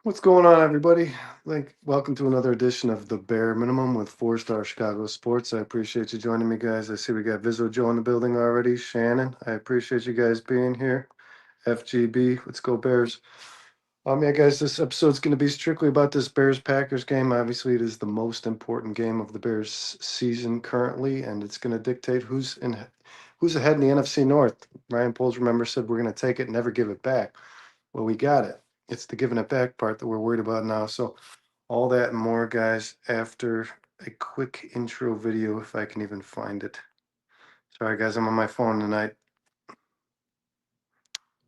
What's going on, everybody? Welcome to another edition of the Bare Minimum with Four Star Chicago Sports. I appreciate you joining me, guys. I see we got Vizzo Joe in the building already. Shannon, I appreciate you guys being here. FGB, let's go Bears. Yeah, guys, this episode's going to be strictly about this Bears Packers game. Obviously, it is the most important game of the Bears season currently, and it's going to dictate who's ahead in the NFC North. Ryan Poles, remember, said we're going to take it and never give it back. Well, we got it. It's the giving it back part that we're worried about now. So, all that and more, guys, after a quick intro video, if I can even find it. Sorry, guys, I'm on my phone tonight.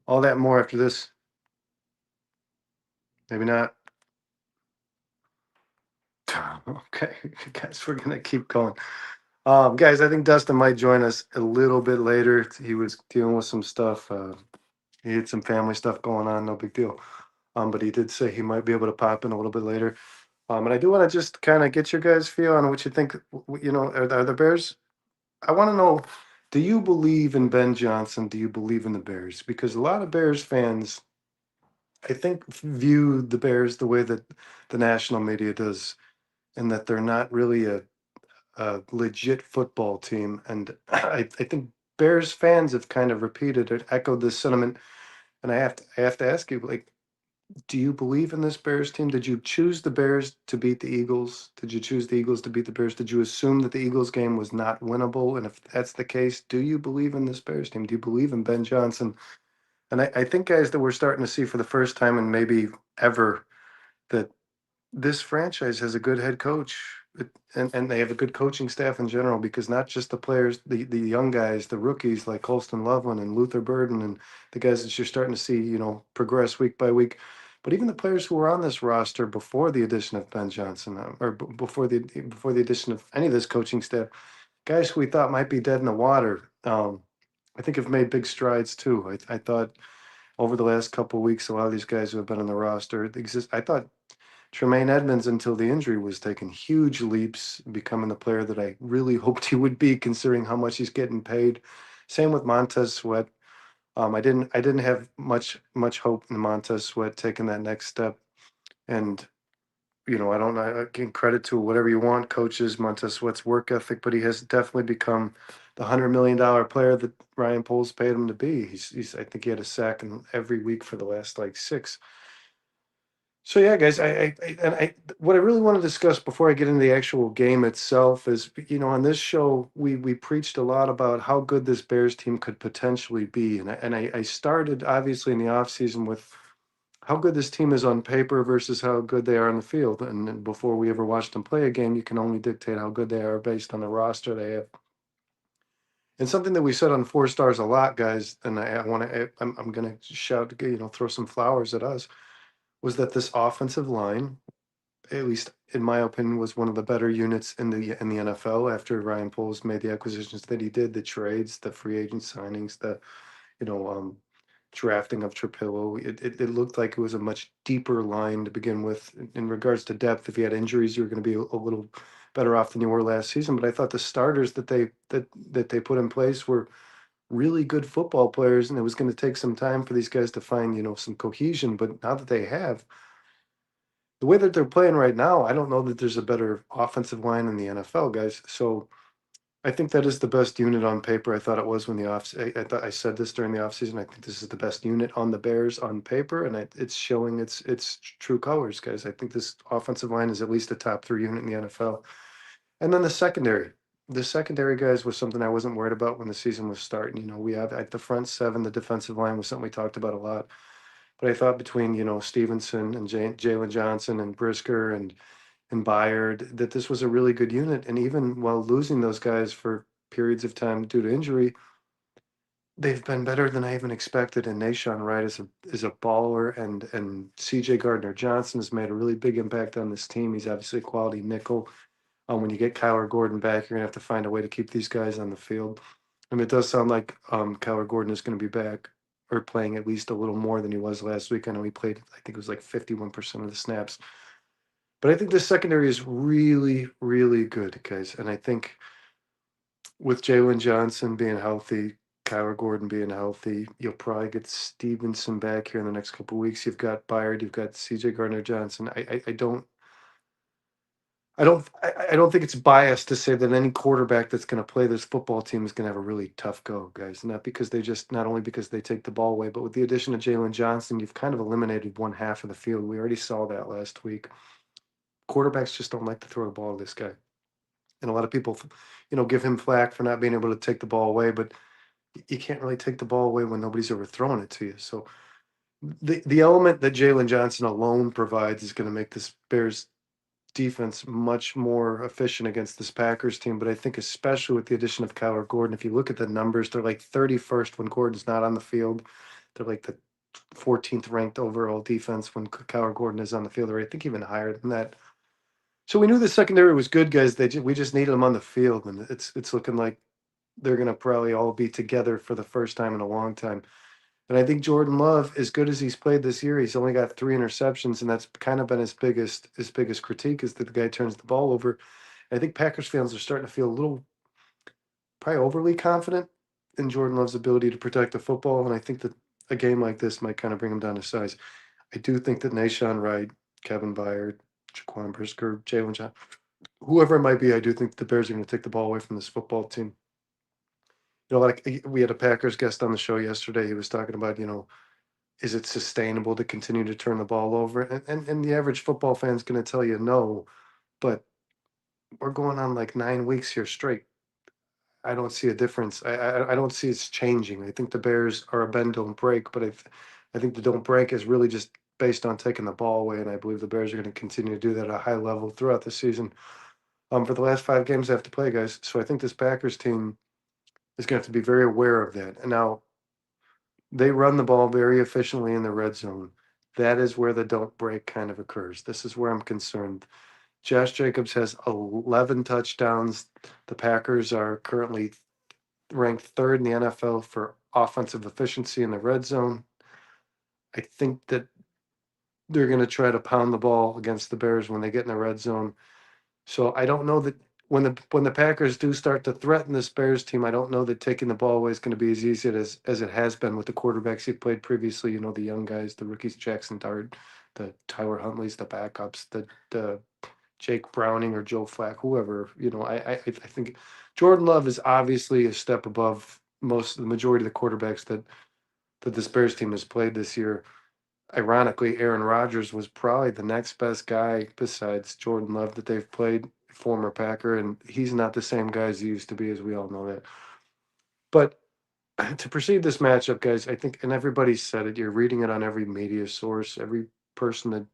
All that and more after this. Maybe not. Okay, guys, we're gonna keep going. Guys, I think Dustin might join us a little bit later. He was dealing with some stuff. He had some family stuff going on. No big deal. But he did say he might be able to pop in a little bit later. And I do want to just kind of get your guys' feel on what you think. Are the Bears? I want to know, do you believe in Ben Johnson? Do you believe in the Bears? Because a lot of Bears fans, I think, view the Bears the way that the national media does, and that they're not really a legit football team. And I think Bears fans have kind of repeated it, echoed this sentiment. And I have to ask you, like, do you believe in this Bears team? Did you choose the Bears to beat the Eagles? Did you choose the Eagles to beat the Bears? Did you assume that the Eagles game was not winnable? And if that's the case, do you believe in this Bears team? Do you believe in Ben Johnson? And I think, guys, that we're starting to see for the first time and maybe ever that this franchise has a good head coach. And they have a good coaching staff in general, because not just the players, the young guys, the rookies like Colston Loveland and Luther Burden, and the guys that you're starting to see, progress week by week, but even the players who were on this roster before the addition of Ben Johnson, before the addition of any of this coaching staff, guys who we thought might be dead in the water, I think have made big strides too. I thought over the last couple of weeks, a lot of these guys who have been on the roster exist. I thought Tremaine Edmonds, until the injury, was taking huge leaps, becoming the player that I really hoped he would be, considering how much he's getting paid. Same with Montez Sweat. I didn't have much hope in Montez Sweat taking that next step. And I don't know. I can credit to whatever you want, coaches, Montez Sweat's work ethic, but he has definitely become the $100 million player that Ryan Poles paid him to be. He's I think he had a sack in every week for the last like six. So yeah, guys, what I really want to discuss before I get into the actual game itself is, on this show we preached a lot about how good this Bears team could potentially be, and I started obviously in the offseason with how good this team is on paper versus how good they are on the field, and then before we ever watched them play a game, you can only dictate how good they are based on the roster they have. And something that we said on Four Stars a lot, guys, and I want to, I'm going to shout, throw some flowers at us, was that this offensive line, at least in my opinion, was one of the better units in the NFL after Ryan Poles made the acquisitions that he did, the trades, the free agent signings, the you know drafting of Trapillo. It looked like it was a much deeper line to begin with in regards to depth. If you had injuries, you were going to be a little better off than you were last season. But I thought the starters that they put in place were really good football players, and it was going to take some time for these guys to find some cohesion. But now that they have, the way that they're playing right now, I don't know that there's a better offensive line in the NFL, guys. So I think that is the best unit on paper. I thought it was when the off. I thought I said this during the offseason. I think this is the best unit on the Bears on paper, and it's showing its true colors, guys. I think this offensive line is at least a top three unit in the NFL. And then the secondary. The secondary, guys, was something I wasn't worried about when the season was starting. We have at the front seven, the defensive line was something we talked about a lot. But I thought between Stevenson and Jalen Johnson and Brisker and Byard, that this was a really good unit. And even while losing those guys for periods of time due to injury, they've been better than I even expected. And Nashawn Wright is a baller, and C.J. Gardner Johnson has made a really big impact on this team. He's obviously a quality nickel. When you get Kyler Gordon back, you're gonna have to find a way to keep these guys on the field. And it does sound like Kyler Gordon is going to be back or playing at least a little more than he was last week. I know he played, I think it was like 51% of the snaps. But I think the secondary is really, really good, guys. And I think with Jalen Johnson being healthy, Kyler Gordon being healthy. You'll probably get Stevenson back here in the next couple weeks. You've got Byard, you've got CJ Gardner Johnson. I don't think it's biased to say that any quarterback that's going to play this football team is going to have a really tough go, guys. Not only because they take the ball away, but with the addition of Jalen Johnson, you've kind of eliminated one half of the field. We already saw that last week. Quarterbacks just don't like to throw the ball to this guy, and a lot of people, give him flack for not being able to take the ball away. But you can't really take the ball away when nobody's overthrowing it to you. So the element that Jalen Johnson alone provides is going to make this Bears defense much more efficient against this Packers team. But I think especially with the addition of Kyler Gordon, if you look at the numbers, they're like 31st when Gordon's not on the field. They're like the 14th ranked overall defense when Kyler Gordon is on the field, or I think even higher than that. So we knew the secondary was good, guys. We just needed them on the field, and it's looking like they're going to probably all be together for the first time in a long time. And I think Jordan Love, as good as he's played this year, he's only got 3 interceptions, and that's kind of been his biggest critique is that the guy turns the ball over. And I think Packers fans are starting to feel a little, probably overly confident in Jordan Love's ability to protect the football, and I think that a game like this might kind of bring him down to size. I do think that Nashawn Wright, Kevin Byard, Jaquan Brisker, Jalen John, whoever it might be, I do think the Bears are going to take the ball away from this football team. Like we had a Packers guest on the show yesterday. He was talking about, is it sustainable to continue to turn the ball over? And the average football fan's going to tell you no, but we're going on like 9 weeks here straight. I don't see a difference. I don't see it's changing. I think the Bears are a bend don't break, but I think the don't break is really just based on taking the ball away, and I believe the Bears are going to continue to do that at a high level throughout the season. For the last 5 games they have to play, guys. So I think this Packers team is going to have to be very aware of that. And now they run the ball very efficiently in the red zone. That is where the don't break kind of occurs. This is where I'm concerned. Josh Jacobs has 11 touchdowns. The Packers are currently ranked third in the NFL for offensive efficiency in the red zone. I think that they're going to try to pound the ball against the Bears when they get in the red zone. So I don't know that when the Packers do start to threaten this Bears team, I don't know that taking the ball away is going to be as easy as it has been with the quarterbacks he played previously. The young guys, the rookies, Jackson Dart, the Tyler Huntley's, the backups, the Jake Browning or Joe Flack, whoever. I think Jordan Love is obviously a step above the majority of the quarterbacks that this Bears team has played this year. Ironically, Aaron Rodgers was probably the next best guy besides Jordan Love that they've played, former Packer, and he's not the same guy as he used to be, as we all know that. But to perceive this matchup, guys, I think, and everybody said it, you're reading it on every media source, every person that,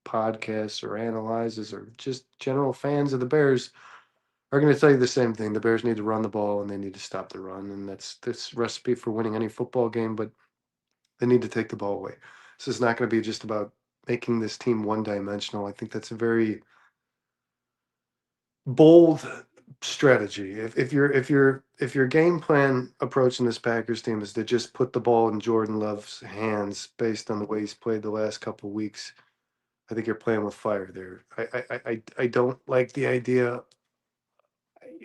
podcasts or analyzes or just general fans of the Bears are going to tell you the same thing. The Bears need to run the ball and they need to stop the run. And that's recipe for winning any football game, but they need to take the ball away. This is not going to be just about making this team one-dimensional. I think that's a very bold strategy. If your game plan approaching this Packers team is to just put the ball in Jordan Love's hands based on the way he's played the last couple of weeks, I think you're playing with fire there. I don't like the idea.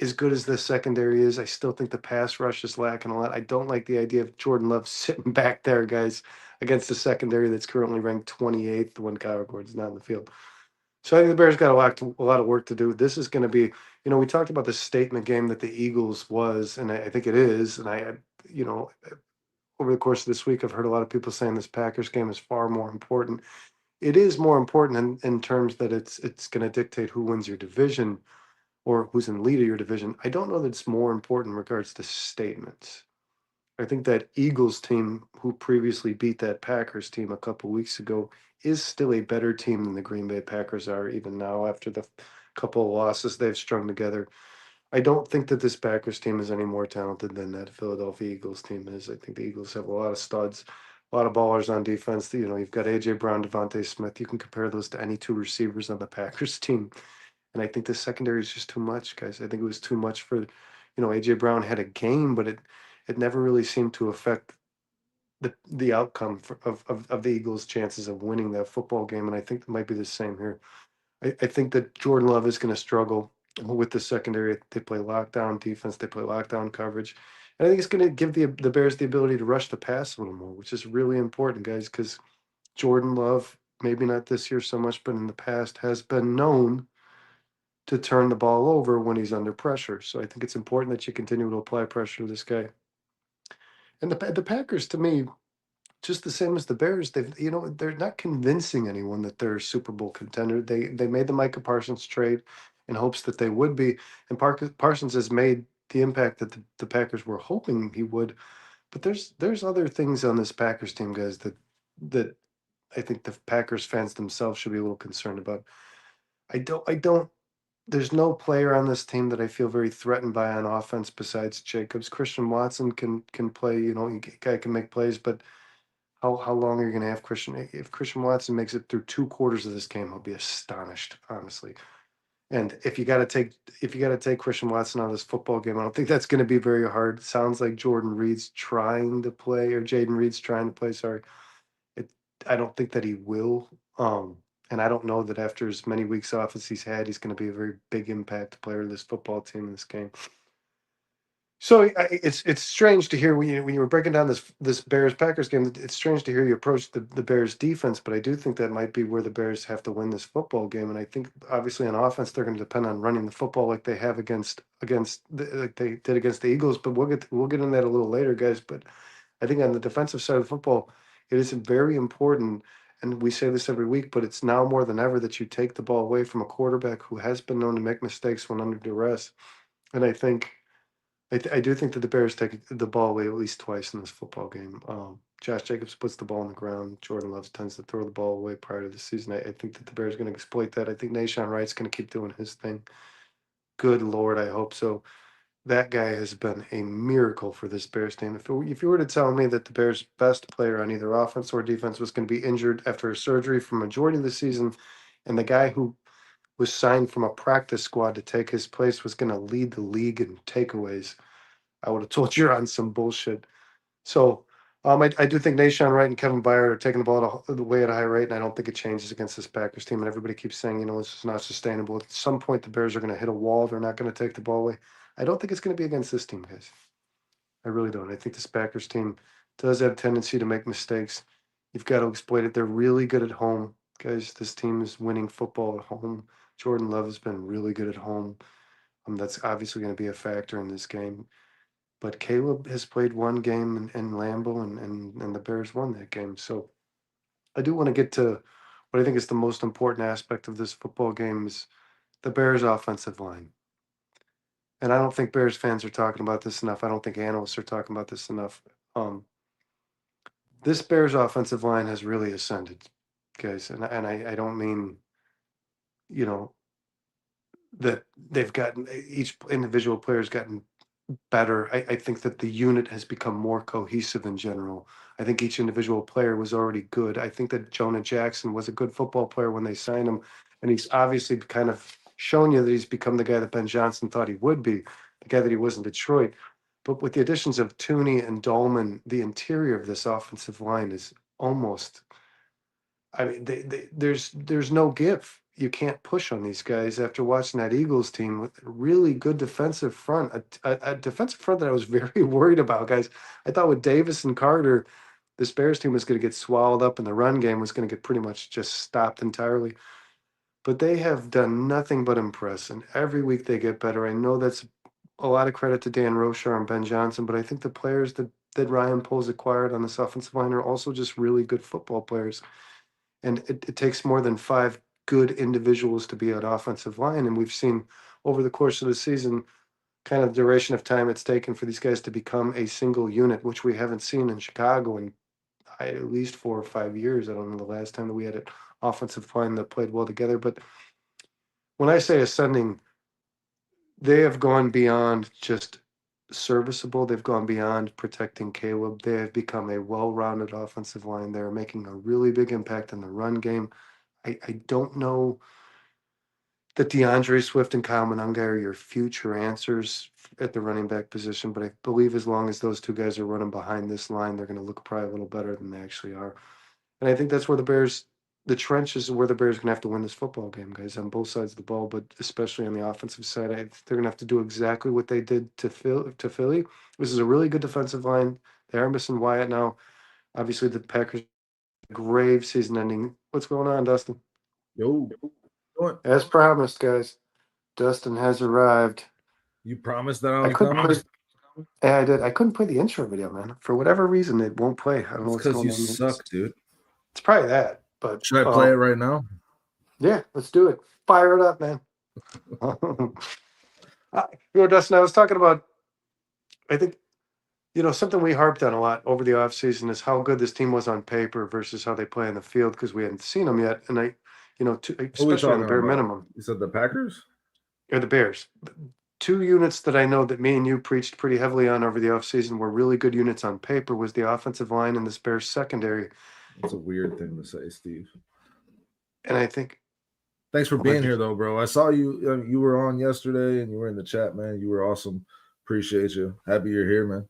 As good as the secondary is, I still think the pass rush is lacking a lot. I don't like the idea of Jordan Love sitting back there, guys, against the secondary that's currently ranked 28th when Kyler Gordon's not in the field. So I think the Bears got a lot of work to do. This is going to be, we talked about the statement game that the Eagles was, and I think it is. And you know, over the course of this week, I've heard a lot of people saying this Packers game is far more important. It is more important in terms that it's going to dictate who wins your division or who's in the lead of your division. I don't know that it's more important in regards to statements. I think that Eagles team, who previously beat that Packers team a couple weeks ago, is still a better team than the Green Bay Packers are, even now after the couple of losses they've strung together. I don't think that this Packers team is any more talented than that Philadelphia Eagles team is. I think the Eagles have a lot of studs, a lot of ballers on defense. You've got AJ Brown, Devontae Smith. You can compare those to any two receivers on the Packers team. And I think the secondary is just too much, guys. I think it was too much for, AJ Brown had a game, but it never really seemed to affect the outcome of the Eagles' chances of winning that football game. And I think it might be the same here. I think that Jordan Love is going to struggle with the secondary. They play lockdown defense. They play lockdown coverage. And I think it's going to give the Bears the ability to rush the pass a little more, which is really important, guys, because Jordan Love, maybe not this year so much, but in the past, has been known to turn the ball over when he's under pressure. So I think it's important that you continue to apply pressure to this guy. And the Packers, to me, just the same as the Bears, they're not convincing anyone that they're a Super Bowl contender. They made the Micah Parsons trade in hopes that they would be, and Parsons has made the impact that the Packers were hoping he would. But there's other things on this Packers team, guys, that I think the Packers fans themselves should be a little concerned about. I don't. There's no player on this team that I feel very threatened by on offense besides Jacobs. Christian Watson can play. Guy can make plays, but how long are you going to have Christian? If Christian Watson makes it through 2 quarters of this game, I'll be astonished, honestly. And if you got to take Christian Watson out of this football game, I don't think that's going to be very hard. It sounds like Jordan Reed's trying to play, or Jaden Reed's trying to play. Sorry, it. I don't think that he will. And I don't know that after as many weeks off as he's had, he's going to be a very big impact player to this football team in this game. So it's strange to hear when you were breaking down this Bears Packers game. It's strange to hear you approach the Bears defense, but I do think that might be where the Bears have to win this football game. And I think obviously on offense they're going to depend on running the football like they have like they did against the Eagles. But we'll get into that a little later, guys. But I think on the defensive side of the football, it is very important. And we say this every week, but it's now more than ever that you take the ball away from a quarterback who has been known to make mistakes when under duress. And I do think that the Bears take the ball away at least twice in this football game. Josh Jacobs puts the ball on the ground. Jordan Love tends to throw the ball away prior to the season. I think that the Bears are going to exploit that. I think Nashawn Wright's going to keep doing his thing. Good Lord, I hope so. That guy has been a miracle for this Bears team. If you were to tell me that the Bears' best player on either offense or defense was going to be injured after a surgery for majority of the season, and the guy who was signed from a practice squad to take his place was going to lead the league in takeaways, I would have told you're on some bullshit. So I do think Nashawn Wright and Kevin Byard are taking the ball away at a high rate, and I don't think it changes against this Packers team. And everybody keeps saying, this is not sustainable. At some point, the Bears are going to hit a wall. They're not going to take the ball away. I don't think it's going to be against this team, guys. I really don't. I think this Packers team does have a tendency to make mistakes. You've got to exploit it. They're really good at home, guys. This team is winning football at home. Jordan Love has been really good at home. That's obviously going to be a factor in this game. But Caleb has played one game in Lambeau, and the Bears won that game. So I do want to get to what I think is the most important aspect of this football game is the Bears' offensive line. And I don't think Bears fans are talking about this enough. I don't think analysts are talking about this enough. This Bears offensive line has really ascended, guys. And I don't mean, you know, that they've gotten each individual player's gotten better. I think that the unit has become more cohesive in general. I think each individual player was already good. I think that Jonah Jackson was a good football player when they signed him, and he's obviously kind of shown you that he's become the guy that Ben Johnson thought he would be, the guy that he was in Detroit. But with the additions of Tooney and Dolman, the interior of this offensive line is almost, I mean, there's no give. You can't push on these guys after watching that Eagles team with a really good defensive front, a defensive front that I was very worried about, guys. I thought with Davis and Carter, this Bears team was going to get swallowed up, and the run game was going to get pretty much just stopped entirely. But they have done nothing but impress, and every week they get better. I know that's a lot of credit to Dan Roshar and Ben Johnson, but I think the players that Ryan Poles acquired on this offensive line are also just really good football players. And it takes more than five good individuals to be an offensive line. And we've seen over the course of the season, kind of duration of time it's taken for these guys to become a single unit, which we haven't seen in Chicago in at least 4 or 5 years. I don't know the last time that we had an offensive line that played well together. But when I say ascending, they have gone beyond just serviceable. They've gone beyond protecting Caleb. They have become a well-rounded offensive line. They're making a really big impact in the run game. I don't know that DeAndre Swift and Kyle Monangai are your future answers at the running back position, but I believe as long as those two guys are running behind this line, they're going to look probably a little better than they actually are. And I think that's where the Bears the trenches are where the Bears are going to have to win this football game, guys, on both sides of the ball, but especially on the offensive side. They're going to have to do exactly what they did to Philly. This is a really good defensive line. They are missing Wyatt now. Obviously, the Packers grave season ending. What's going on, Dustin? Yo, what? As promised, guys, Dustin has arrived. You promised that I I was couldn't coming? play. Yeah, I did. I couldn't play the intro video, man. For whatever reason, it won't play. I don't know It's what's because going you on. suck, dude. It's probably that, but Should I play it right now? yeah, let's do it. Fire it up, man. Dustin, I was talking about. I think something we harped on a lot over the offseason is how good this team was on paper versus how they play in the field because we hadn't seen them yet, and Who are we especially on the talking bare about? minimum You said the Packers? or the Bears. Two units that I know that me and you preached pretty heavily on over the offseason were really good units on paper was the offensive line and this Bears secondary. That's a weird thing to say, Steve. And I think Thanks for being here, though, bro. I saw you. You were on yesterday, and you were in the chat, man. You were awesome. Appreciate you. Happy you're here, man.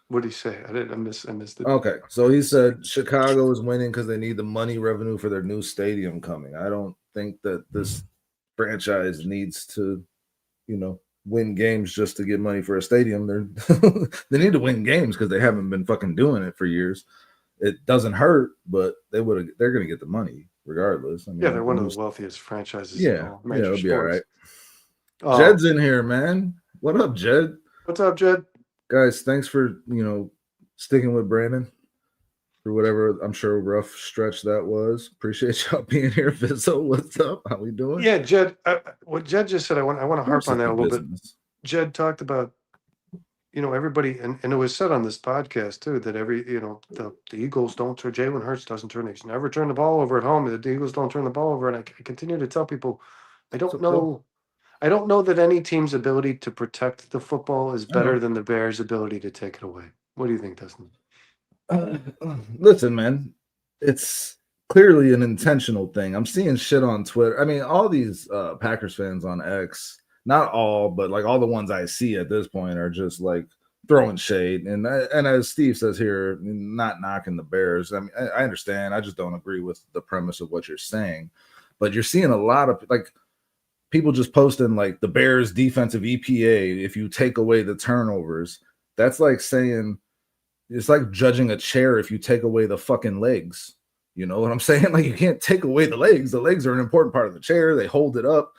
What did he say? I missed it. Okay, so he said Chicago is winning because they need the money revenue for their new stadium coming. I don't think that this franchise needs to, win games just to get money for a stadium. They need to win games because they haven't been fucking doing it for years. It doesn't hurt, but they're gonna get the money regardless. I mean, Yeah, they're one of the wealthiest franchises in all major it'll be sports. all right. Jed's in here, man. What up, Jed? What's up, Jed? Guys, thanks for sticking with Brandon for whatever I'm sure rough stretch that was. Appreciate y'all being here. Vizzo, what's up? How we doing? Yeah, Jed. What Jed just said, I want to harp on that a little bit. Jed talked about everybody, and it was said on this podcast too that the Eagles don't turn. Jalen Hurts doesn't turn. He's never turned the ball over at home. The Eagles don't turn the ball over, and I continue to tell people, I don't know. I don't know that any team's ability to protect the football is better than the Bears' ability to take it away. What do you think, Dustin? Listen, man, it's clearly an intentional thing. I'm seeing shit on Twitter. I mean, all these Packers fans on X, not all, but like all the ones I see at this point are just like throwing shade. And as Steve says here, not knocking the Bears. I mean, I understand. I just don't agree with the premise of what you're saying. But you're seeing a lot of like people just posting like the Bears defensive EPA. If you take away the turnovers, that's like saying it's like judging a chair if you take away the fucking legs. You know what I'm saying? Like you can't take away the legs. The legs are an important part of the chair. They hold it up.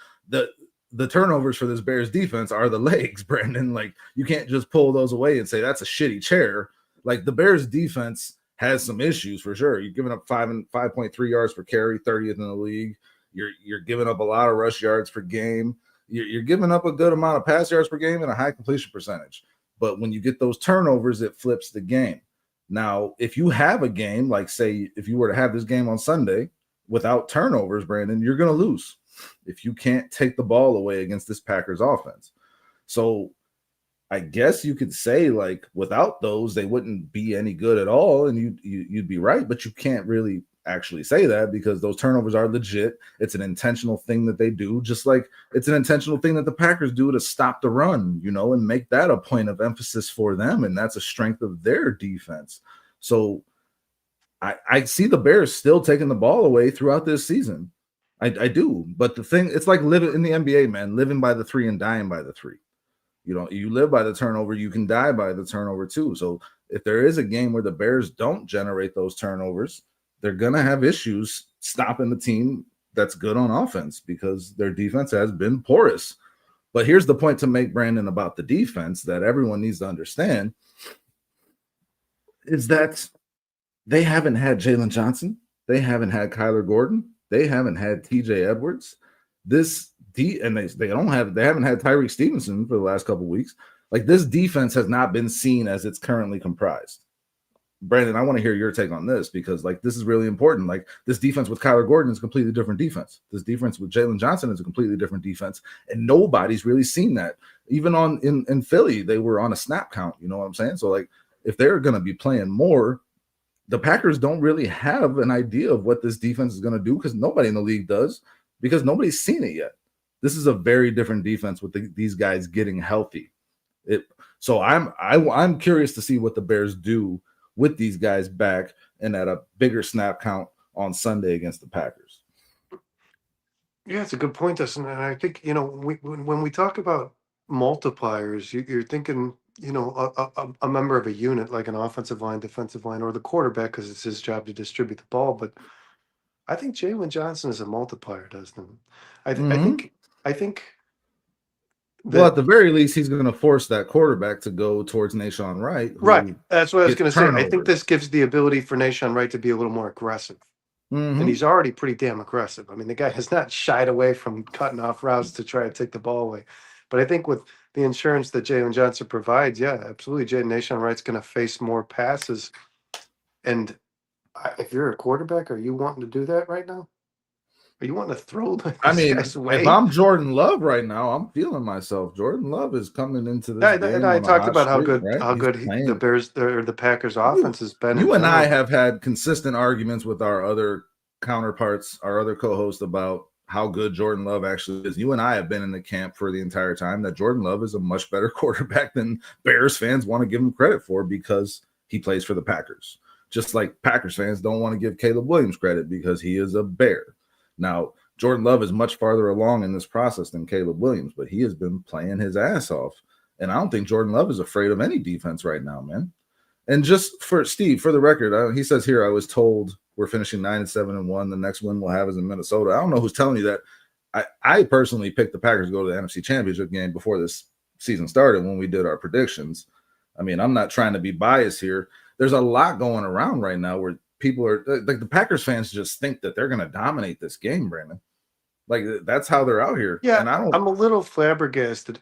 The turnovers for this Bears defense are the legs, Brandon. Like you can't just pull those away and say that's a shitty chair. Like the Bears defense has some issues for sure. You're giving up 5.3 yards per carry, 30th in the league. You're giving up a lot of rush yards per game. You're giving up a good amount of pass yards per game and a high completion percentage. But when you get those turnovers, it flips the game. Now, if you have a game, like say, if you were to have this game on Sunday without turnovers, Brandon, you're going to lose if you can't take the ball away against this Packers offense. So I guess you could say like without those, they wouldn't be any good at all. And you'd be right, but you can't really actually say that because those turnovers are legit. It's an intentional thing that they do, just like it's an intentional thing that the Packers do to stop the run, and make that a point of emphasis for them. And that's a strength of their defense. So I see the Bears still taking the ball away throughout this season. I do. But the thing, it's like living in the NBA, man, living by the three and dying by the three. You live by the turnover, you can die by the turnover too. So if there is a game where the Bears don't generate those turnovers, they're going to have issues stopping the team that's good on offense because their defense has been porous. But here's the point to make, Brandon, about the defense that everyone needs to understand is that they haven't had Jalen Johnson. They haven't had Kyler Gordon. They haven't had TJ Edwards. They haven't had Tyreek Stevenson for the last couple of weeks. Like this defense has not been seen as it's currently comprised. Brandon, I want to hear your take on this because like this is really important. Like this defense with Kyler Gordon is a completely different defense. This defense with Jalen Johnson is a completely different defense, and nobody's really seen that. Even in Philly, they were on a snap count. You know what I'm saying? So like if they're going to be playing more, the Packers don't really have an idea of what this defense is going to do because nobody in the league does because nobody's seen it yet. This is a very different defense with these guys getting healthy. So I'm curious to see what the Bears do with these guys back and at a bigger snap count on Sunday against the Packers. Yeah, it's a good point, Dustin. And I think, when we talk about multipliers, you're thinking, a member of a unit like an offensive line, defensive line, or the quarterback because it's his job to distribute the ball. But I think Jalen Johnson is a multiplier, Dustin. I, th- I Mm-hmm. think, I think Well, that at the very least, he's going to force that quarterback to go towards Nashawn Wright, right. who That's what I was gets going to say. I think this turnovers. gives the ability for Nation Wright to be a little more aggressive. And Mm-hmm. he's already pretty damn aggressive. I mean, the guy has not shied away from cutting off routes to try to take the ball away. But I think with the insurance that Jalen Johnson provides, yeah, absolutely. Jaden Nation Wright's going to face more passes. And if you're a quarterback, are you wanting to do that right now? Are you wanting to throw I this mean, guy's if way? I'm Jordan Love right now, I'm feeling myself. Jordan Love is coming into this And game I on a talked hot about streak, right? how He's good the playing. Bears or the Packers You, offense has been in you and I general. have had consistent arguments with our other counterparts, our other co-hosts about how good Jordan Love actually is. You and I have been in the camp for the entire time that Jordan Love is a much better quarterback than Bears fans want to give him credit for because he plays for the Packers. Just like Packers fans don't want to give Caleb Williams credit because he is a Bear. Now, Jordan Love is much farther along in this process than Caleb Williams, but he has been playing his ass off. And I don't think Jordan Love is afraid of any defense right now, man. And just for Steve, for the record, he says here, I was told we're finishing 9-7-1. The next win we'll have is in Minnesota. I don't know who's telling you that. I personally picked the Packers to go to the NFC Championship game before this season started when we did our predictions. I mean, I'm not trying to be biased here. There's a lot going around right now where people are like the Packers fans just think that they're going to dominate this game, Brandon. Like that's how they're out here. Yeah, And I don't. I'm a little flabbergasted.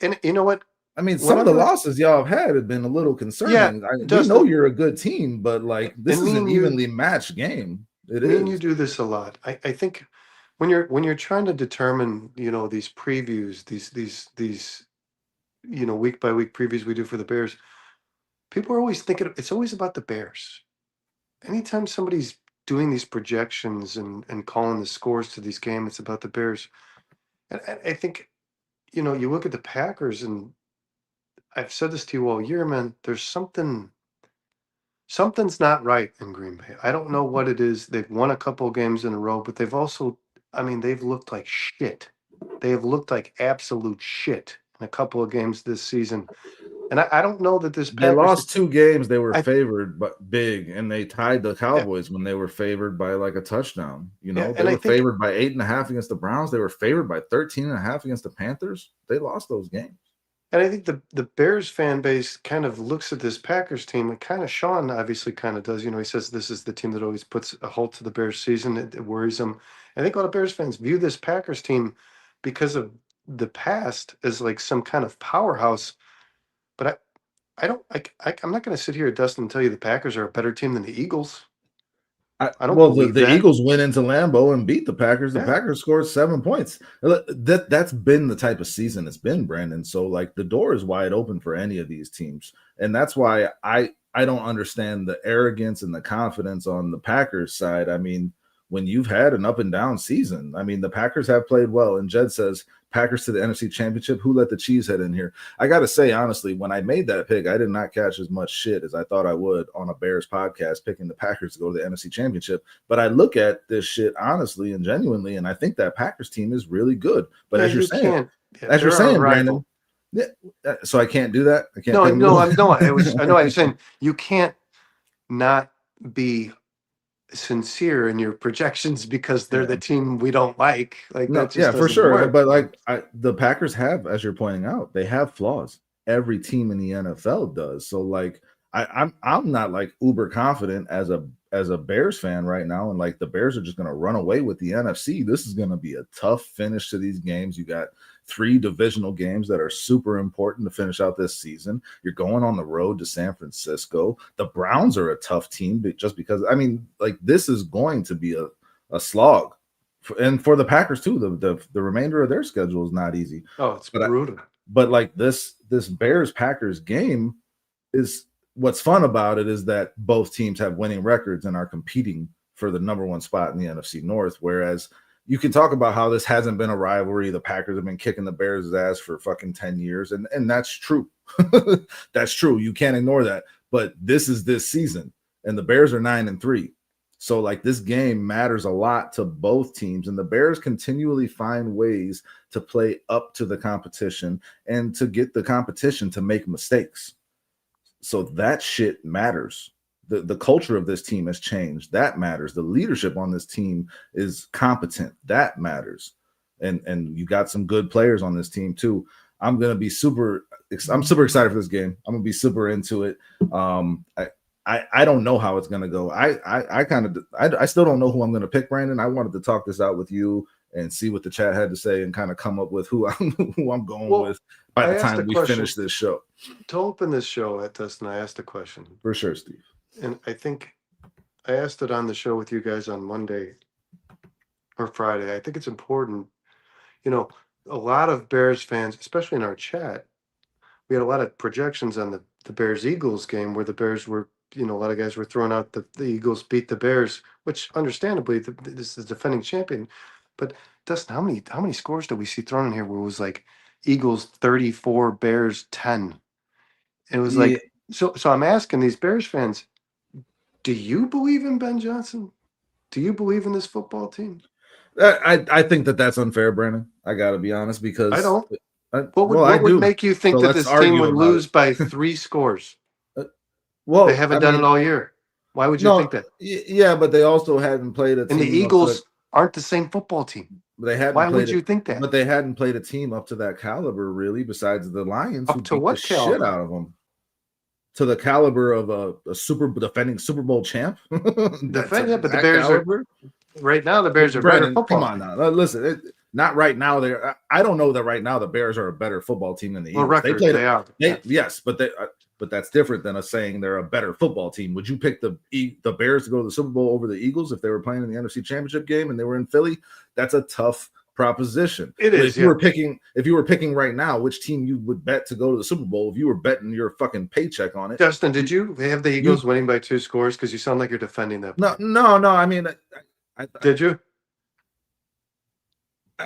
And you know what? I mean, some of the Whenever, losses y'all have been a little yeah, concerning. We know Dustin, you're a good team, but like this and is an evenly matched game. It me and you is. do this a lot. I think when you're trying to determine, these previews, these week by week previews we do for the Bears, people are always thinking it's always about the Bears. Anytime somebody's doing these projections and calling the scores to these games, it's about the Bears. And I think, you look at the Packers, and I've said this to you all year, man, there's something's not right in Green Bay. I don't know what it is. They've won a couple of games in a row, but they've also, I mean, they've looked like shit. They have looked like absolute shit in a couple of games this season. And I don't know that this They Packers, lost 2 games. They were I favored but big, and they tied the yeah, Cowboys when they were favored by like a touchdown. yeah, They and I were think favored by 8.5 against the Browns. They were favored by 13.5 against the Panthers. They lost those games. the Bears fan base kind of looks at this Packers team, and kind of Sean obviously kind of does. He says this is the team that always puts a halt to the Bears season. It worries them. I think a lot of Bears fans view this Packers team because of the past as like some kind of powerhouse. But I don't I'm not going to sit here, Dustin, and tell you the Packers are a better team than the Eagles. I don't Well, believe the that. Eagles went into Lambeau and beat the Packers. The Yeah. Packers scored 7 points. That's been the type of season it's been, Brandon. So like the door is wide open for any of these teams, and that's why I don't understand the arrogance and the confidence on the Packers side. I mean, when you've had an up and down season, I mean, the Packers have played well. And Jed says Packers to the NFC Championship. Who let the cheesehead in here? I got to say, honestly, when I made that pick, I did not catch as much shit as I thought I would on a Bears podcast picking the Packers to go to the NFC Championship. But I look at this shit honestly and genuinely, and I think that Packers team is really good. But Yeah, you can't. Yeah, as you're they're our saying, rival. Brandon, yeah, so I can't do that. I can't No, pick them to no, go. I'm no. I know. I was saying you can't not be sincere in your projections because they're the Yeah. team we don't like. Like No, that just yeah, for doesn't sure. work. But like the Packers have, as you're pointing out, they have flaws. Every team in the NFL does. So like I'm not like uber confident as a Bears fan right now. And like the Bears are just gonna run away with the NFC. This is gonna be a tough finish to these games. You got 3 divisional games that are super important to finish out this season. You're going on the road to San Francisco. The Browns are a tough team, but just because I mean, like this is going to be a slog. And for the Packers too, the remainder of their schedule is not easy. Oh, it's But brutal. but like this Bears Packers game is what's fun about it is that both teams have winning records and are competing for the number 1 spot in the NFC North. Whereas you can talk about how this hasn't been a rivalry. The Packers have been kicking the Bears' ass for fucking 10 years. And that's true. That's true. You can't ignore that. But this is this season. And the Bears are 9-3. So like this game matters a lot to both teams, and the Bears continually find ways to play up to the competition and to get the competition to make mistakes. So that shit matters. The culture of this team has changed. That matters. The leadership on this team is competent. That matters. And you got some good players on this team too. I'm super excited for this game. I'm gonna be super into it. I don't know how it's gonna go. I still don't know who I'm gonna pick, Brandon. I wanted to talk this out with you and see what the chat had to say and kind of come up with who I'm going with by the time we finish this show. To open this show at Dustin, I asked a question. For sure, Steve. And I think I asked it on the show with you guys on Monday or Friday. I think it's important. You know, a lot of Bears fans, especially in our chat, we had a lot of projections on the Bears-Eagles game where the Bears were, a lot of guys were throwing out the Eagles beat the Bears, which understandably, this is the defending champion. But Dustin, how many scores did we see thrown in here where it was like Eagles 34, Bears 10? And it was like, so I'm asking these Bears fans, do you believe in Ben Johnson? Do you believe in this football team? I think that's unfair, Brandon. I got to be honest, because I don't. What would make you think that this team would lose by 3 scores? Well, they haven't done it all year. Why would you think that? Yeah, but they also hadn't played a team. And the Eagles aren't the same football team. Why would you think that? But they hadn't played a team up to that caliber, really, besides the Lions, who beat the shit out of them. To the caliber of a defending Super Bowl champ. But the Bears are right now. The Bears are better football. Come on now, listen. Not right now. I don't know that right now the Bears are a better football team than the Eagles. Record, they are. Yes, but that's different than us saying they're a better football team. Would you pick the Bears to go to the Super Bowl over the Eagles if they were playing in the NFC Championship game and they were in Philly? That's a tough proposition. It is. If you were picking right now, which team you would bet to go to the Super Bowl if you were betting your fucking paycheck on it? Justin, did you have the Eagles winning by 2 scores? Because you sound like you're defending that. No. I mean, did you?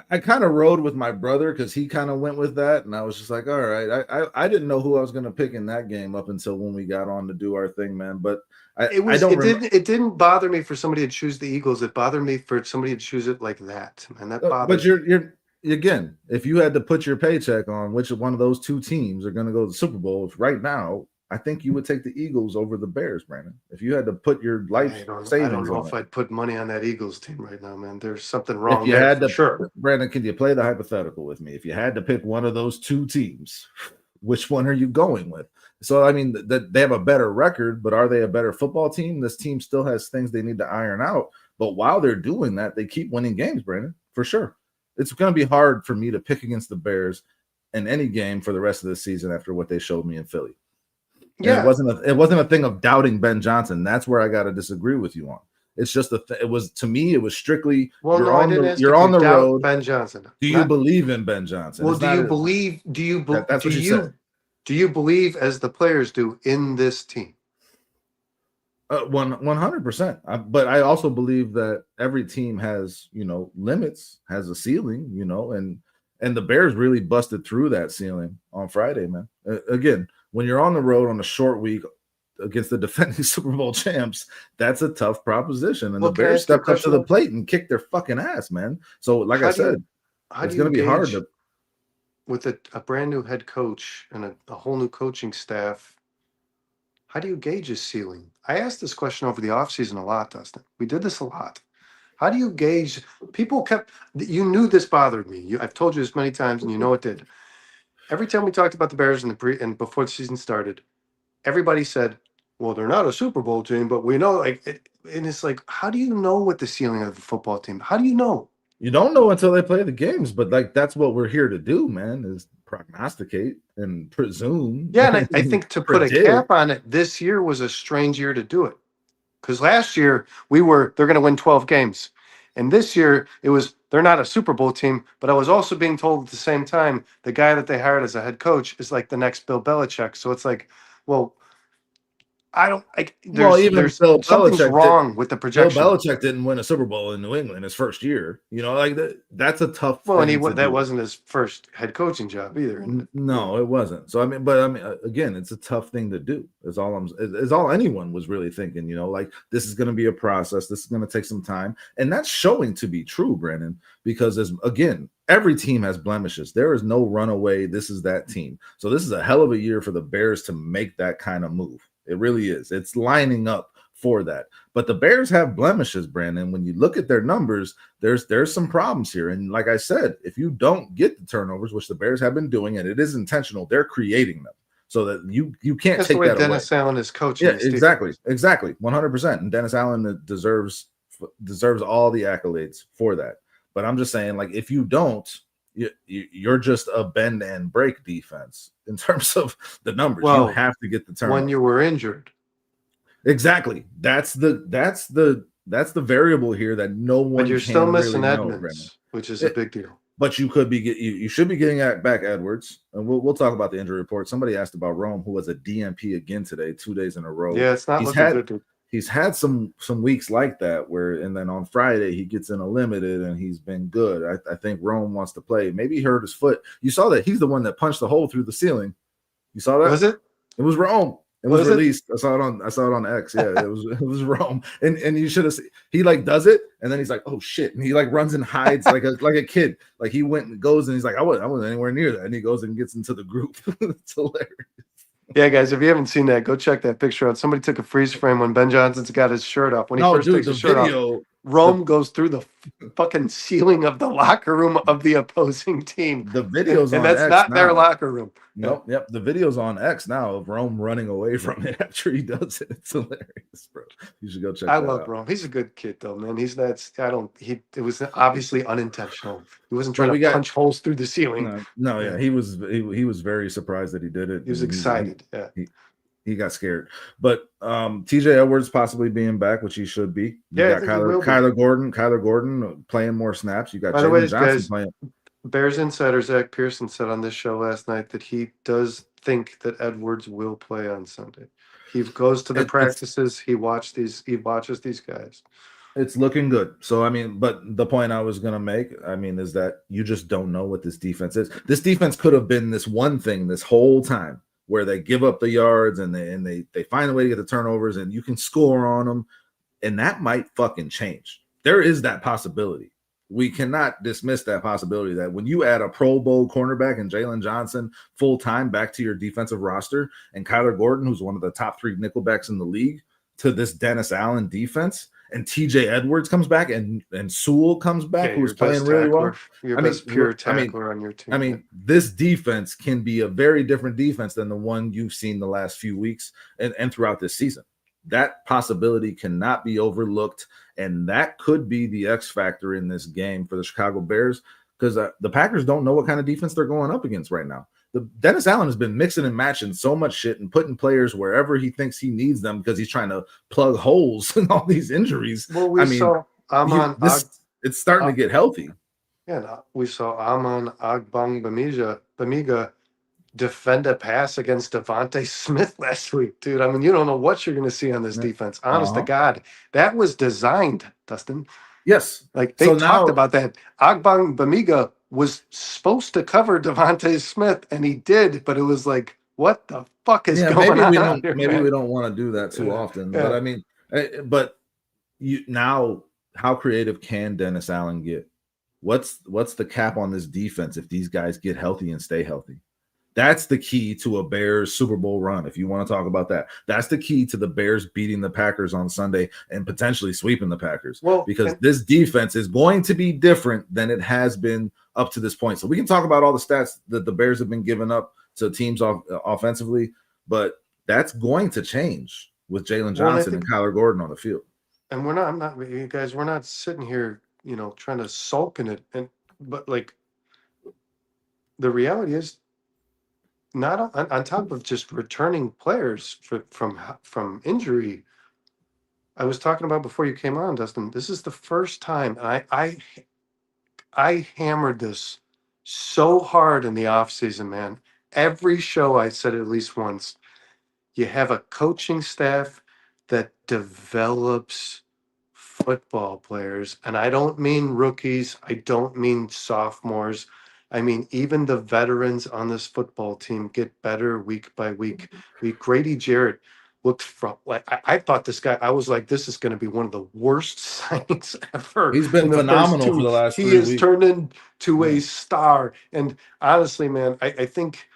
I kind of rode with my brother because he kind of went with that, and I was just like, all right. I didn't know who I was going to pick in that game up until when we got on to do our thing, man. But it didn't bother me for somebody to choose the Eagles. It bothered me for somebody to choose it like that, and that bothered. But you're again, if you had to put your paycheck on which one of those two teams are going to go to the Super Bowl right now, I think you would take the Eagles over the Bears, Brandon. If you had to put your life savings, I don't know if I'd put money on that Eagles team right now, man. There's something wrong there. Sure, Brandon, can you play the hypothetical with me? If you had to pick one of those two teams, which one are you going with? So, I mean, they have a better record, but are they a better football team? This team still has things they need to iron out. But while they're doing that, they keep winning games, Brandon, for sure. It's going to be hard for me to pick against the Bears in any game for the rest of the season after what they showed me in Philly. Yeah, it wasn't a thing of doubting Ben Johnson. That's where I got to disagree with you on. It's just it was strictly you're on the road. Ben Johnson. Do you believe in Ben Johnson? Well, that's what you said. Do you believe, as the players do, in this team? 100%. But I also believe that every team has, limits, has a ceiling, and the Bears really busted through that ceiling on Friday, man. Again, when you're on the road on a short week against the defending Super Bowl champs, that's a tough proposition. And the Bears stepped up to the plate and kicked their fucking ass, man. So, like I said, it's going to be hard to. With a brand new head coach and a whole new coaching staff, how do you gauge his ceiling? I asked this question over the offseason a lot, Dustin. We did this a lot. How do you gauge? You knew this bothered me. I've told you this many times, and you know it did. Every time we talked about the Bears and before the season started, everybody said, well, they're not a Super Bowl team, but we know, and it's like, how do you know what the ceiling of the football team? How do you know? You don't know until they play the games, but that's what we're here to do, man, is prognosticate and presume. Yeah, and I think to put a cap on it, this year was a strange year to do it. Because last year they're going to win 12 games. And this year they're not a Super Bowl team, but I was also being told at the same time, the guy that they hired as a head coach is like the next Bill Belichick. So it's like, well, I don't like. Well, even There's Bill something's Belichick did. wrong with the Bill projection. Belichick didn't win a Super Bowl in New England his first year. Like that's a tough Well, and thing to that do. wasn't his first head coaching job either. And No, it wasn't. So but again, it's a tough thing to do. Is all anyone was really thinking. Like this is going to be a process. This is going to take some time, and that's showing to be true, Brandon. Because again, every team has blemishes. There is no runaway. This is that team. So this is a hell of a year for the Bears to make that kind of move. It really is. It's lining up for that. But the Bears have blemishes, Brandon. When you look at their numbers, there's some problems here. And like I said, if you don't get the turnovers, which the Bears have been doing, and it is intentional, they're creating them. So that you can't that's the take way that away. Dennis Allen is coaching. Yeah, exactly. 100%. And Dennis Allen deserves all the accolades for that. But I'm just saying, like, if you don't, you're just a bend and break defense in terms of the numbers. Well, you have to get the turnover. When you were injured. Exactly. That's the variable here that no one. But you're can still missing really Edmonds, which is a big deal. But you should be getting back Edwards, and we'll talk about the injury report. Somebody asked about Rome, who was a DNP again today, 2 days in a row. Yeah, it's not looking good. He's had some weeks like that and then on Friday he gets in a limited and he's been good. I think Rome wants to play. Maybe he hurt his foot. You saw that he's the one that punched the hole through the ceiling. You saw that? Was it? It was Rome. It was released. I saw it on X. Yeah, it was Rome. And you should have seen, he like does it and then he's like, oh shit. And he like runs and hides like a kid. Like he went and goes and he's like, I wasn't anywhere near that. And he goes and gets into the group. It's hilarious. Yeah, guys, if you haven't seen that, go check that picture out. Somebody took a freeze frame when Ben Johnson's got his shirt off. When he first takes his shirt off, Rome goes through the fucking ceiling of the locker room of the opposing team. The video's and that's X not now. their locker room. Nope. Yep. The video's on X now of Rome running away from it after he does it. It's hilarious, bro. You should go check that out. I love Rome. He's a good kid, though, man. It was obviously unintentional. He wasn't trying to punch holes through the ceiling. No, yeah. He was very surprised that he did it. He was excited. He got scared. But TJ Edwards possibly being back, which he should be. You got Kyler Gordon playing more snaps. You got Jalen Johnson playing. Bears insider Zach Pearson said on this show last night that he does think that Edwards will play on Sunday. He goes to the practices. He watches these guys. It's looking good. So, but the point I was going to make, is that you just don't know what this defense is. This defense could have been this one thing this whole time where they give up the yards and they find a way to get the turnovers and you can score on them. And that might fucking change. There is that possibility. We cannot dismiss that possibility that when you add a Pro Bowl cornerback and Jalen Johnson full-time back to your defensive roster and Kyler Gordon, who's one of the top 3 nickelbacks in the league, to this Dennis Allen defense, and TJ Edwards comes back and Sewell comes back, who's playing really well. Your best pure tackler on your team. This defense can be a very different defense than the one you've seen the last few weeks and throughout this season. That possibility cannot be overlooked, and that could be the X factor in this game for the Chicago Bears because the Packers don't know what kind of defense they're going up against right now. Dennis Allen has been mixing and matching so much shit and putting players wherever he thinks he needs them because he's trying to plug holes in all these injuries. Well, it's starting to get healthy. Yeah, we saw Amon Bamiga defend a pass against Devontae Smith last week, dude. You don't know what you're going to see on this defense. Honest to God, that was designed, Dustin. Yes. Like they talked about that. Bamiga was supposed to cover Devontae Smith, and he did, but it was like, what the fuck is going on? Maybe we don't want to do that too often. Yeah. But now, how creative can Dennis Allen get? What's the cap on this defense if these guys get healthy and stay healthy? That's the key to a Bears Super Bowl run. If you want to talk about that, that's the key to the Bears beating the Packers on Sunday and potentially sweeping the Packers. Because this defense is going to be different than it has been up to this point. So we can talk about all the stats that the Bears have been giving up to teams offensively, but that's going to change with Jalen Johnson and Kyler Gordon on the field. And we're not sitting here, trying to sulk in it. But like the reality is, not on top of just returning players from injury. I was talking about before you came on, Dustin. This is the first time, and I hammered this so hard in the offseason, man. Every show I said it at least once. You have a coaching staff that develops football players. And I don't mean rookies, I don't mean sophomores. I mean, even the veterans on this football team get better week by week. Grady Jarrett looked from like I thought this guy, I was like, this is going to be one of the worst signings ever He's in been the first phenomenal for two. the last He 3 has weeks. turned into a Yeah. star. And honestly, man, I think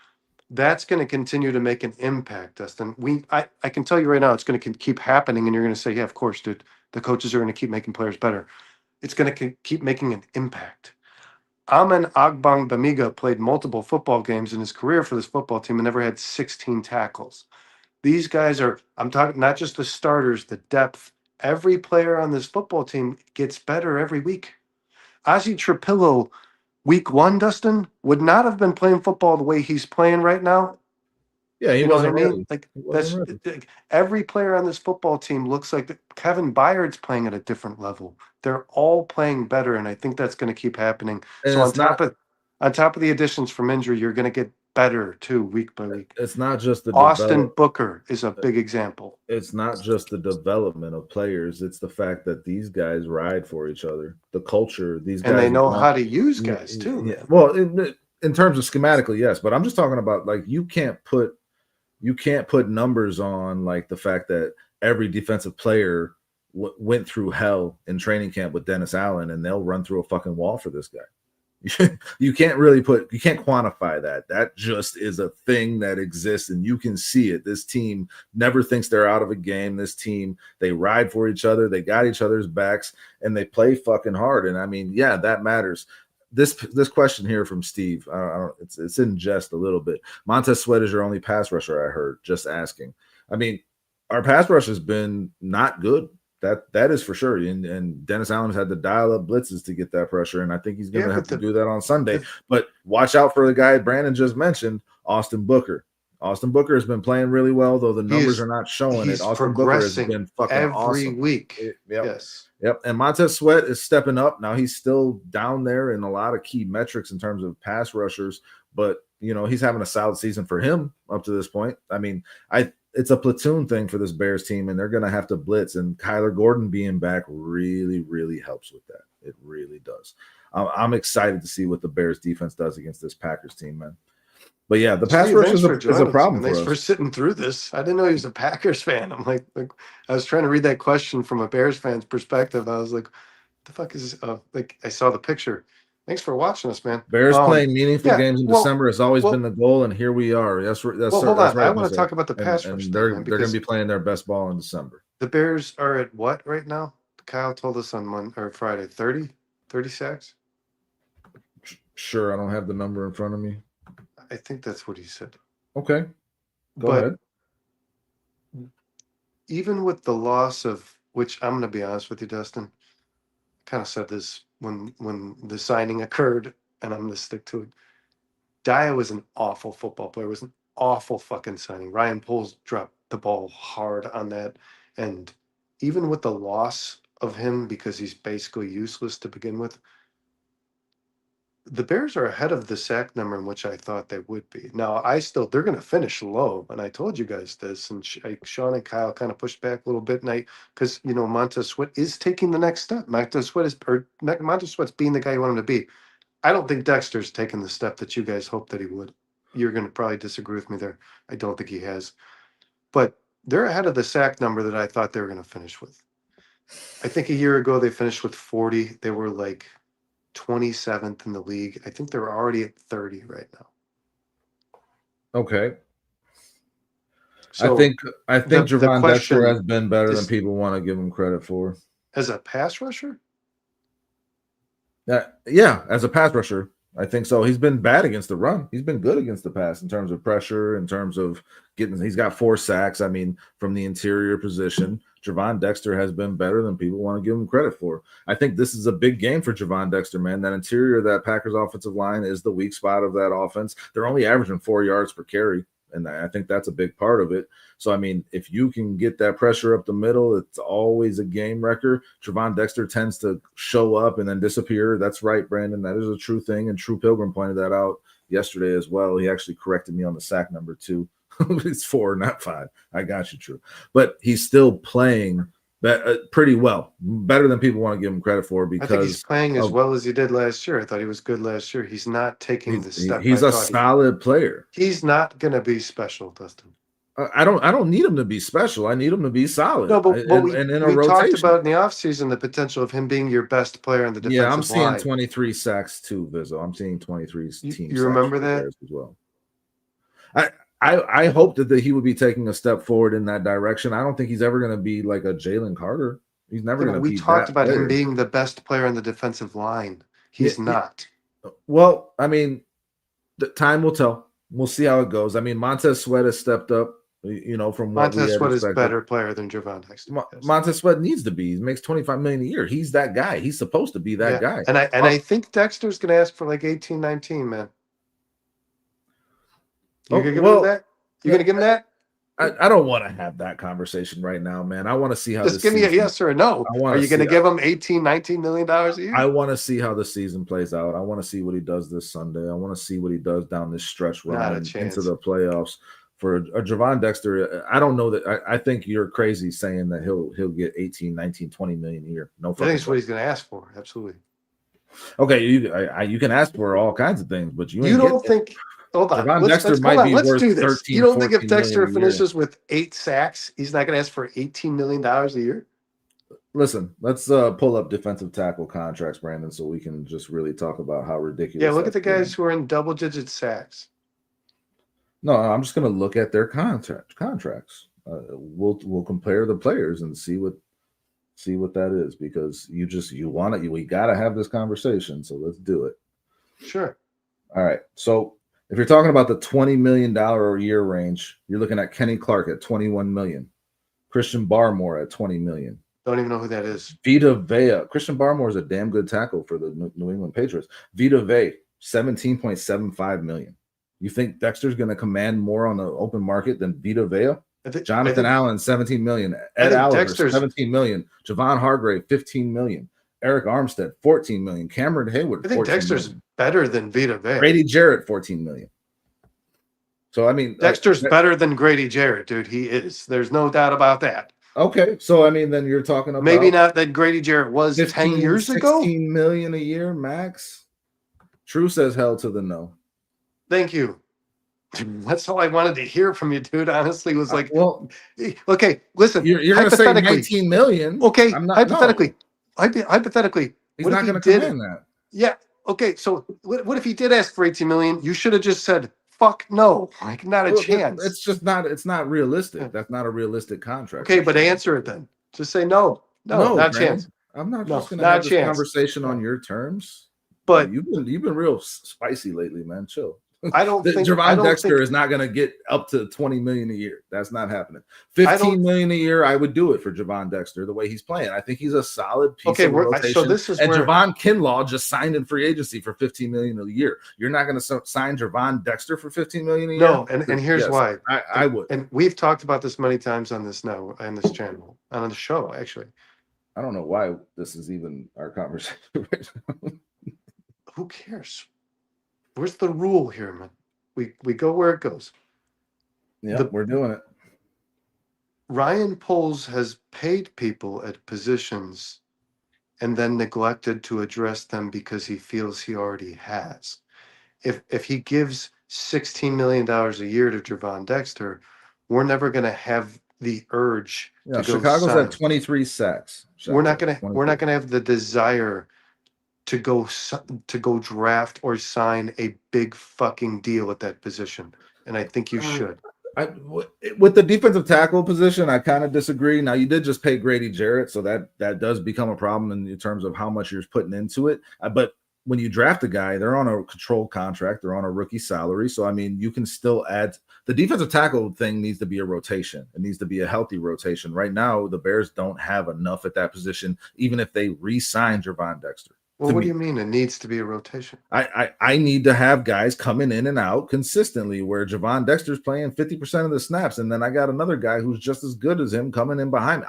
that's going to continue to make an impact, Dustin. I can tell you right now, it's going to keep happening, and you're going to say, "Yeah, of course, dude. The coaches are going to keep making players better." It's going to keep making an impact. Amen Agbang Bamiga played multiple football games in his career for this football team and never had 16 tackles. These guys are, I'm talking not just the starters, the depth. Every player on this football team gets better every week. Ozzy Trapillo, week one, Dustin, would not have been playing football the way he's playing right now. Yeah, he You know what I wasn't mean? ready. Like He wasn't that's ready. every player on this football team looks like Kevin Byard's playing at a different level. They're all playing better, and I think that's going to keep happening. And So on top of the additions from injury, you're going to get better too week by week. it's not just the Austin Booker is a big example, it's not just the development of players, it's the fact that these guys ride for each other. The culture, these and they guys know want. how to use Yeah, guys too, yeah. man. Well, in terms of schematically, yes, but I'm just talking about like you can't put numbers on like the fact that every defensive player went through hell in training camp with Dennis Allen, and they'll run through a fucking wall for this guy. You can't quantify that. That just is a thing that exists, and you can see it. This team never thinks they're out of a game. This team, they ride for each other, they got each other's backs, and they play fucking hard. And I mean, yeah, that matters. This question here from Steve, it's in jest a little bit. Montez Sweat is your only pass rusher, I heard. Just asking. I mean, our pass rush has been not good. That is for sure. And Dennis Allen's had to dial up blitzes to get that pressure, and I think he's going Yeah, to have but to do that on Sunday. the But watch out for the guy Brandon just mentioned, Austin Booker. Austin Booker has been playing really well, though the numbers are not showing it. he's Austin Booker has progressing been fucking every awesome. week. Yep. Yes. Yep. And Montez Sweat is stepping up. Now he's still down there in a lot of key metrics in terms of pass rushers, but he's having a solid season for him up to this point. I mean, it's a platoon thing for this Bears team, and they're going to have to blitz. And Kyler Gordon being back really, really helps with that. It really does. I'm excited to see what the Bears defense does against this Packers team, man. But yeah, the pass Steve, rush thanks is for a joining us, problem man. for Thanks for us. sitting through this. I didn't know he was a Packers fan. I'm like I was trying to read that question from a Bears fan's perspective. I was like, the fuck is like I saw the picture. Thanks for watching us, man. Bears playing meaningful Yeah, games in well, December has always been well, the goal, and here we are. That's well, hold on. I right, want to Jose. talk about the And pass rush thing, they're man, going to because be playing their best ball in December. the Bears are at what right now? Kyle told us on Monday or Friday, 30 sacks. Sure, I don't have the number in front of me. I think that's what he said. Okay, go But ahead. even with the loss of, which I'm going to be honest with you, Dustin, kind of said this when the signing occurred, and I'm going to stick to it. Dyer was an awful football player. Was an awful fucking signing. Ryan Poles dropped the ball hard on that, and even with the loss of him because he's basically useless to begin with, the Bears are ahead of the sack number in which I thought they would be. Now, they're going to finish low, and I told you guys this, and Sean and Kyle kind of pushed back a little bit, and because Montez Sweat is taking the next step. Montez Sweat's being the guy you want him to be. I don't think Dexter's taken the step that you guys hoped that he would. You're going to probably disagree with me there. I don't think he has, but they're ahead of the sack number that I thought they were going to finish with. I think a year ago they finished with 40. They were like 27th in the league. I think they're already at 30 right now. Okay. So I think the Javon question Dexter has been better than is, people want to give him credit for. as a pass rusher? Yeah, as a pass rusher, I think so. He's been bad against the run. He's been good against the pass in terms of pressure, in terms of he's got 4 sacks. I mean, from the interior position, Javon Dexter has been better than people want to give him credit for. I think this is a big game for Javon Dexter, man. That interior of that Packers offensive line is the weak spot of that offense. They're only averaging 4 yards per carry, and I think that's a big part of it. So, I mean, if you can get that pressure up the middle, it's always a game wrecker. Javon Dexter tends to show up and then disappear. That's right, Brandon. That is a true thing, and True Pilgrim pointed that out yesterday as well. He actually corrected me on the sack number too. It's 4, not 5. I got you, True. But he's still playing pretty well, better than people want to give him credit for, I think he's because playing as well as he did last year. I thought he was good last year. He's not taking the step I he's a thought solid player. he's not going to be special, Dustin. I don't need him to be special. I need him to be solid. No, but And in a we talked rotation. about in the offseason the potential of him being your best player in the defensive Yeah, I'm seeing line. 23 sacks too, Vizzo. I'm seeing 23 team You sacks remember for the that? Bears as well. I hope that he would be taking a step forward in that direction. I don't think he's ever going to be like a Jalen Carter. He's never going to be We talked that about player. him being the best player in the defensive line. He's not. Well, I mean, the time will tell. We'll see how it goes. I mean, Montez Sweat has stepped up, from what Montez we had Sweat is expected. better player than Javon Dexter. Montez Sweat needs to be. He makes $25 million a year. He's that guy. He's supposed to be that guy. And I think Dexter's going to ask for like 18, 19, man. You're going to give him that? You're going to give him that? I don't want to have that conversation right now, man. I want to see how just give me a yes or a no. Are you going to give him 18, 19 million dollars a year? I want to see how the season plays out. I want to see what he does this Sunday. I want to see what he does down this stretch run into the playoffs. For a Javon Dexter, I don't know that. I think you're crazy saying that he'll get 18, 19, 20 million a year. No, I think that's what he's going to ask for. Absolutely. Okay, you can ask for all kinds of things, but you don't think. Hold on. Let's do this. You don't think if Dexter finishes with 8 sacks, he's not going to ask for $18 million a year? Listen, let's pull up defensive tackle contracts, Brandon, so we can just really talk about how ridiculous. Yeah, look at the guys who are in double-digit sacks. No, I'm just going to look at their contracts. We'll compare the players and see what that is, because we got to have this conversation. So let's do it. Sure. All right. So if you're talking about the $20 million a year range, you're looking at Kenny Clark at $21 million, Christian Barmore at $20 million. Don't even know who that is. Vita Vea. Christian Barmore is a damn good tackle for the New England Patriots. Vita Vea, $17.75 million. You think Dexter's going to command more on the open market than Vita Vea? Jonathan Allen, $17 million. Ed Oliver, $17 million. Javon Hargrave, $15 million. Eric Armstead, $14 million. Cameron Hayward, I think Dexter's better than Vita Vea. Grady Jarrett, $14 million. So, I mean, Dexter's better than Grady Jarrett, dude. He is. There's no doubt about that. Okay. So, I mean, then you're talking about maybe not that Grady Jarrett was 10 years ago. $16 million a year max. True says hell to the no. Thank you. That's all I wanted to hear from you, dude. Honestly, was like, well, okay, listen. You're going to say 19 million. Okay, hypothetically. Hypothetically, he's not going to command that. Yeah. Okay. So what if he did ask for 18 million? You should have just said, "Fuck no!" Like, not a chance. It's just not. It's not realistic. Yeah. That's not a realistic contract. Okay, but answer it then. Just say no, not a chance. I'm not just going to have this conversation on your terms. But you've been real spicy lately, man. Chill. I don't think Javon Dexter is not going to get up to 20 million a year. That's not happening. 15 million a year, I would do it for Javon Dexter the way he's playing. I think he's a solid piece of rotation. So this is Javon Kinlaw just signed in free agency for 15 million a year. You're not going to sign Javon Dexter for 15 million a year? No, and here's why. I would. And we've talked about this many times on this channel, on the show, actually. I don't know why this is even our conversation right now. Who cares? Where's the rule here, man? We go where it goes. Yeah, we're doing it. Ryan Poles has paid people at positions and then neglected to address them because he feels he already has. If he gives $16 million a year to Javon Dexter, we're never going to have the urge to go Chicago's at 23 sacks. We're not going to have the desire to go draft or sign a big fucking deal at that position. And I think you should. With the defensive tackle position, I kind of disagree. Now, you did just pay Grady Jarrett, so that does become a problem in terms of how much you're putting into it. But when you draft a guy, they're on a controlled contract. They're on a rookie salary. So, I mean, you can still add – the defensive tackle thing needs to be a rotation. It needs to be a healthy rotation. Right now, the Bears don't have enough at that position, even if they re-sign Javon Dexter. Well, what do you mean it needs to be a rotation? I need to have guys coming in and out consistently where Javon Dexter's playing 50% of the snaps, and then I got another guy who's just as good as him coming in behind.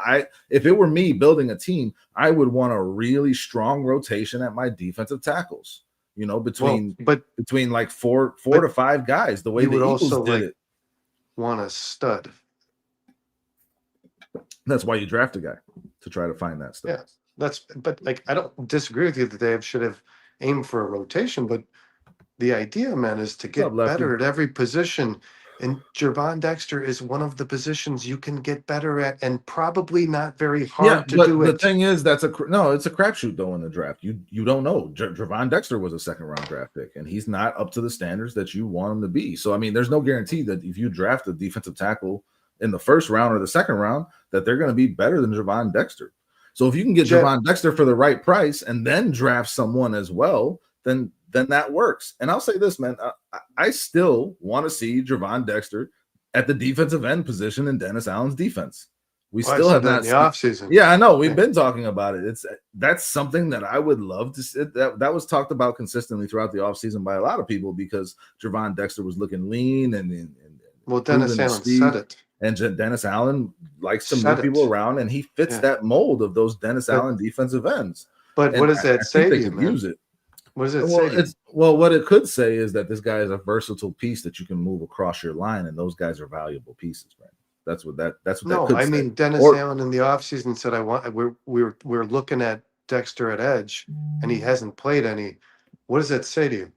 If it were me building a team, I would want a really strong rotation at my defensive tackles. Between like four to five guys, the way the Eagles did it. want a stud. That's why you draft a guy, to try to find that stuff. Yeah, but like I don't disagree with you that they should have aimed for a rotation, but the idea, man, is to What's up, get Lefty? better at every position. And Jervon Dexter is one of the positions you can get better at, and probably not very hard to but do the it. thing is, it's a crapshoot though in the draft. You don't know. Jervon Dexter was a second round draft pick, and he's not up to the standards that you want him to be. So I mean, there's no guarantee that if you draft a defensive tackle in the first round or the second round, that they're going to be better than Jervon Dexter. So if you can get Jervon Dexter for the right price and then draft someone as well, then that works. And I'll say this, man, I still want to see Jervon Dexter at the defensive end position in Dennis Allen's defense. We still have not in the offseason. Yeah, I know. We've been talking about it. That's something that I would love to see. That was talked about consistently throughout the offseason by a lot of people because Jervon Dexter was looking lean and well, Dennis Allen said it. And Dennis Allen likes to move people around, and he fits that mold of those Dennis Allen defensive ends. But what does that say to you, man? Use it. What does it say? What it could say is that this guy is a versatile piece that you can move across your line, and those guys are valuable pieces, man. That's what that could say. Mean Dennis Allen in the offseason said we're looking at Dexter at edge, and he hasn't played any. What does that say to you?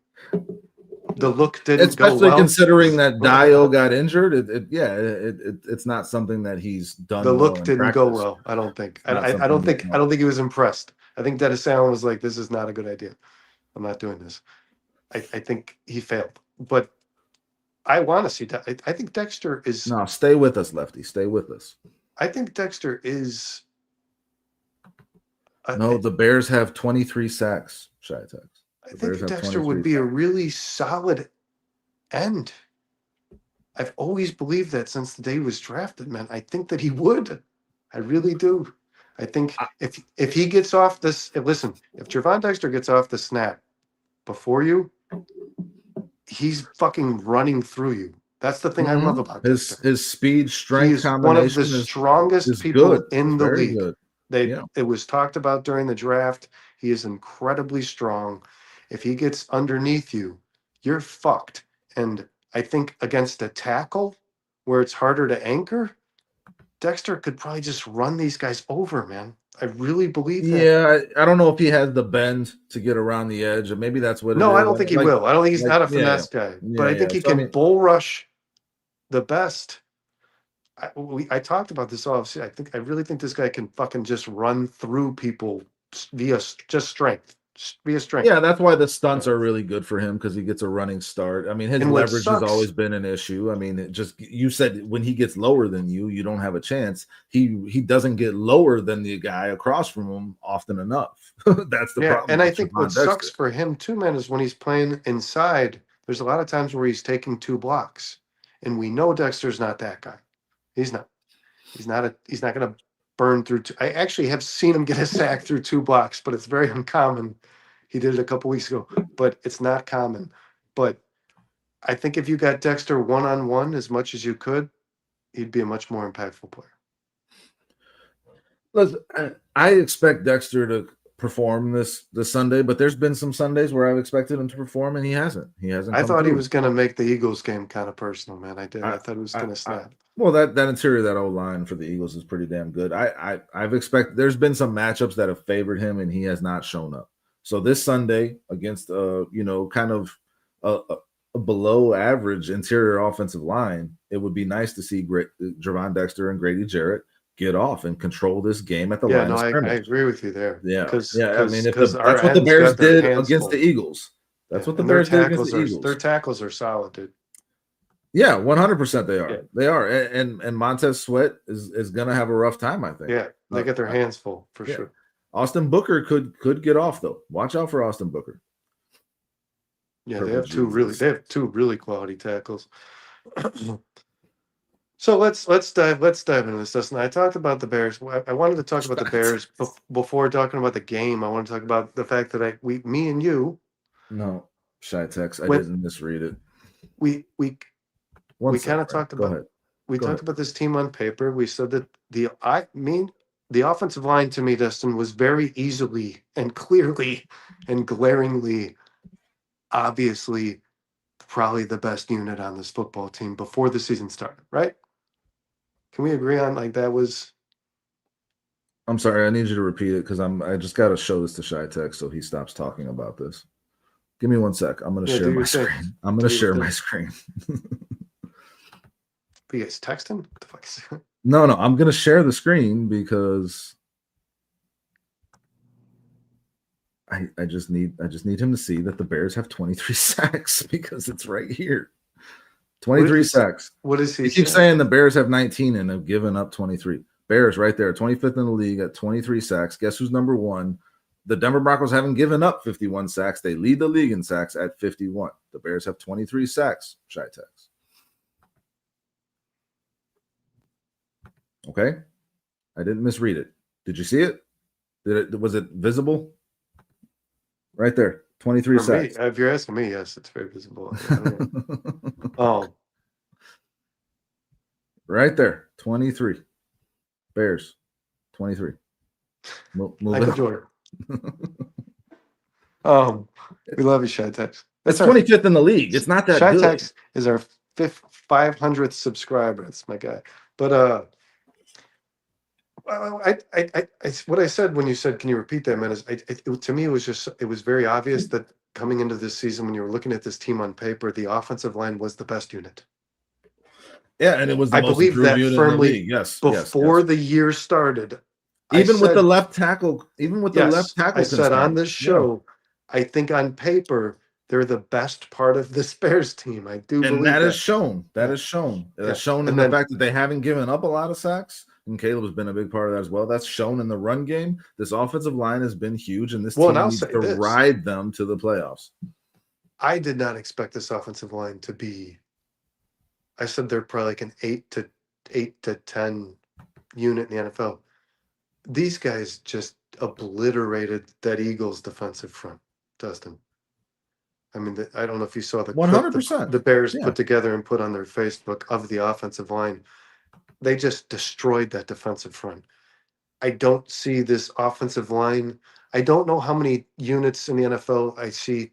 The look didn't go well. Especially considering that Dio got injured. It's not something that he's done. The look didn't go well. I don't think. I don't think he was impressed. I think Dennis Allen was like, "This is not a good idea. I'm not doing this." I think he failed, but I want to see that. I think Dexter is. No, stay with us, Lefty. Stay with us. I think Dexter is. No, the Bears have 23 sacks. Shy-Tex. I think Dexter would be a really solid end. I've always believed that since the day he was drafted, man. I think that he would. I really do. I think if he gets off this, listen, if Jervon Dexter gets off the snap before you, he's fucking running through you. That's the thing I love about Dexter. His speed, strength combination. One of the strongest people in the league. Good. It was talked about during the draft. He is incredibly strong. If he gets underneath you, you're fucked. And I think against a tackle where it's harder to anchor, Dexter could probably just run these guys over, man. I really believe that. Yeah, I don't know if he has the bend to get around the edge, or maybe that's what it is. No, I don't think he will. I don't think he's not a finesse guy. But I think he can bull rush the best. I talked about this all. I really think this guy can fucking just run through people via just strength. Via strength. Yeah, that's why the stunts are really good for him because he gets a running start. I mean, his leverage has always been an issue. I mean, you said when he gets lower than you, you don't have a chance. He doesn't get lower than the guy across from him often enough. That's the problem. And I think what sucks for him too, man, is when he's playing inside. There's a lot of times where he's taking 2 blocks, and we know Dexter's not that guy. He's not. He's not going to burn through. I actually have seen him get a sack through 2 blocks, but it's very uncommon. He did it a couple weeks ago, but it's not common. But I think if you got Dexter one-on-one as much as you could, he'd be a much more impactful player. Listen, I expect Dexter to perform this Sunday, but there's been some Sundays where I've expected him to perform, and he hasn't. I thought he was going to make the Eagles game kind of personal, man. I did. I thought he was going to snap. Well, that interior, that O-line for the Eagles is pretty damn good. I've expected. There's been some matchups that have favored him, and he has not shown up. So this Sunday against kind of a below average interior offensive line, it would be nice to see Jervon Dexter and Grady Jarrett get off and control this game at the line of scrimmage. I agree with you there. Yeah, I mean, that's what the Bears did against the Eagles. That's what the Bears did against the Eagles. Their tackles are solid, dude. Yeah, 100% they are. Yeah. They are, and Montez Sweat is going to have a rough time, I think. Yeah, they get their hands full for sure. Austin Booker could get off though. Watch out for Austin Booker. Yeah, they have two really quality tackles. So let's dive into this, Dustin. I talked about the Bears. I wanted to talk about the Bears before talking about the game. I want to talk about the fact that me and you. No, Shy-Tex. I didn't misread it. We kind of talked about. We talked about this team on paper. We said that the offensive line to me, Dustin, was very easily and clearly and glaringly, obviously probably the best unit on this football team before the season started, right? Can we agree on like that was? I'm sorry, I need you to repeat it because I just got to show this to Shy Tech so he stops talking about this. Give me 1 sec. I'm going to Yeah, do share my your thing. screen. I'm Do going to your share thing. my screen. But you guys texting? What the fuck is it? No, I'm going to share the screen because I just need him to see that the Bears have 23 sacks because it's right here. 23 sacks. What is he You keep saying the Bears have 19 and have given up 23. Bears right there, 25th in the league at 23 sacks. Guess who's number one? The Denver Broncos haven't given up 51 sacks. They lead the league in sacks at 51. The Bears have 23 sacks, Shy Tex. Okay? I didn't misread it. Did you see it? Was it visible? Right there, 23 For sacks. me, if you're asking me, yes, it's very visible. Oh, right there, 23. Bears, 23. Michael Jordan. We love you, Shy Tex. It's 25th in the league. It's not that Shy good. Tex is our 500th subscriber. That's my guy. But what I said when you said, "Can you repeat that, man?" Is to me, it was very obvious that coming into this season, when you were looking at this team on paper, the offensive line was the best unit. Yeah, and it was the I most believe improved that unit in the firmly league. Yes, before the year started. Even with the left tackle, I said on concern. this show, I think on paper they're the best part of this Bears team. I do And believe that that. is shown. That Yeah. is shown. Yeah. That's shown in the fact that they haven't given up a lot of sacks. And Caleb has been a big part of that as well. That's shown in the run game. This offensive line has been huge, and this team needs to ride them to the playoffs. I did not expect this offensive line to be. I said they're probably like an 8 to 10 unit in the NFL. These guys just obliterated that Eagles defensive front, Dustin. I mean, I don't know if you saw the clip 100%. the Bears put together and put on their Facebook of the offensive line. They just destroyed that defensive front. I don't see this offensive line. I don't know how many units in the NFL I see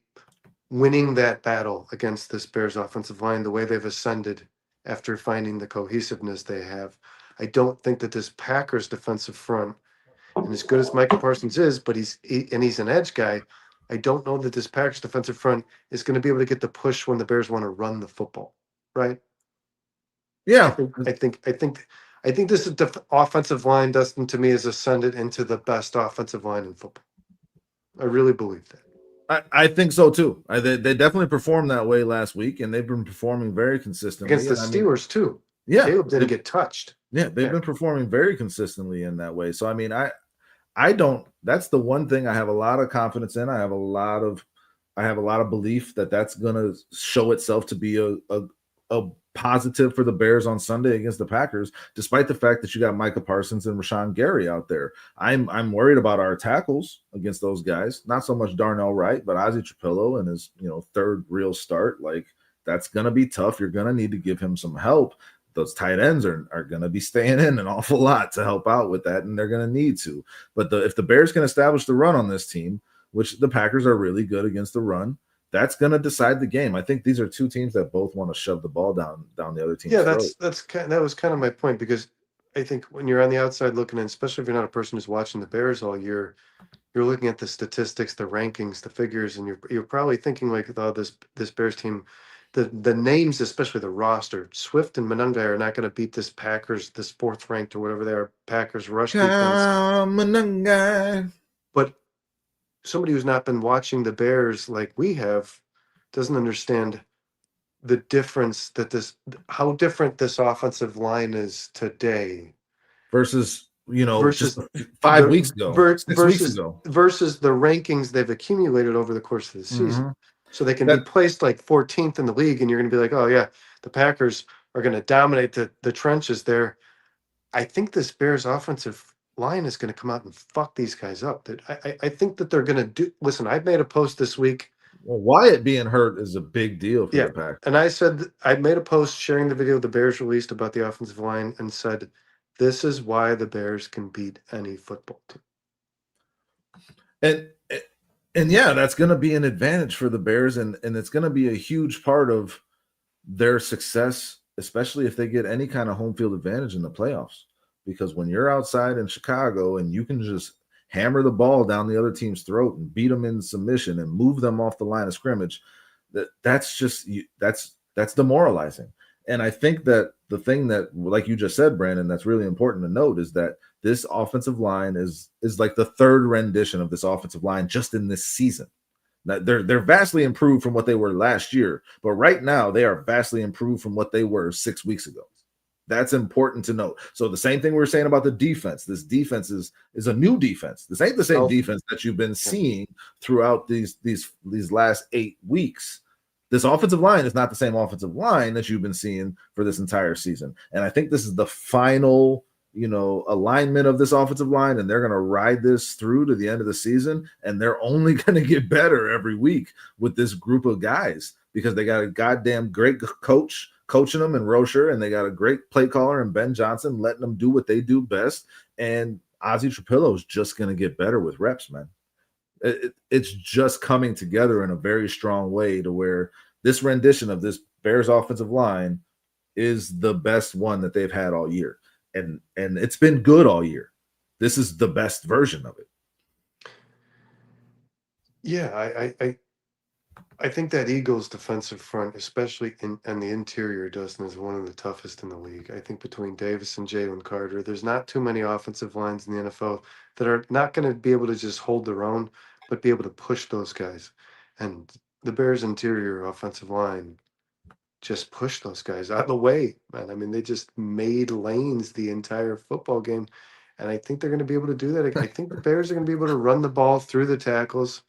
winning that battle against this Bears offensive line the way they've ascended after finding the cohesiveness they have. I don't think that this Packers defensive front, and as good as Micah Parsons is, but he's an edge guy. I don't know that this Packers defensive front is going to be able to get the push when the Bears want to run the football, right? Yeah, I think this is offensive line, Dustin, to me, has ascended into the best offensive line in football. I really believe that. I think so too. They definitely performed that way last week, and they've been performing very consistently against the Steelers too. Yeah, Caleb didn't get touched. Yeah, they've been performing very consistently in that way. So I mean, I don't. That's the one thing I have a lot of confidence in. I have a lot of belief that that's going to show itself to be a positive for the Bears on Sunday against the Packers, despite the fact that you got Micah Parsons and Rashawn Gary out there. I'm worried about our tackles against those guys. Not so much Darnell Wright, but Ozzie Trapillo and his third real start. Like, that's going to be tough. You're going to need to give him some help. Those tight ends are going to be staying in an awful lot to help out with that, and they're going to need to. But if the Bears can establish the run on this team, which the Packers are really good against the run, that's going to decide the game. I think these are two teams that both want to shove the ball down the other team's throat. That was kind of my point, because I think when you're on the outside looking in, especially if you're not a person who's watching the Bears all year, you're looking at the statistics, the rankings, the figures, and you're probably thinking like, oh, this Bears team, the names, especially the roster, Swift and Monangai are not going to beat this Packers, this fourth ranked or whatever they are, Packers rush defense. Monangai. But somebody who's not been watching the Bears like we have doesn't understand the difference how different this offensive line is today versus just 5 weeks ago, 6 weeks ago, versus the rankings they've accumulated over the course of the season. Mm-hmm. So they can be placed like 14th in the league, and you're going to be like, oh yeah, the Packers are going to dominate the trenches there. I think this Bears offensive line is going to come out and fuck these guys up. I think that they're going to do. Listen, I made a post this week. Well, Wyatt being hurt is a big deal for the Packers. And I said, I made a post sharing the video the Bears released about the offensive line and said, this is why the Bears can beat any football team. And And yeah, that's going to be an advantage for the Bears, and it's going to be a huge part of their success, especially if they get any kind of home field advantage in the playoffs. Because when you're outside in Chicago and you can just hammer the ball down the other team's throat and beat them in submission and move them off the line of scrimmage, that's demoralizing. And I think that the thing that, like you just said, Brandon, that's really important to note is that this offensive line is like the third rendition of this offensive line just in this season. Now, they're vastly improved from what they were last year, but right now they are vastly improved from what they were 6 weeks ago. That's important to note. So the same thing we were saying about the defense. This defense is a new defense. This ain't the same defense that you've been seeing throughout these last 8 weeks. This offensive line is not the same offensive line that you've been seeing for this entire season. And I think this is the final, alignment of this offensive line, and they're going to ride this through to the end of the season. And they're only going to get better every week with this group of guys because they got a goddamn great coach coaching them in Rocher, and they got a great play caller in Ben Johnson letting them do what they do best. And Ozzie Trapillo is just going to get better with reps, man. It's just coming together in a very strong way to where this rendition of this Bears offensive line is the best one that they've had all year. And it's been good all year. This is the best version of it. Yeah, I think that Eagles defensive front, especially in the interior, Dustin, is one of the toughest in the league. I think between Davis and Jalen Carter, there's not too many offensive lines in the NFL that are not going to be able to just hold their own, but be able to push those guys. And the Bears' interior offensive line just pushed those guys out of the way, man. I mean, they just made lanes the entire football game. And I think they're going to be able to do that. I think the Bears are going to be able to run the ball through the tackles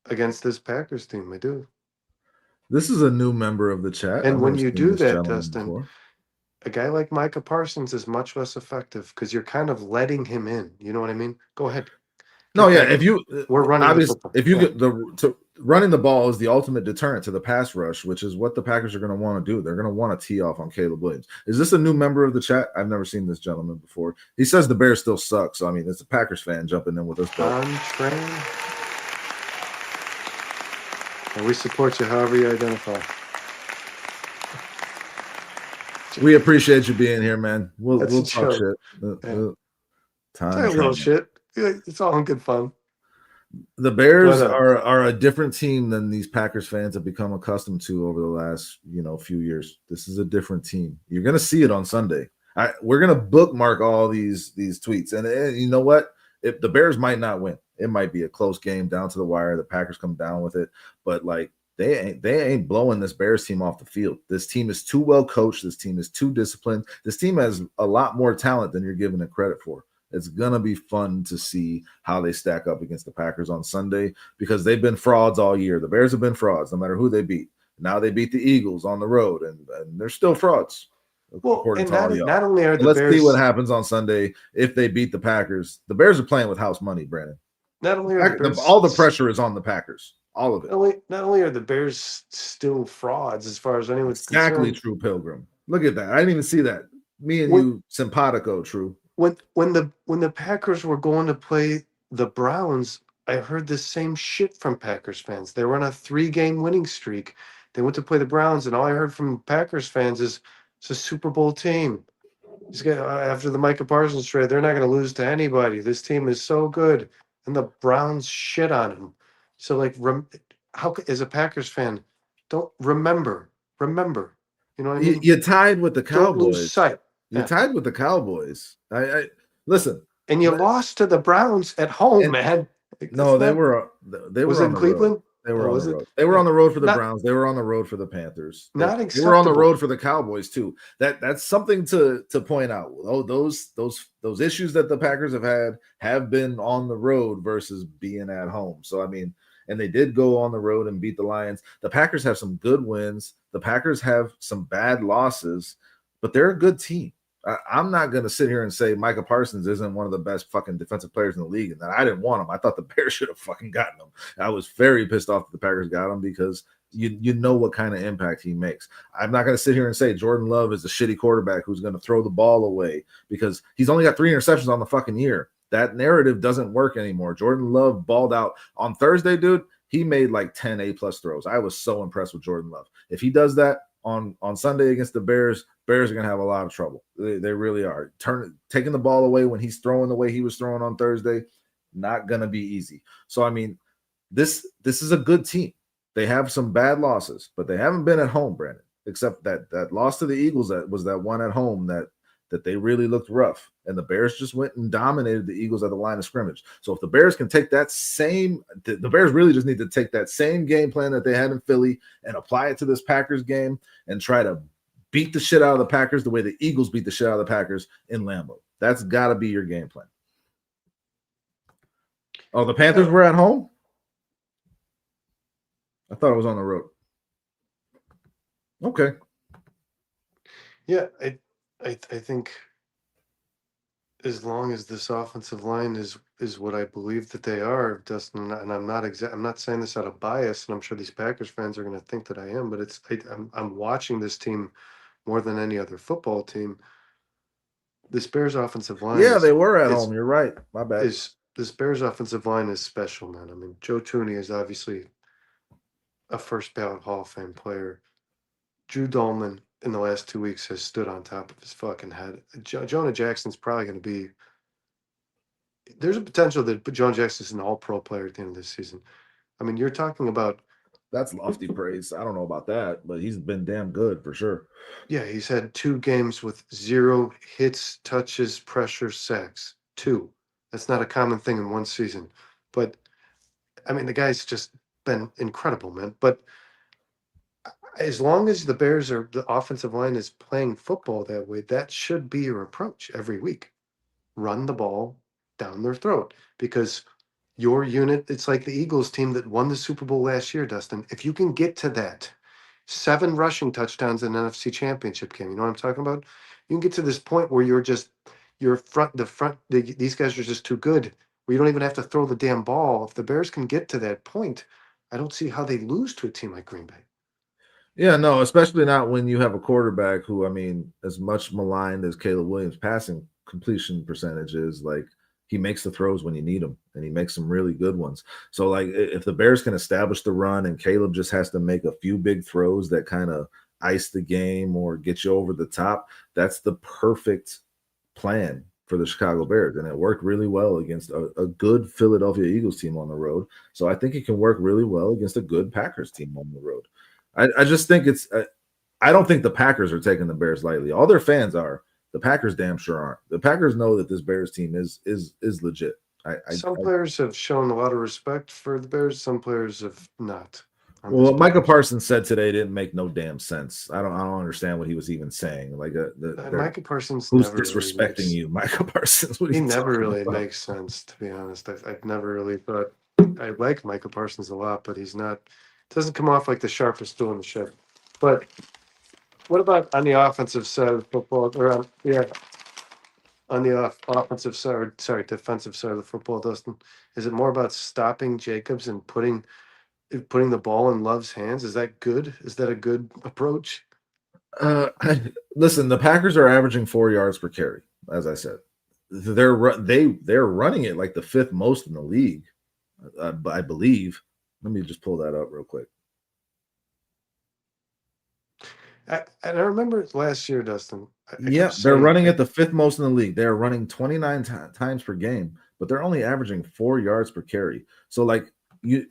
against this Packers team. I do. This is a new member of the chat. And when you do that, Dustin, before. a guy like Micah Parsons is much less effective because you're kind of letting him in. You know what I mean? Go ahead. No, yeah. If you we're running the football. If you get running the ball is the ultimate deterrent to the pass rush, which is what the Packers are going to want to do. They're going to want to tee off on Caleb Williams. Is this a new member of the chat? I've never seen this gentleman before. He says the Bears still suck. So I mean, it's a Packers fan jumping in with us. On train. And we support you however you identify. We appreciate you being here, man. We'll talk shit. Talk a little shit. It's all in good fun. The Bears are a different team than these Packers fans have become accustomed to over the last few years. This is a different team. You're gonna see it on Sunday. We're gonna bookmark all these tweets, and you know what? If the Bears might not win, it might be a close game down to the wire. The Packers come down with it, but like they ain't blowing this Bears team off the field. This team is too well coached. This team is too disciplined. This team has a lot more talent than you're giving it credit for. It's gonna be fun to see how they stack up against the Packers on Sunday because they've been frauds all year. The Bears have been frauds, no matter who they beat. Now they beat the Eagles on the road, and they're still frauds. Well, and not only are the Let's Bears, see what happens on Sunday if they beat the Packers. The Bears are playing with house money, Brandon. Not only are the Bears, all the pressure is on the Packers, all of it. Not only are the Bears still frauds as far as anyone's exactly concerned. True Pilgrim. Look at that. I didn't even see that. Me and you, simpatico, True. When the Packers were going to play the Browns, I heard the same shit from Packers fans. They were on a 3-game winning streak. They went to play the Browns, and all I heard from Packers fans is it's a Super Bowl team. After the Micah Parsons trade, they're not going to lose to anybody. This team is so good, and the Browns shit on them. So, like, how as a Packers fan, don't remember. You know what I mean? You tied with the Cowboys. Don't lose sight. You tied with the Cowboys. I listen. And you lost to the Browns at home, man. No, they were was it in Cleveland? They were on the road. They were on the road for the Browns. They were on the road for the Panthers. They were on the road for the Cowboys too. That's something to point out. Oh, those issues that the Packers have been on the road versus being at home. So I mean, and they did go on the road and beat the Lions. The Packers have some good wins. The Packers have some bad losses, but they're a good team. I'm not going to sit here and say Micah Parsons isn't one of the best fucking defensive players in the league and that I didn't want him. I thought the Bears should have fucking gotten him. I was very pissed off that the Packers got him because you know what kind of impact he makes. I'm not going to sit here and say Jordan Love is a shitty quarterback who's going to throw the ball away because he's only got 3 interceptions on the fucking year. That narrative doesn't work anymore. Jordan Love balled out on Thursday, dude. He made like 10 A+ throws. I was so impressed with Jordan Love. If he does that on Sunday against the Bears are going to have a lot of trouble. They really are. Taking the ball away when he's throwing the way he was throwing on Thursday, not going to be easy. So, I mean, this is a good team. They have some bad losses, but they haven't been at home, Brandon, except that loss to the Eagles that was that one at home that they really looked rough. And the Bears just went and dominated the Eagles at the line of scrimmage. So if the Bears can take that the Bears really just need to take that same game plan that they had in Philly and apply it to this Packers game and try to beat the shit out of the Packers the way the Eagles beat the shit out of the Packers in Lambeau. That's got to be your game plan. Oh, the Panthers were at home? I thought it was on the road. Okay. Yeah, I think as long as this offensive line is what I believe that they are, Dustin, and I'm not saying this out of bias, and I'm sure these Packers fans are going to think that I am, but I'm watching this team more than any other football team. This Bears offensive line, yeah, they were at home. You're right. My bad. This Bears offensive line is special, man. I mean, Joe Tooney is obviously a first ballot Hall of Fame player. Drew Dolman in the last 2 weeks has stood on top of his fucking head. Jonah Jackson's probably going to be. There's a potential that Jonah Jackson's an all-pro player at the end of this season. I mean, you're talking about. That's lofty praise. I don't know about that, but he's been damn good for sure. Yeah, he's had 2 games with 0 hits, touches, pressure, sacks. 2. That's not a common thing in one season. But, I mean, the guy's just been incredible, man. But as long as the offensive line is playing football that way, that should be your approach every week. Run the ball down their throat, because your unit, it's like the Eagles team that won the Super Bowl last year, Dustin. If you can get to that 7 rushing touchdowns in an NFC Championship game, you know what I'm talking about? You can get to this point where these guys are just too good, where you don't even have to throw the damn ball. If the Bears can get to that point, I don't see how they lose to a team like Green Bay. Yeah, no, especially not when you have a quarterback who, I mean, as much maligned as Caleb Williams' passing completion percentage is, like, he makes the throws when you need them, and he makes some really good ones. So, like, if the Bears can establish the run and Caleb just has to make a few big throws that kind of ice the game or get you over the top, that's the perfect plan for the Chicago Bears. And it worked really well against a good Philadelphia Eagles team on the road. So I think it can work really well against a good Packers team on the road. I just think I don't think the Packers are taking the Bears lightly. All their fans are. The Packers damn sure aren't. The Packers know that this Bears team is legit. Some players have shown a lot of respect for the Bears. Some players have not. Well, what Micah Parsons said today didn't make no damn sense. I don't understand what he was even saying. Like Micah Parsons, who's disrespecting you, Micah Parsons? He never really makes sense, to be honest. I've never really thought. I like Micah Parsons a lot, but he's not. Doesn't come off like the sharpest tool in the shed. But what about on the offensive side of football? On the offensive side, defensive side of the football, Dustin, is it more about stopping Jacobs and putting the ball in Love's hands? Is that good? Is that a good approach? Listen, the Packers are averaging 4 yards per carry, as I said. They're running it like the 5th most in the league, I believe. Let me just pull that up real quick. And I remember last year, Dustin. They're running at the 5th most in the league. They're running 29 times per game, but they're only averaging 4 yards per carry. So, like,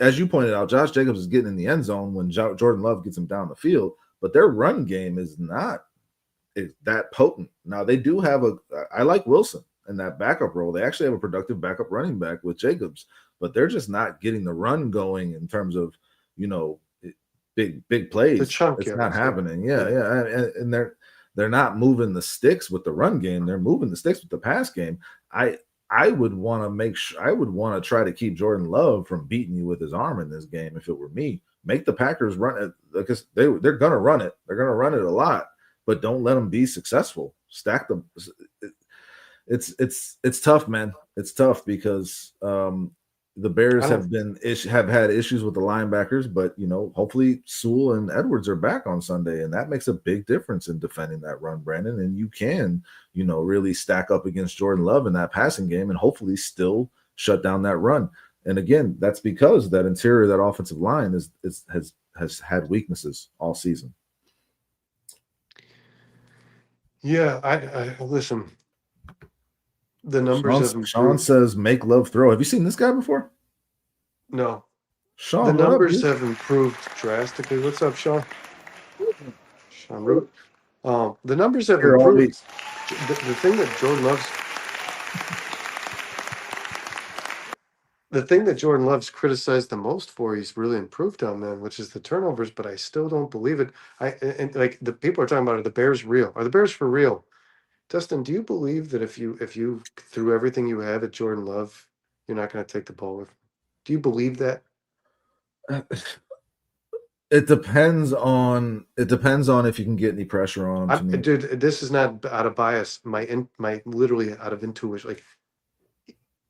as you pointed out, Josh Jacobs is getting in the end zone when Jordan Love gets him down the field, but their run game is not that potent. Now, they do have I like Wilson in that backup role. They actually have a productive backup running back with Jacobs, but they're just not getting the run going in terms of, big plays. It's not happening. Yeah. And they're not moving the sticks with the run game. They're moving the sticks with the pass game. I would want to try to keep Jordan Love from beating you with his arm in this game. If it were me, make the Packers run it, because they're going to run it. They're going to run it a lot, but don't let them be successful. Stack them. It's tough, man. It's tough because the I Bears don't. have had issues with the linebackers, but hopefully Sewell and Edwards are back on Sunday, and that makes a big difference in defending that run, Brandon. And you can, really stack up against Jordan Love in that passing game, and hopefully still shut down that run. And again, that's because that interior, that offensive line has had weaknesses all season. Yeah, I listen. The numbers Sean, have Sean improved. says, "Make love throw." Have you seen this guy before? No, the Sean, what up, numbers dude? have improved drastically. What's up, Sean? Sean Root. The numbers have Here all week. improved. The thing that Jordan Love's the thing that Jordan Love's criticized the most for, he's really improved on, man, which is the turnovers. But I still don't believe it. And like the people are talking about, are the Bears real? Are the Bears for real? Dustin, do you believe that if you threw everything you have at Jordan Love, you're not going to take the ball with? Do you believe that? It depends on if you can get any pressure on him. To me, Dude, this is not out of bias. My literally out of intuition. Like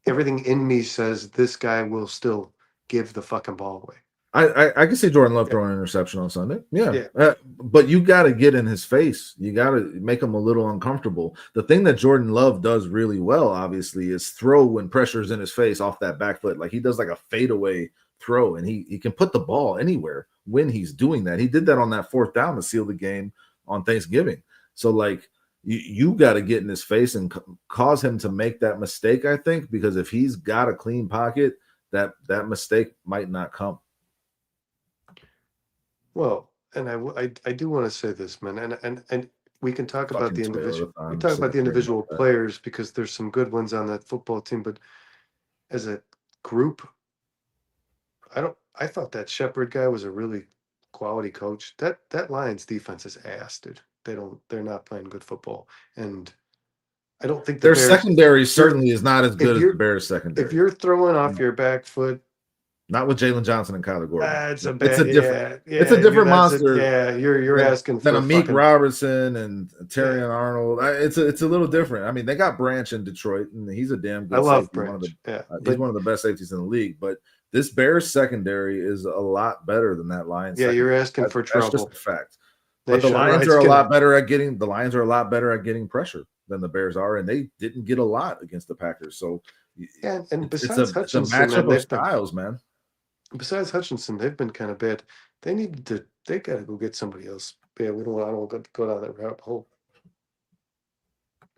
everything in me says this guy will still give the fucking ball away. I can see Jordan Love Yeah, throwing an interception on Sunday. Yeah, yeah. but you got to get in his face. You got to make him a little uncomfortable. The thing that Jordan Love does really well, obviously, is throw when pressure's in his face off that back foot. Like he does like a fadeaway throw, and he can put the ball anywhere when he's doing that. He did that on that fourth down to seal the game on Thanksgiving. So like you got to get in his face and cause him to make that mistake. I think because if he's got a clean pocket, that mistake might not come. Well, and I do want to say this, man, and we can talk about Fucking the Toyota. individual. We I'm talk sick about of the hearing about individual that. players because there's some good ones on that football team, but as a group, I thought that Shepard guy was a really quality coach. That Lions defense is ass, dude. They're not playing good football. And I don't think the Their Bears, secondary you're certainly is not as if good as the you're Bears if secondary. you're throwing off your back foot, Not with Jalen Johnson and Kyler Gordon. it's a It's bad, a different. yeah, It's a yeah, different that's it. monster Yeah, you're than asking than for a Meek fucking, Robertson and Terry yeah. and Arnold. It's a little different. I mean, they got Branch in Detroit, and he's a damn I good love safety. One of the Branch. Yeah. he's But one of the best safeties in the league. But this Bears secondary is a lot better than that Lions yeah, you're secondary. asking for That's just trouble. a fact. But the Nation Lions Wright's are a gonna lot better at getting pressure than the Bears are, and they didn't get a lot against the Packers. So yeah, and it's a matchup of styles, man. besides Hutchinson, they've been kind of bad. They gotta go get somebody else. Yeah, I don't want to go down that route hole.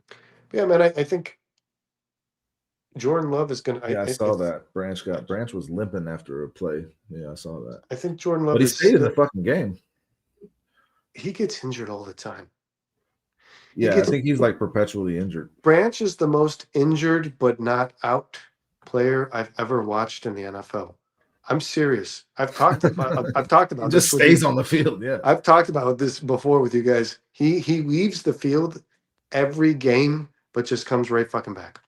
But yeah, man, I think Jordan Love is gonna Yeah, I saw that. Branch was limping after a play. Yeah, I saw that. I think Jordan But Love he is stayed in the still, fucking game. he gets injured all the time. He Yeah, I gets think he's like perpetually injured. Branch is the most injured but not out player I've ever watched in the NFL. I'm serious. I've talked He about just this with you. stays on the field. Yeah. I've talked about this before with you guys. He leaves the field every game, but just comes right fucking back.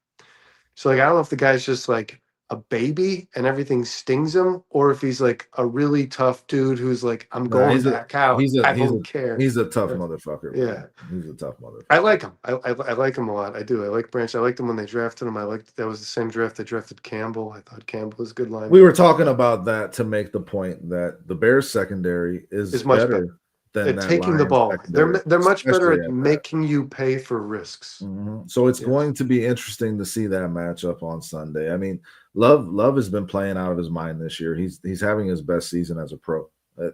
So like I don't know if the guy's just like a baby and everything stings him, or if he's like a really tough dude who's like, I'm Nah, going back out. I don't care. he's a tough motherfucker, Yeah. man. He's a tough I motherfucker. like him. I like him a lot. I do. I like Branch. I liked him when they drafted him. I liked that was the same draft they drafted Campbell. I thought Campbell was a good We were linebacker. talking about that to make the point that the Bears secondary is Is much better better than at that taking the Lions ball. secondary, They're much better especially at at that. making you pay for risks. So it's Yes. going to be interesting to see that matchup on Sunday. I mean, Love has been playing out of his mind this year. He's having his best season as a pro.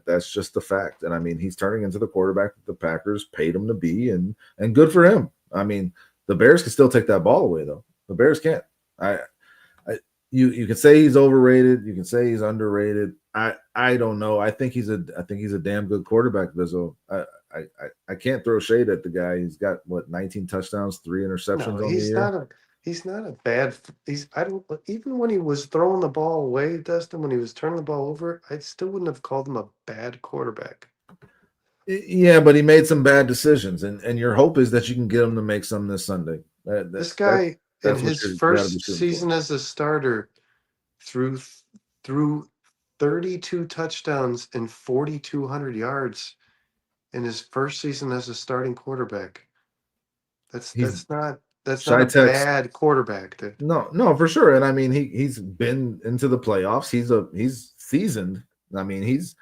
That's just the fact. And I mean, he's turning into the quarterback that the Packers paid him to be, and good for him. I mean, the Bears can still take that ball away though. The Bears can't. You can say he's overrated. You can say he's underrated. I don't know. I think he's a damn good quarterback, Bizzo. I can't throw shade at the guy. He's got what 19 touchdowns, 3 No, interceptions on the year. he's not a bad. He's I don't even when he was throwing the ball away, Dustin. When he was turning the ball over, I still wouldn't have called him a bad quarterback. Yeah, but he made some bad decisions, and your hope is that you can get him to make some this Sunday. This guy in That's what his you got to be first shooting for. season as a starter threw threw 32 touchdowns and 4,200 yards in his first season as a starting quarterback. He's That's not. That's not Shy a Tex. bad quarterback. No, for sure. And I mean, he's been into the playoffs. He's seasoned. I mean, he's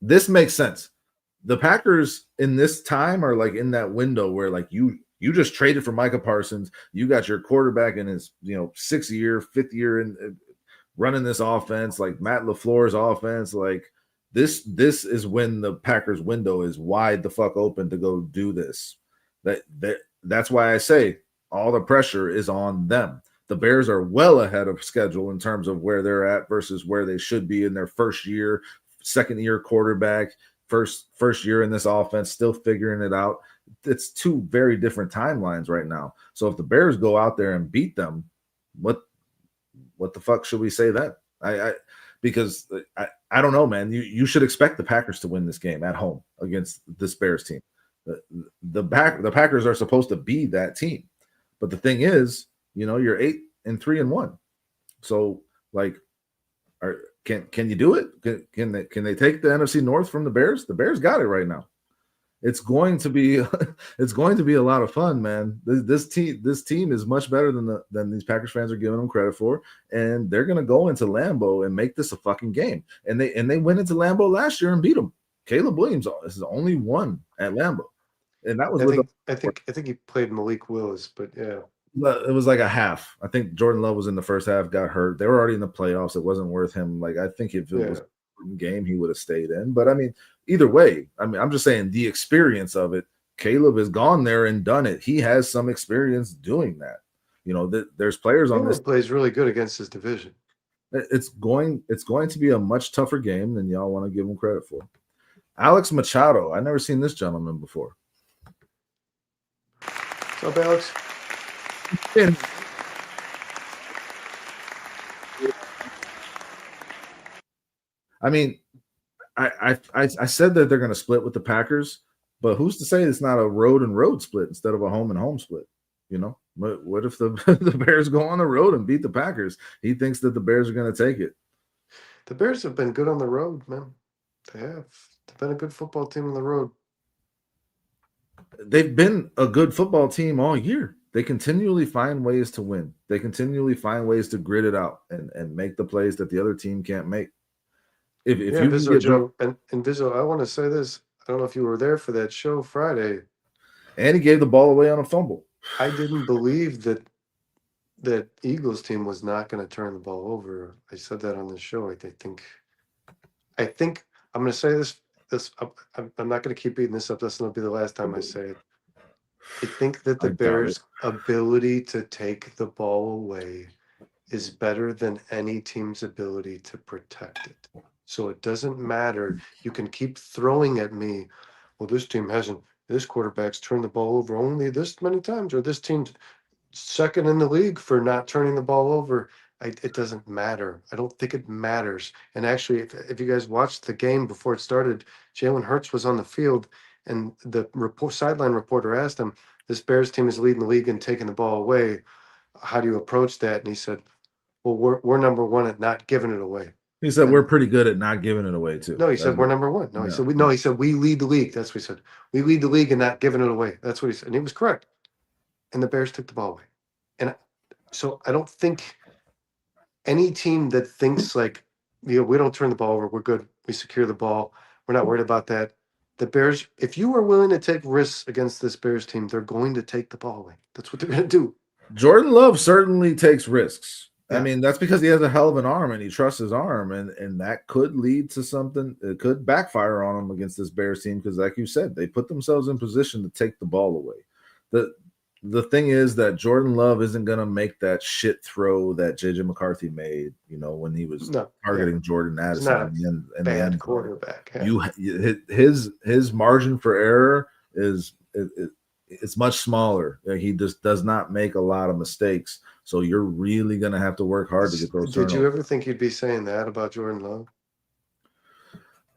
this makes sense. The Packers in this time are like in that window where like you just traded for Micah Parsons. You got your quarterback in his 6th year, 5th year in running this offense, like Matt LaFleur's offense. Like this is when the Packers window is wide the fuck open to go do this. That's why I say all the pressure is on them. The Bears are well ahead of schedule in terms of where they're at versus where they should be in their first year, second year quarterback, first year in this offense, still figuring it out. It's two very different timelines right now. So if the Bears go out there and beat them, what the fuck should we say then? Because I don't know, man. You should expect the Packers to win this game at home against this Bears team. The Packers are supposed to be that team. But the thing is, you're 8-3-1. So like, can you do it? Can they take the NFC North from the Bears? The Bears got it right now. It's going to be it's going to be a lot of fun, man. This team is much better than these Packers fans are giving them credit for, and they're going to go into Lambeau and make this a fucking game. And they went into Lambeau last year and beat them. Caleb Williams is the only one at Lambeau, and that was I think he played Malik Willis, but yeah. It was like a half. I think Jordan Love was in the first half, got hurt. They were already in the playoffs. It wasn't worth him. Like, I think if it was a game, he would have stayed in. But I mean, either way, I'm just saying the experience of it. Caleb has gone there and done it. He has some experience doing that. There's players on this. Plays really good against his division. It's going to be a much tougher game than y'all want to give him credit for. Alex Machado. I've never seen this gentleman before. What's up, Alex? I mean, I said that they're going to split with the Packers, but who's to say it's not a road and road split instead of a home and home split? What if the Bears go on the road and beat the Packers? He thinks that the Bears are going to take it. The Bears have been good on the road, man. They have. They've been a good football team on the road. They've been a good football team all year. They continually find ways to win. They continually find ways to grit it out and make the plays that the other team can't make. If you Vizzo, Joe, and Vizzo, I want to say this. I don't know if you were there for that show Friday. And he gave the ball away on a fumble. I didn't believe that Eagles team was not going to turn the ball over. I said that on the show. I think I'm going to say this. I'm not going to keep beating this up. This will be the last time I say it. I think that the Bears' ability to take the ball away is better than any team's ability to protect it. So it doesn't matter. You can keep throwing at me, well, this quarterback's turned the ball over only this many times, or this team's second in the league for not turning the ball over. It doesn't matter. I don't think it matters. And actually, if you guys watched the game before it started, Jalen Hurts was on the field, and the sideline reporter asked him, this Bears team is leading the league in taking the ball away. How do you approach that? And he said, well, we're number one at not giving it away. He said we're pretty good at not giving it away too. No, he said we're number one. No, he said he said we lead the league. That's what he said. We lead the league in not giving it away. That's what he said. And he was correct. And the Bears took the ball away. And so I don't think any team that thinks like, we don't turn the ball over, we're good, we secure the ball, we're not worried about that. The Bears, if you are willing to take risks against this Bears team, they're going to take the ball away. That's what they're going to do. Jordan Love certainly takes risks. Yeah. I mean, that's because he has a hell of an arm and he trusts his arm, and that could lead to something. It could backfire on him against this Bears team because, like you said, they put themselves in position to take the ball away. The thing is that Jordan Love isn't going to make that shit throw that J.J. McCarthy made, when he was targeting Jordan Addison in the end quarterback. Yeah. His margin for error is it's much smaller. He just does not make a lot of mistakes. So you're really going to have to work hard to get those turnovers. Did you ever think you'd be saying that about Jordan Love?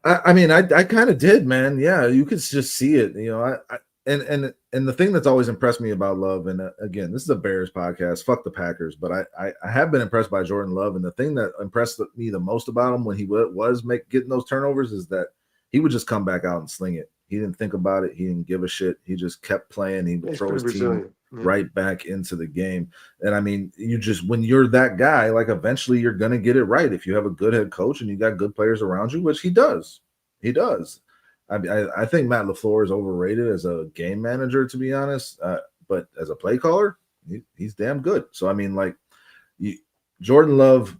I mean, I kind of did, man. Yeah, you could just see it. And the thing that's always impressed me about Love, and again, this is a Bears podcast, fuck the Packers, but I have been impressed by Jordan Love, and the thing that impressed me the most about him when he was getting those turnovers is that he would just come back out and sling it. He didn't think about it. He didn't give a shit. He just kept playing. He would He's throw pretty his team resilient. Yeah. right back into the game. And I mean, you just, when you're that guy, like eventually you're going to get it right. If you have a good head coach and you got good players around you, which he does. He does. I think Matt LaFleur is overrated as a game manager, to be honest. But as a play caller, he's damn good. So, I mean, like, Jordan Love,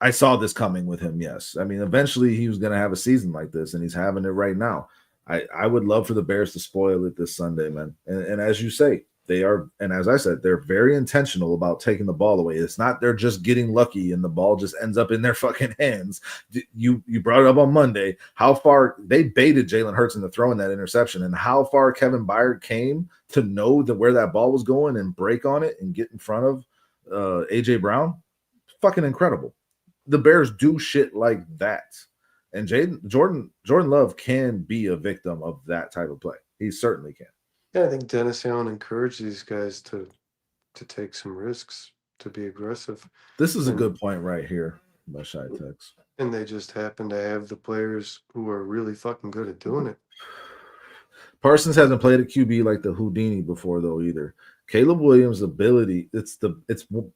I saw this coming with him, yes. I mean, eventually he was going to have a season like this, and he's having it right now. I would love for the Bears to spoil it this Sunday, man. And as you say, they are, and as I said, they're very intentional about taking the ball away. It's not they're just getting lucky and the ball just ends up in their fucking hands. You brought it up on Monday, how far they baited Jalen Hurts into throwing that interception, and how far Kevin Byard came to know that where that ball was going and break on it and get in front of AJ Brown. Fucking incredible. The Bears do shit like that. And Jordan Love can be a victim of that type of play. He certainly can. Yeah, I think Dennis Allen encouraged these guys to take some risks, to be aggressive. This is a good point right here by Shy Tex. And they just happen to have the players who are really fucking good at doing it. Parsons hasn't played a QB like the Houdini before, though, either. Caleb Williams' ability, it's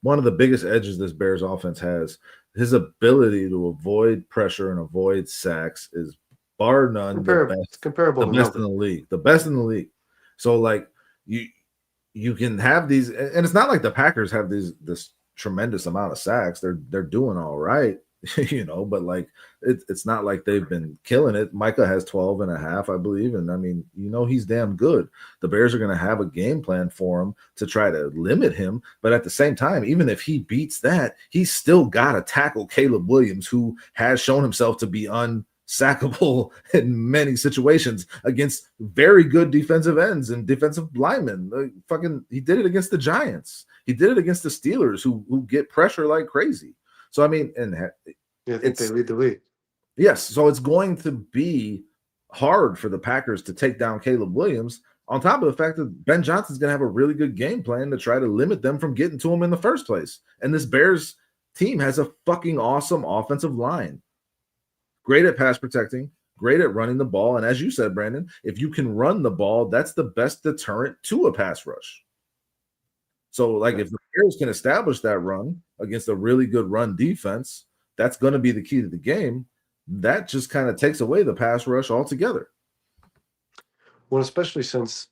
one of the biggest edges this Bears offense has. His ability to avoid pressure and avoid sacks is bar none the best in the league. The best in the league. So, like, you can have these, and it's not like the Packers have this tremendous amount of sacks. They're doing all right, but like it's not like they've been killing it. Micah has 12 and a half, I believe, and I mean, he's damn good. The Bears are going to have a game plan for him to try to limit him, but at the same time, even if he beats that, he's still got to tackle Caleb Williams, who has shown himself to be unsackable in many situations against very good defensive ends and defensive linemen. He did it against the Giants. He did it against the Steelers, who get pressure like crazy. So, I mean, and I think they lead the league. Yes. So it's going to be hard for the Packers to take down Caleb Williams, on top of the fact that Ben Johnson's going to have a really good game plan to try to limit them from getting to him in the first place. And this Bears team has a fucking awesome offensive line. Great at pass protecting, great at running the ball. And as you said, Brandon, if you can run the ball, that's the best deterrent to a pass rush. So, like, if the Bears can establish that run against a really good run defense, that's going to be the key to the game. That just kind of takes away the pass rush altogether. Well, especially since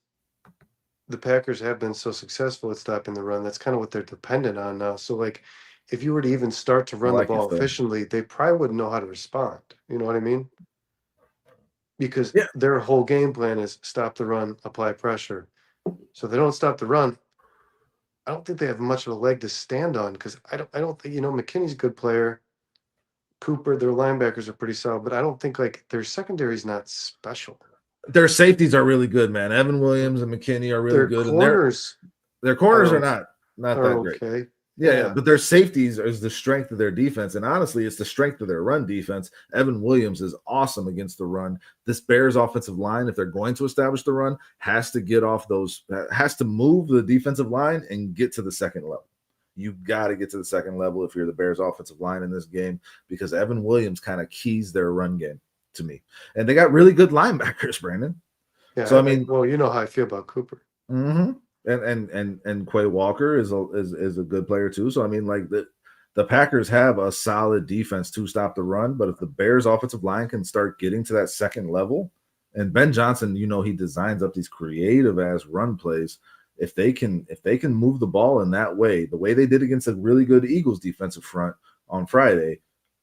the Packers have been so successful at stopping the run, that's kind of what they're dependent on now. So, like, if you were to even start to run the ball efficiently, they probably wouldn't know how to respond. You know what I mean? Because their whole game plan is stop the run, apply pressure. So if they don't stop the run, I don't think they have much of a leg to stand on, because I don't think, McKinney's a good player. Cooper, their linebackers are pretty solid, but I don't think, like, their secondary is not special. Their safeties are really good, man. Evan Williams and McKinney are really good. Corners, their corners are not that great. Okay. Yeah, but their safeties is the strength of their defense, and honestly, it's the strength of their run defense. Evan Williams is awesome against the run. This Bears offensive line, if they're going to establish the run, has to move the defensive line and get to the second level. You've got to get to the second level if you're the Bears offensive line in this game, because Evan Williams kind of keys their run game to me. And they got really good linebackers, Brandon. Yeah, so I mean, well, you know how I feel about Cooper. Mm-hmm. And Quay Walker is a good player too. So I mean, like, the Packers have a solid defense to stop the run, but if the Bears offensive line can start getting to that second level, and Ben Johnson, he designs up these creative ass run plays. If they can move the ball in that way, the way they did against a really good Eagles defensive front on Friday,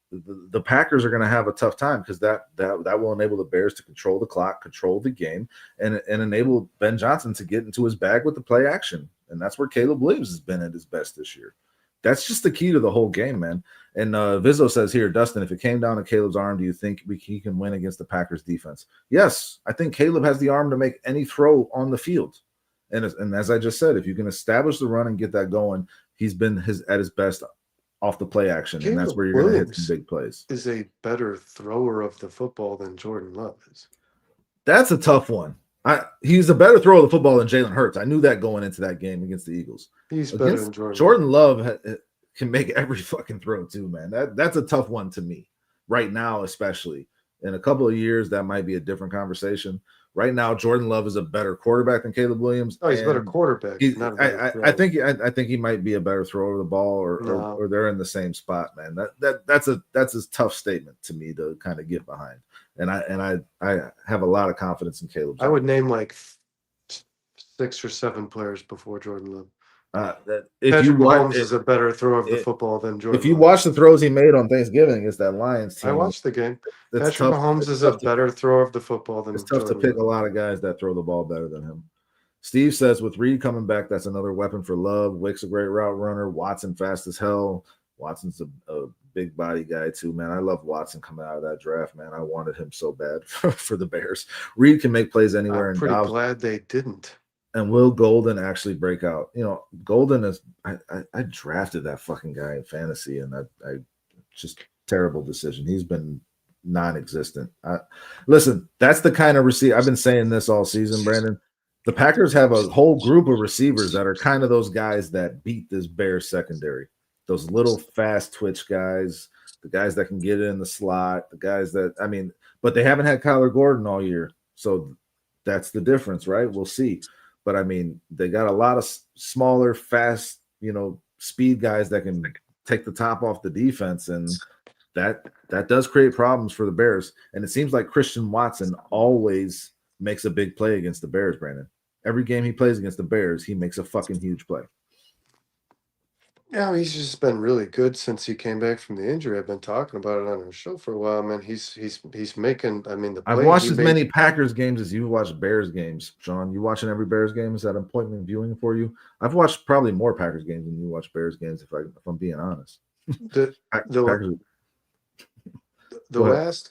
the Packers are going to have a tough time, because that will enable the Bears to control the clock, control the game, and enable Ben Johnson to get into his bag with the play action. And that's where Caleb Williams has been at his best this year. That's just the key to the whole game, man. And Vizzo says here, Dustin, if it came down to Caleb's arm, do you think he can win against the Packers defense? Yes, I think Caleb has the arm to make any throw on the field. And as I just said, if you can establish the run and get that going, he's been at his best off the play action, and that's where you're going to hit some big plays. Is a better thrower of the football than Jordan Love is. That's a tough one. He's a better thrower of the football than Jalen Hurts. I knew that going into that game against the Eagles. He's better than Jordan. Jordan Love can make every fucking throw too, man. That's a tough one to me right now, especially. In a couple of years, that might be a different conversation. Right now, Jordan Love is a better quarterback than Caleb Williams, Oh, he's a better and quarterback, not a better I thrower. think I think he might be a better thrower of the ball, No, or they're in the same spot, man. That's a tough statement to me to kind of get behind, and I have a lot of confidence in Caleb's I would arm. name like 6 or 7 players before Jordan Love. That if you Patrick want Mahomes it, is a better thrower of the it, football than if Jordan you Love. watch the throws he made on Thanksgiving against that Lions I team, watched the game. it's Patrick tough. Mahomes is a better thrower of the football It's than tough to Jordan pick Love. a lot of guys that throw the ball better than him. Steve says with Reed coming back, that's another weapon for Love. Wick's a great route runner. Watson fast as hell. Watson's a big body guy too, man. I love Watson coming out of that draft, man. I wanted him so bad for the Bears. Reed can make plays anywhere, I'm and pretty Dobbs glad they didn't. and will Golden actually break out. You know, Golden is I drafted that fucking guy in fantasy, and I just terrible decision. He's been non-existent. Listen, that's the kind of receiver I've been saying this all season, Brandon. The Packers have a whole group of receivers that are kind of those guys that beat this Bears secondary. Those little fast twitch guys, the guys that can get in the slot, the guys that but they haven't had Kyler Gordon all year. So that's the difference, right? We'll see. But I mean, they got a lot of smaller, fast, speed guys that can take the top off the defense, and that does create problems for the Bears. And it seems like Christian Watson always makes a big play against the Bears, Brandon. Every game he plays against the Bears, he makes a fucking huge play. Yeah, he's just been really good since he came back from the injury. I've been talking about it on our show for a while, man. He's making. I mean, the I've plays he watched as made. many Packers games as you've watched Bears games, Sean. You watching every Bears game? Is that appointment viewing for you? I've watched probably more Packers games than you watch Bears games, if I'm being honest. The the Packers. the Go ahead.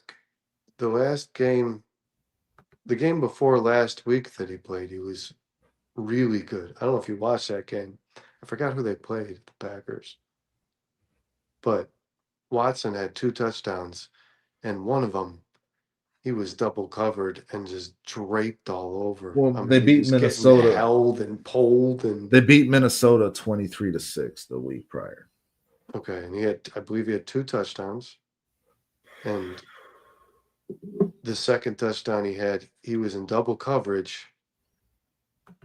last game, the game before last week that he played, he was really good. I don't know if you watched that game. I forgot who they played, the Packers. But Watson had 2 touchdowns, and one of them he was double covered and just draped all over. Well, I they mean, he beat was getting Minnesota. held and pulled and They beat Minnesota 23-6 the week prior. okay, and I believe he had 2 touchdowns. And the second touchdown he was in double coverage,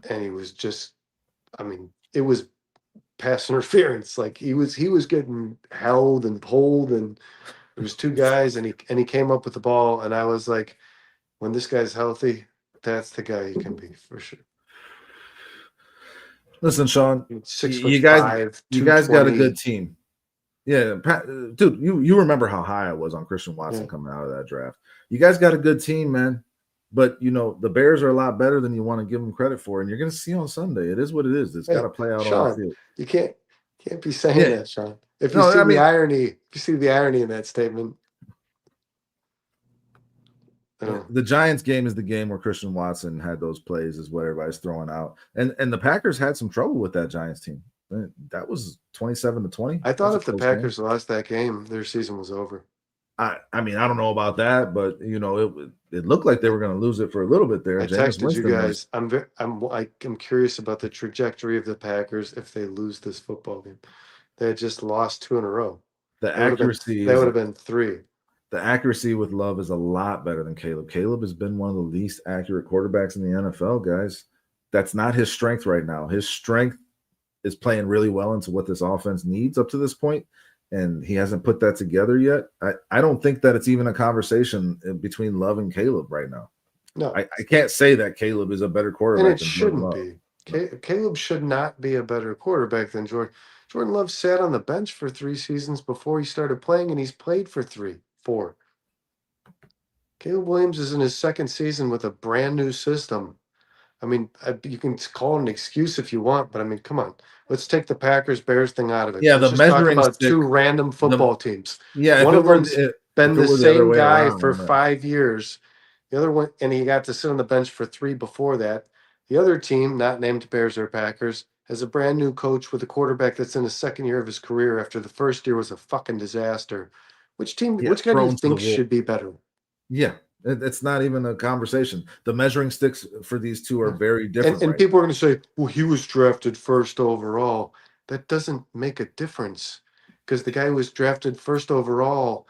and he was just, I mean, it was pass interference. Like he was getting held and pulled, and there was 2 guys, and he came up with the ball, and I was like, when this guy's healthy, that's the guy he can be for sure. Listen, Sean, 6'5", you guys got a 220. good team. Yeah, dude, you remember how high I was on Christian Watson Yeah. coming out of that draft. You guys got a good team, man. But the Bears are a lot better than you want to give them credit for, and you're going to see on Sunday. It is what it is. It's got to play out on the Sean, field. you can't be saying that, Sean. If you No, see I the mean, irony, if you see the irony in that statement. the Giants game is the game where Christian Watson had those plays, is what everybody's throwing out. And the Packers had some trouble with that Giants team. That was 27-20. I thought if the Game. Packers lost that game, their season was over. I mean, I don't know about that, but it looked like they were going to lose it for a little bit there. I Jameis texted you Winston guys. I'm curious about the trajectory of the Packers if they lose this football game. They had just lost 2 in a row. The accuracy would have been 3. The accuracy with Love is a lot better than Caleb. Caleb has been one of the least accurate quarterbacks in the NFL, guys. That's not his strength right now. His strength is playing really well into what this offense needs up to this point, and he hasn't put that together yet. I don't think that it's even a conversation between Love and Caleb right now. No, I can't say that Caleb is a better quarterback. And it shouldn't be. Caleb should not be a better quarterback than Jordan. Jordan Love sat on the bench for 3 seasons before he started playing, and he's played for 4. Caleb Williams is in his 2nd season with a brand new system. I mean, you can call it an excuse if you want, but I mean, come on. Let's take the Packers-Bears thing out of it. Yeah, Let's the just talk measuring about stick, 2 random football teams. Yeah, one of them's been the same way guy around, for 5 years. The other one, and he got to sit on the bench for 3 before that. The other team, not named Bears or Packers, has a brand new coach with a quarterback that's in the 2nd year of his career after the first year was a fucking disaster. Which guy do you think should be better? Yeah, it's not even a conversation. The measuring sticks for these two are very different. And people are going to say, well, he was drafted 1st overall. That doesn't make a difference because the guy who was drafted 1st overall,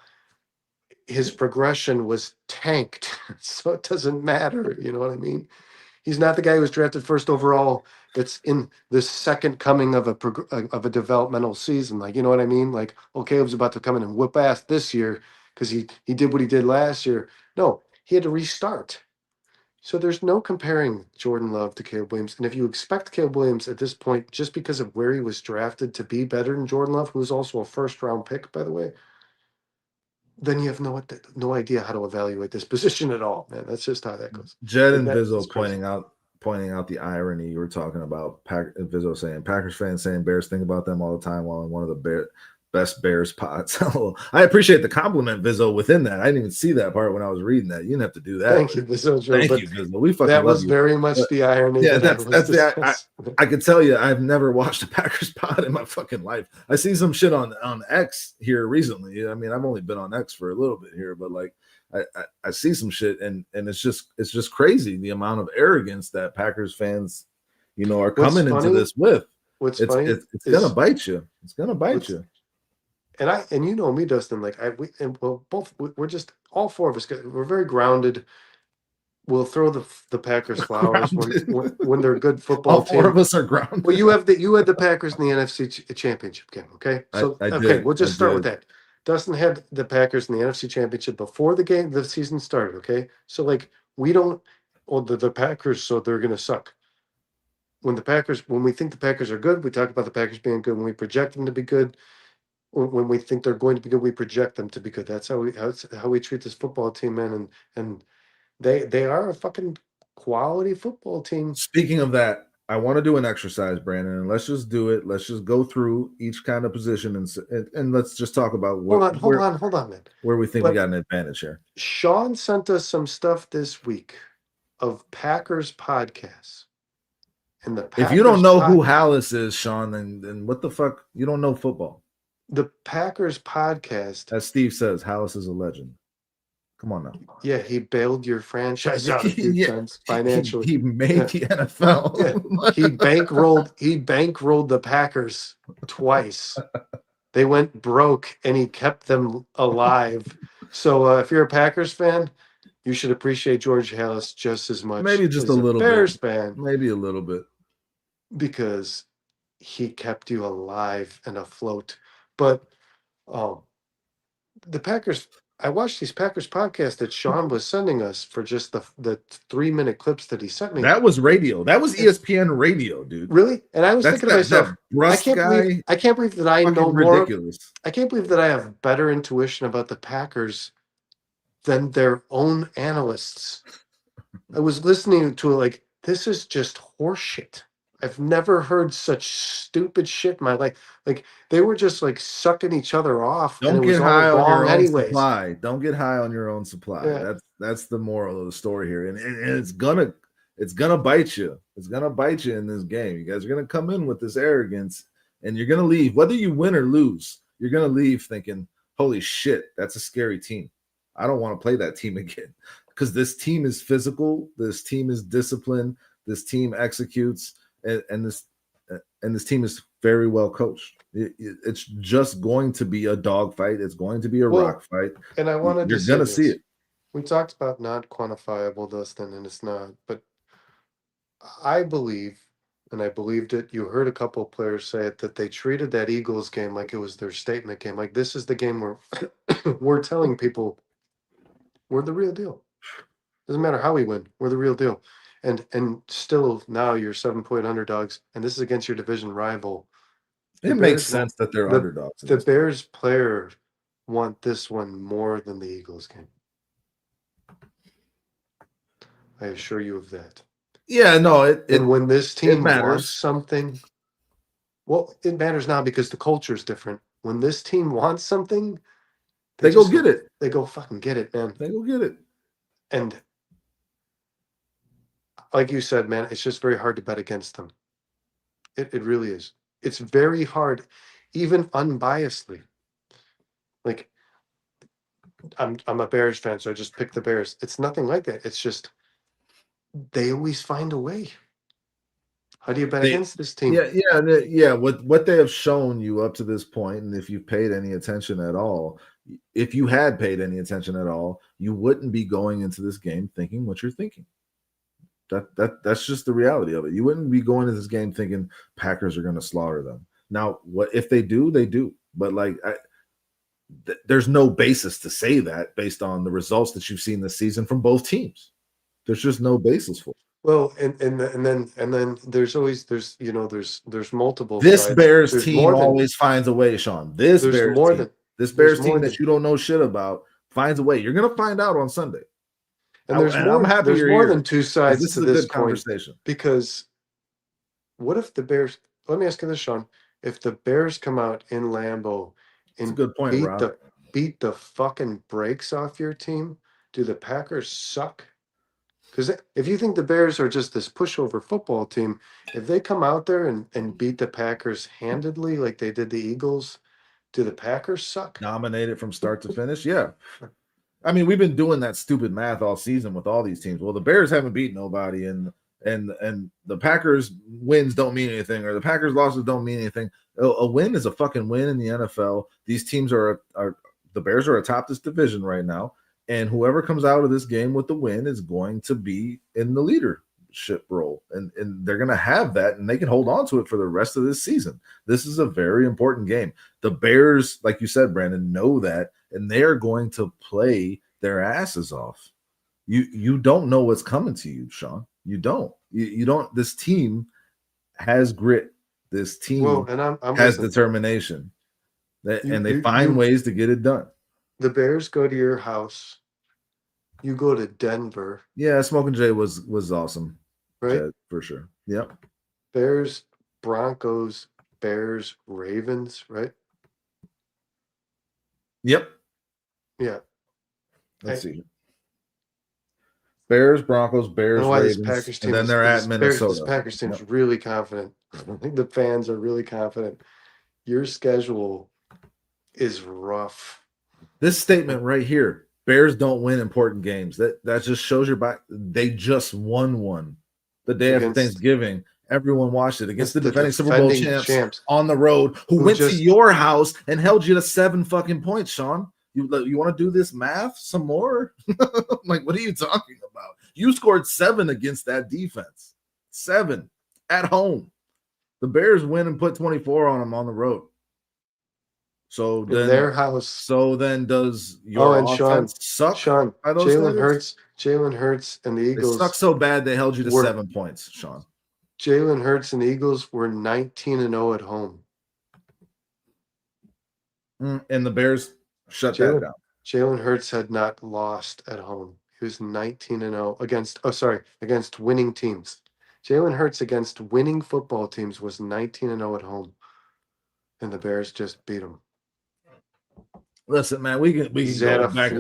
his progression was tanked So it doesn't matter. You know what I mean? He's not the guy who was drafted first overall. That's in the second coming of a developmental season. Like, you know what I mean? Like, oh, Caleb's about to come in and whip ass this year because he did what he did last year. No, he had to restart. So there's no comparing Jordan Love to Caleb Williams. And if you expect Caleb Williams at this point, just because of where he was drafted, to be better than Jordan Love, who's also a first round pick, by the way, then you have no idea how to evaluate this position at all, man. That's just how that goes. Jed And and that's Vizzo crazy. pointing out the irony you were talking about. Vizzo saying Packers fans saying Bears think about them all the time while in one of the best Bears pods. I appreciate the compliment, Vizzo. Within that, I didn't even see that part when I was reading that. You didn't have to do that. Thank you, Vizzo Joe. Thank But you, Vizzo. We fucking that love was you. very much But, the irony yeah, that I that's was the discussing. I could tell you I've never watched a Packers pod in my fucking life. I see some shit on X here recently. I mean, I've only been on X for a little bit here, but like I see some shit and it's just crazy the amount of arrogance that Packers fans, are What's coming into funny? this with. What's It's funny it's, it's gonna is bite you. It's gonna bite what's you. and you know me, Dustin. Like well, both we're just all four of us. We're very grounded. We'll throw the Packers flowers Grounded. when they're a good All football four team. of us are Well, grounded. you had the Packers in the NFC Championship game. Okay, so I okay, did. we'll I just start with did. that. Dustin had the Packers in the NFC Championship before the season started. Okay, so like we don't. Well, the Packers, so they're gonna suck. When we think the Packers are good, we talk about the Packers being good. When we project them to be good, when we think they're going to be good, we project them to be good. That's how we treat this football team, man. And they are a fucking quality football team. Speaking of that, I want to do an exercise, Brandon, and let's just do it. Let's just go through each kind of position and let's just talk about Hold on, man. where we think we But got an advantage here. Sean sent us some stuff this week of Packers podcasts. And If you don't know who Hallis is, Sean, then what the fuck? You don't know football. the Packers podcast. As Steve says, Hallis is a legend. Come on now. Yeah, he bailed your franchise out a few Yeah, times financially. he made the NFL. Yeah. He bankrolled the Packers twice. They went broke and he kept them alive. So if you're a Packers fan, you should appreciate George Halas just as much Maybe just a as a little Bears bit. fan, Maybe a little bit. because he kept you alive and afloat. But the Packers, I watched these Packers podcasts that Sean was sending us for just the 3-minute clips that he sent me. That was radio. That was ESPN radio, dude. Really? And I was That's thinking to myself, that Rust guy. I can't believe that I know Fucking more. ridiculous. I can't believe that I have better intuition about the Packers than their own analysts. I was listening to it like, this is just horseshit. I've never heard such stupid shit in my life. Like, they were just like sucking each other off, and Don't it was get all high on your wrong own anyways. supply. Don't get high on your own supply. Yeah. That's the moral of the story here. And it's gonna bite you. It's gonna bite you in this game. You guys are gonna come in with this arrogance, and you're gonna leave. Whether you win or lose, you're gonna leave thinking, holy shit, that's a scary team. I don't want to play that team again. Because this team is physical, this team is disciplined, this team executes, and this team is very well coached. It's just going to be a dog fight. It's going to be a rock fight. And I wanted You're to gonna say see this. it. We talked about not quantifiable, Dustin, and it's not. But I believe, and I believed it. You heard a couple of players say it, that they treated that Eagles game like it was their statement game. Like, this is the game where we're telling people we're the real deal. Doesn't matter how we win, we're the real deal. And still now you're 7-point underdogs, and this is against your division rival. It makes sense that they're underdogs. The Bears player want this one more than the Eagles game. I assure you of that. Yeah, no, and when this team matters. wants something, well, it matters now because the culture is different. When this team wants something, they go get it. They go fucking get it, man. They go get it. And like you said, man, it's just very hard to bet against them. It really is. It's very hard, even unbiasedly. Like, I'm a Bears fan, so I just pick the Bears. It's nothing like that. It's just they always find a way. How do you bet against this team? Yeah. What they have shown you up to this point, and if you've paid any attention at all, If you had paid any attention at all, you wouldn't be going into this game thinking what you're thinking. That's just the reality of it. You wouldn't be going into this game thinking Packers are going to slaughter them. Now, what if they do? They do. But like, there's no basis to say that based on the results that you've seen this season from both teams. There's just no basis for it. Well, and then there's multiple This sides. Bears There's team more than always finds a way, Sean. This there's Bears more team, than this there's Bears more team than that you don't know shit about finds a way. You're gonna find out on Sunday. and And I'm happy there's you're more here than two because sides this to is a this good coin. conversation. Because what if the Bears? Let me ask you this, Sean. If the Bears come out in Lambeau It's a and good point, Rob. beat the fucking brakes off your team, do the Packers suck? Because if you think the Bears are just this pushover football team, if they come out there and beat the Packers handedly like they did the Eagles, do the Packers suck? Dominated from start to finish, yeah. I mean, we've been doing that stupid math all season with all these teams. Well, the Bears haven't beat nobody, and the Packers wins don't mean anything, or the Packers losses don't mean anything. A win is a fucking win in the NFL. These teams are the Bears are atop this division right now, and whoever comes out of this game with the win is going to be in the leadership role, and they're going to have that, and they can hold on to it for the rest of this season. This is a very important game. The Bears, like you said, Brandon, know that, and they are going to play their asses off. You don't know what's coming to you, Sean. You don't. You don't. This team has grit. This team and I'm has listening. determination, and they find ways to get it done. The Bears go to your house. You go to Denver. Yeah, Smoking Jay was awesome, right? Jed, for sure. Yep. Bears, Broncos, Bears, Ravens, right? Yep. Yeah. Let's see. Bears, Broncos, Bears, Ravens, and then they're at Minnesota. This Packers team's really confident. I think the fans are really confident. Your schedule is rough. This statement right here, Bears don't win important games. That just shows your back. They just won one the day after Thanksgiving. Everyone watched it against the defending Super Bowl champs on the road who went to your house and held you to 7 fucking points, Sean. You want to do this math some more? Like, what are you talking about? You scored 7 against that defense. 7 at home. The Bears win and put 24 on them on the road. So then, in their house. So then, does your offense suck? Sean, Jalen Hurts, and the Eagles. It sucks so bad they held you to 7 points, Sean. Jalen Hurts and the Eagles were 19-0 at home. And the Bears shut that down. Jalen Hurts had not lost at home. He was 19-0 against winning teams. Jalen Hurts against winning football teams was 19-0 at home, and the Bears just beat him. Listen, man, we can go back.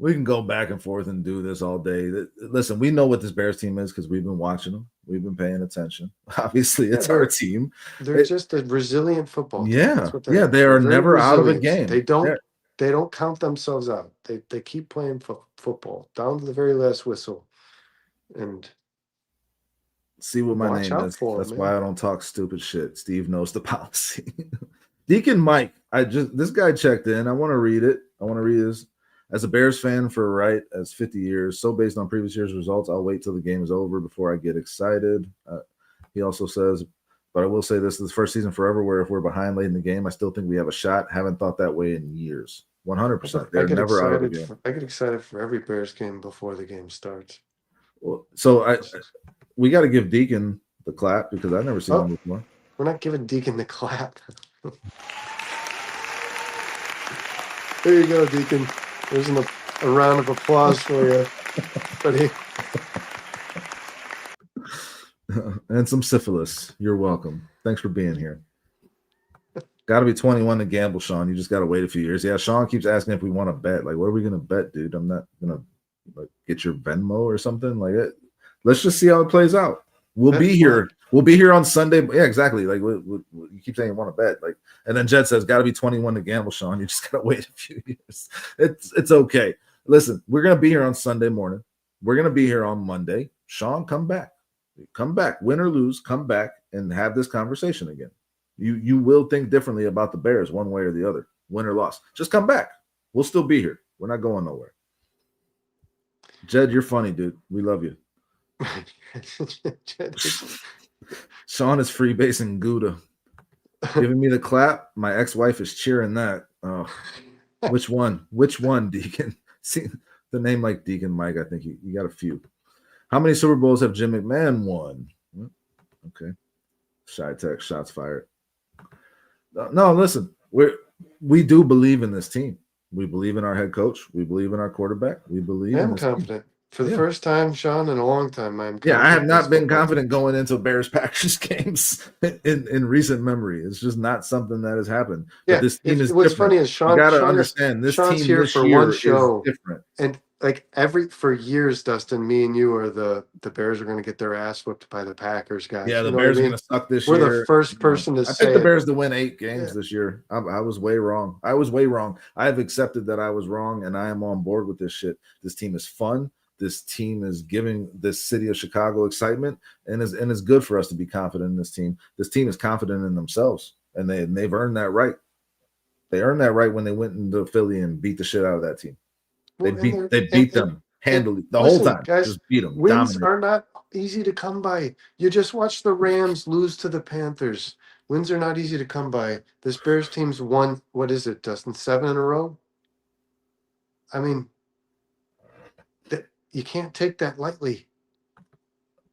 We can go back and forth and do this all day. Listen, we know what this Bears team is because we've been watching them. We've been paying attention. Obviously, it's our team. They're just a resilient football team. Yeah, That's what they are never resilient. Out of a game. They don't count themselves out. They keep playing football down to the very last whistle. And see what my name is. That's why I don't talk stupid shit. Steve knows the policy. Deacon Mike, this guy checked in. I want to read it. I want to read this. As a Bears fan for as 50 years, so based on previous year's results, I'll wait till the game is over before I get excited. He also says, but I will say this is the first season forever where if we're behind late in the game, I still think we have a shot. Haven't thought that way in years. 100%. They're never out of the game. I get excited for every Bears game before the game starts. Well, so we got to give Deacon the clap because I've never seen him before. We're not giving Deacon the clap. There you go, Deacon. There's a round of applause for you, buddy. And some syphilis. You're welcome. Thanks for being here. Got to be 21 to gamble, Sean. You just got to wait a few years. Yeah, Sean keeps asking if we want to bet. Like, what are we going to bet, dude? I'm not going to get your Venmo or something like it. Let's just see how it plays out. We'll be here. We'll be here on Sunday. Yeah, exactly. Like you keep saying you want to bet. Like, and then Jed says, "Got to be 21 to gamble, Sean. You just got to wait a few years. It's okay. Listen, we're gonna be here on Sunday morning. We're gonna be here on Monday. Sean, come back, win or lose, come back and have this conversation again. You will think differently about the Bears one way or the other, win or loss. Just come back. We'll still be here. We're not going nowhere. Jed, you're funny, dude. We love you. Sean is freebasing Gouda. Giving me the clap. My ex-wife is cheering that. Oh, which one? Which one, Deacon? See the name like Deacon Mike. I think you got a few. How many Super Bowls have Jim McMahon won? Okay. Shy Tech, shots fired. No, listen. We do believe in this team. We believe in our head coach. We believe in our quarterback. We believe I in am this confident. team. For the first time, Sean, in a long time, I'm confident. Yeah, I have in this not been football confident going into Bears Packers games in recent memory. It's just not something that has happened. Yeah, But this team is what's different. funny is You got to understand this Sean's team here this for year one is show, different. and like for years, Dustin, me and you are the Bears are going to get their ass whipped by the Packers guys. Yeah, the you know Bears what I are mean? going to suck this We're year. the first person to I say picked the it. Bears to win 8 games Yeah. this year. I was way wrong. I was way wrong. I have accepted that I was wrong, and I am on board with this shit. This team is fun. This team is giving this city of Chicago excitement, and is good for us to be confident in this team. This team is confident in themselves, and they've earned that right. They earned that right when they went into Philly and beat the shit out of that team. They beat them handily the whole time. Guys, just beat them. Wins dominate. are not easy to come by. You just watch the Rams lose to the Panthers. Wins are not easy to come by. This Bears team's won, what is it, Dustin? 7 in a row? I mean, you can't take that lightly.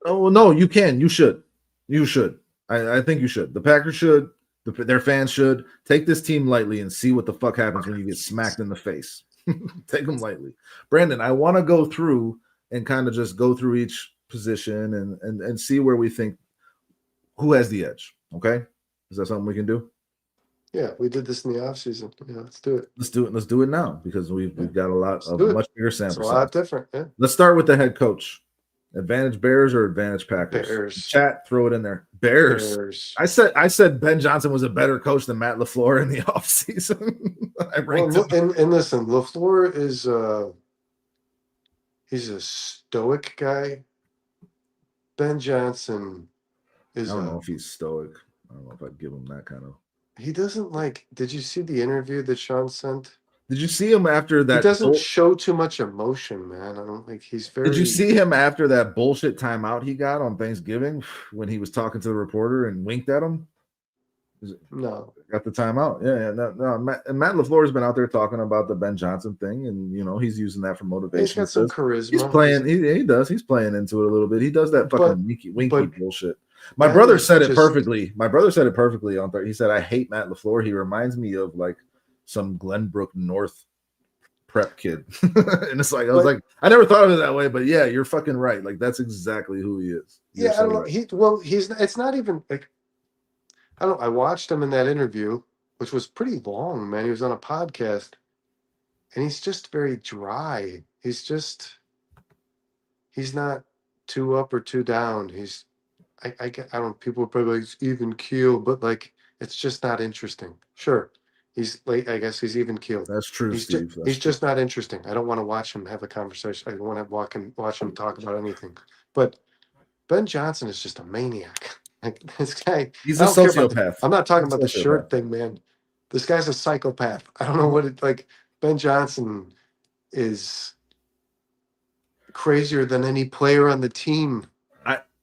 Oh no, you can. You should. You should. I think you should. The Packers should. Their fans should take this team lightly and see what the fuck happens when you get smacked in the face. Take them lightly. Brandon, I want to go through and kind of just go through each position and see where we think who has the edge. Okay, is that something we can do? Yeah, we did this in the offseason. Yeah, let's do it. Let's do it. Let's do it now because we've got a lot of much bigger sample. It's a lot different. Yeah. Let's start with the head coach. Advantage Bears or advantage Packers? Bears. Chat, throw it in there. Bears. I said Ben Johnson was a better coach than Matt LaFleur in the offseason. And listen, LaFleur is he's a stoic guy. Ben Johnson is I don't know if he's stoic. I don't know if I'd give him that kind of. He doesn't like. Did you see the interview that Sean sent? Did you see him after that? He doesn't show too much emotion, man. I don't think he's very. Did you see him after that bullshit timeout he got on Thanksgiving when he was talking to the reporter and winked at him? No. Got the timeout. Yeah. No. Matt LaFleur has been out there talking about the Ben Johnson thing, and he's using that for motivation. He's got some charisma. He's playing. He does. He's playing into it a little bit. He does that fucking winky bullshit. My brother said it perfectly. My brother said it perfectly on Thursday. He said, "I hate Matt LaFleur. He reminds me of like some Glenbrook North prep kid." And it's like I was like, I never thought of it that way, but yeah, you're fucking right. Like that's exactly who he is. Yeah, I don't know. He's. It's not even like. I don't. I watched him in that interview, which was pretty long, man. He was on a podcast, and he's just very dry. He's not too up or too down. I don't. People are probably like, even keel, but like it's just not interesting. Sure, he's like. I guess he's even keeled. That's true, Steve. He's just not interesting. I don't want to watch him have a conversation. I don't want to watch him talk about anything. But Ben Johnson is just a maniac. Like this guy, he's a sociopath. I'm not talking about the shirt thing, man. This guy's a psychopath. I don't know what it like. Ben Johnson is crazier than any player on the team.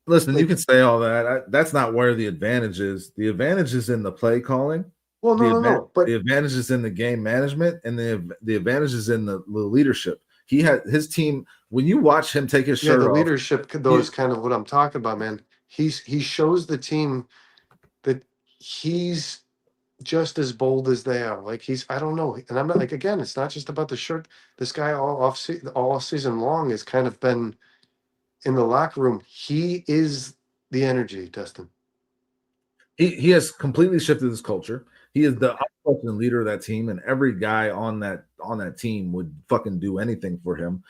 Listen, you can say all that. That's not where the advantage is. The advantage is in the play calling. Well, no. But the advantage is in the game management, and the advantage is in the leadership. He had his team. When you watch him take his shirt off, the leadership, though, is kind of what I'm talking about, man. He shows the team that he's just as bold as they are. Like I don't know, and I'm not like again. It's not just about the shirt. This guy all season long has kind of been in the locker room. He is the energy, Dustin. He has completely shifted his culture. He is the outspoken leader of that team, and every guy on that team would fucking do anything for him.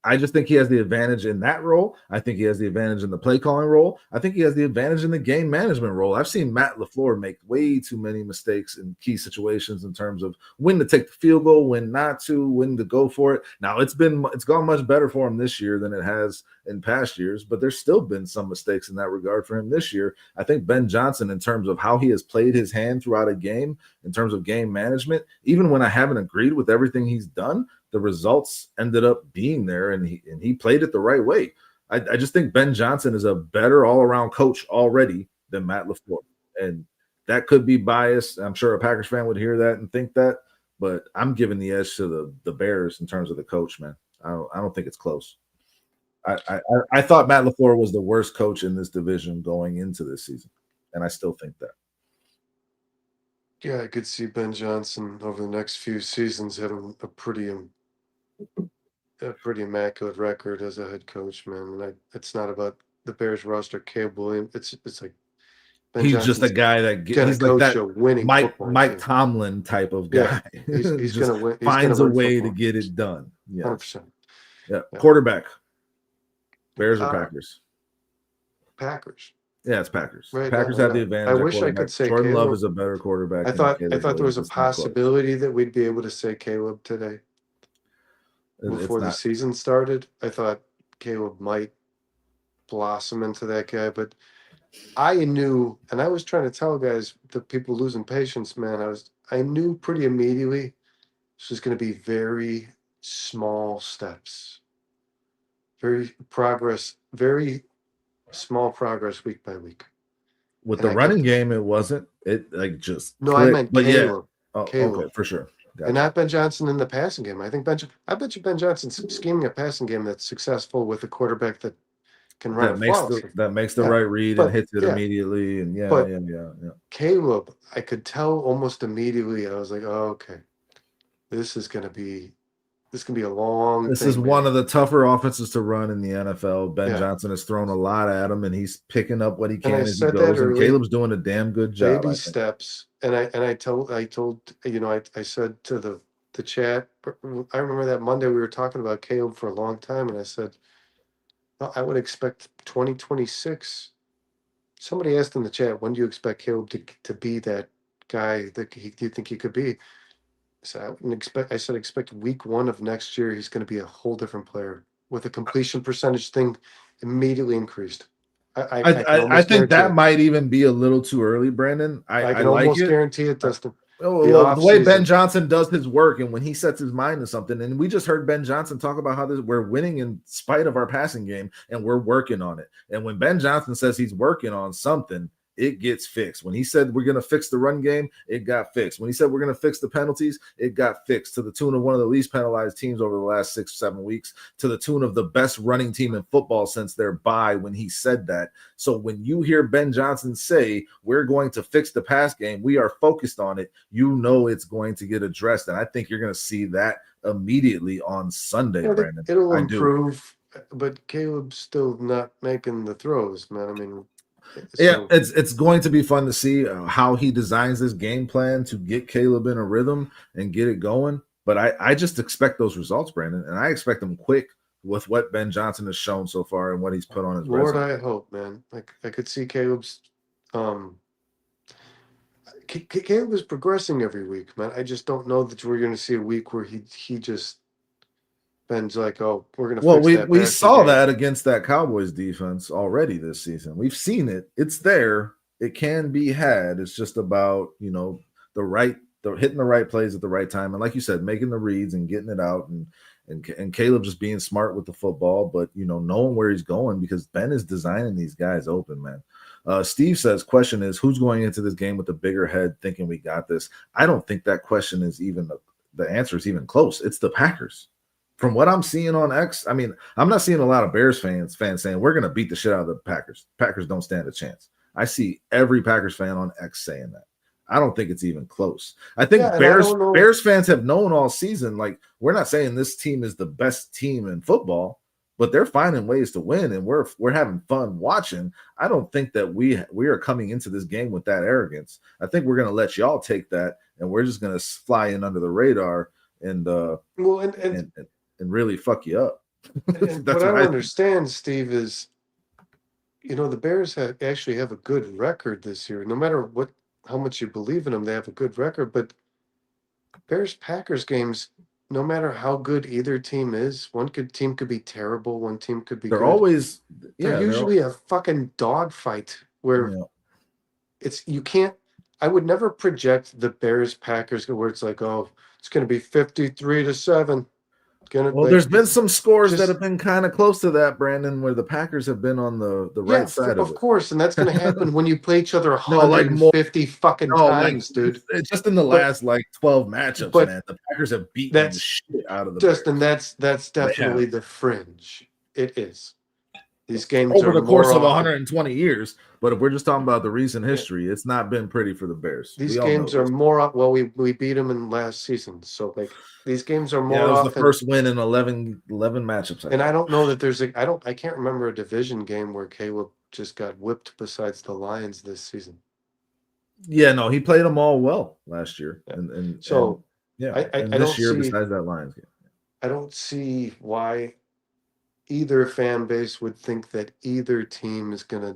I just think he has the advantage in that role. I think he has the advantage in the play calling role. I think he has the advantage in the game management role. I've seen Matt LaFleur make way too many mistakes in key situations in terms of when to take the field goal, when not to, when to go for it. Now it's gone much better for him this year than it has in past years, but there's still been some mistakes in that regard for him this year. I think Ben Johnson, in terms of how he has played his hand throughout a game, in terms of game management, even when I haven't agreed with everything he's done, the results ended up being there, and he played it the right way. I just think Ben Johnson is a better all-around coach already than Matt LaFleur. And that could be biased. I'm sure a Packers fan would hear that and think that, but I'm giving the edge to the Bears in terms of the coach, man. I don't think it's close. I thought Matt LaFleur was the worst coach in this division going into this season, and I still think that. Yeah, I could see Ben Johnson over the next few seasons having a pretty immaculate record as a head coach, man. And it's not about the Bears roster, Caleb Williams. It's like Ben He's just a Johnson's guy that gonna he's like coach that a winning football Mike team. Tomlin type of Yeah, guy. he's Just gonna win. He's gonna finds a win way to football. get it done. Yes. 100%. Yeah. Yeah. Quarterback. Bears or Uh, Packers? Packers. Yeah, it's Packers. Right Packers now, have the yeah. I advantage at wish I quarterback. could say Jordan Love Caleb. is a better quarterback I than thought Caleb there was Williams. a It's not close. possibility that we'd be able to say Caleb today It's before the not. season started. I thought Caleb might blossom into that guy, but I knew, and I was trying to tell guys, the people losing patience, man. I knew pretty immediately this was going to be very small steps, very small progress week by week. With And the I running kept, game, it wasn't. It like just no, I clicked. meant But yeah. Caleb, Oh, okay, Caleb, for sure. and Gotcha. not Ben Johnson in the passing game. I bet you Ben Johnson's scheming a passing game that's successful with a quarterback that can run it flawlessly. That makes the Yeah, right read and but hits it yeah, immediately. And but yeah. Caleb, I could tell almost immediately. I was like, oh, okay, this is gonna be a long This is thing, one man. of the tougher offenses to run in the NFL. Ben Yeah, Johnson has thrown a lot at him, and he's picking up what he and I can as he said that goes. And early, Caleb's doing a damn good job, baby I think. steps. And I told I said to the chat. I remember that Monday we were talking about Caleb for a long time, and I said, "Well, I would expect 2026." Somebody asked in the chat, "When do you expect Caleb to be that guy that do you think he could be?" So I wouldn't expect. I said expect week one of next year. He's going to be a whole different player with a completion percentage thing immediately increased. I can I almost think guarantee that it. might even be a little too early, Brandon. I I can like almost it. guarantee it, Uh, Dustin. The well, off the way Ben season. Johnson does his work and when he sets his mind to something, and we just heard Ben Johnson talk about how we're winning in spite of our passing game and we're working on it. And when Ben Johnson says he's working on something, it gets fixed. When he said we're going to fix the run game, it got fixed. When he said we're going to fix the penalties, it got fixed to the tune of one of the least penalized teams over the last 6-7 weeks, to the tune of the best running team in football since their bye when he said that. So when you hear Ben Johnson say we're going to fix the pass game, we are focused on it, you know it's going to get addressed. And I think you're going to see that immediately on Sunday, I think Brandon. it'll I do. improve, but Caleb's still not making the throws, man. I mean, Yeah, so it's going to be fun to see how he designs this game plan to get Caleb in a rhythm and get it going. But I just expect those results, Brandon, and I expect them quick with what Ben Johnson has shown so far and what he's put on his Lord, resume. I hope, man. Like I could see Caleb's. Um, Caleb is progressing every week, man. I just don't know that we're going to see a week where he just Ben's like, oh, we're going to Well, fix that we passing saw game. that against that Cowboys defense already this season. We've seen it. It's there. It can be had. It's just about, hitting the right plays at the right time. And like you said, making the reads and getting it out and Caleb just being smart with the football, but knowing where he's going because Ben is designing these guys open, man. Steve says, question is, who's going into this game with a bigger head thinking we got this? I don't think that question is even the answer is even close. It's the Packers. From what I'm seeing on X, I mean, I'm not seeing a lot of Bears fans saying we're going to beat the shit out of the Packers. Packers don't stand a chance. I see every Packers fan on X saying that. I don't think it's even close. I think And I don't know. Bears fans have known all season, like, we're not saying this team is the best team in football, but they're finding ways to win, and we're having fun watching. I don't think that we are coming into this game with that arrogance. I think we're going to let y'all take that, and we're just going to fly in under the radar and Well, and really fuck you up. And what That's I what don't I think. understand, Steve, is the Bears actually have a good record this year. No matter how much you believe in them, they have a good record. But Bears Packers games, no matter how good either team is, team could be terrible, one team could be They're good. always, They're yeah, they're, usually a fucking dogfight where yeah. you can't. I would never project the Bears Packers where it's like, oh, it's going to be 53-7. Gonna Well, like there's been it's some scores that just have been kind of close to that, Brandon, where the Packers have been on the yeah, right side of of course, and that's going to it. happen when you play each other No, like more. 150 fucking No, like times, dude. it's just in the But last like 12 matchups, but man. The Packers have beaten the that's shit out of the Justin. Bears. That's They have definitely the fringe. It is. These games over are the course more of often. 120 years. But if we're just talking about the recent Yeah, history, it's not been pretty for the Bears. these We all know games are this. more. Well, we beat them in last season, so like these games are Yeah, it more was the often. first win in 11 matchups, I And I think. don't know that I can't remember a division game where Caleb just got whipped besides the Lions this season. Yeah, no, he played them all well last year. Yeah. And So yeah, I and don't this year see besides that Lions game. why either fan base would think that either team is gonna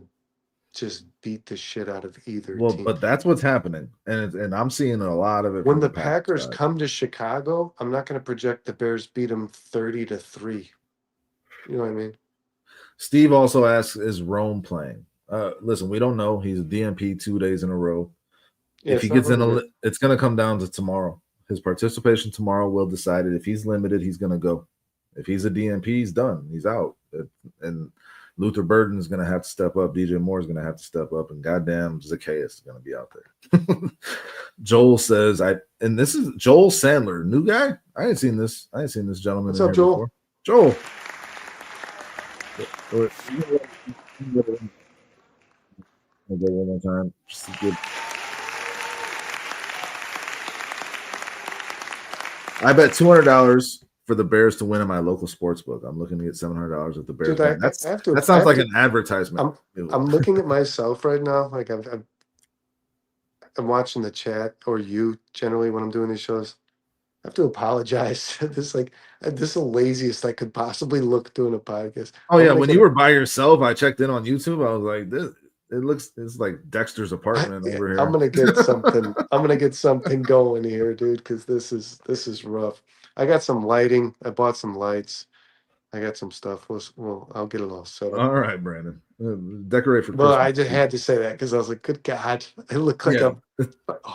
just beat the shit out of either Well, team. but that's what's happening. And I'm seeing a lot of it When from the the Packers Packers side. come to Chicago, I'm not gonna project the Bears beat them 30-3. You know what I mean? Steve also asks, is Rome playing? Listen, we don't know. He's a DMP 2 days in a row. Yeah, If he it's not gets in, looking good. it's going to come down to tomorrow. His participation tomorrow will decide it. If he's limited, he's going to go. If he's a DMP, he's done. He's out. And Luther Burden is going to have to step up. DJ Moore is going to have to step up. And goddamn, Zacchaeus is going to be out there. Joel says, and this is Joel Sandler, new guy. I ain't seen this. I ain't seen this gentleman What's in up, here Joel? before. Joel. I'll go one more time. Just to get. I bet $200 for the Bears to win in my local sports book. I'm looking to get $700 if the Bears Dude, win. I have to That I sounds have like to an advertisement. I'm looking at myself right now. Like I'm watching the chat or you generally when I'm doing these shows. I have to apologize. This is the laziest I could possibly look doing a podcast. Oh I'm yeah, gonna when get you a were by yourself, I checked in on YouTube. I was like, this. It's like Dexter's apartment over I'm here. gonna get something. I'm gonna get something going here, dude, because this is rough. I got some lighting. I bought some lights. I got some stuff. I'll get it all set up. All right, Brandon. Decorate for Well, Christmas. I just had to say that because I was like, "Good God, I look Yeah.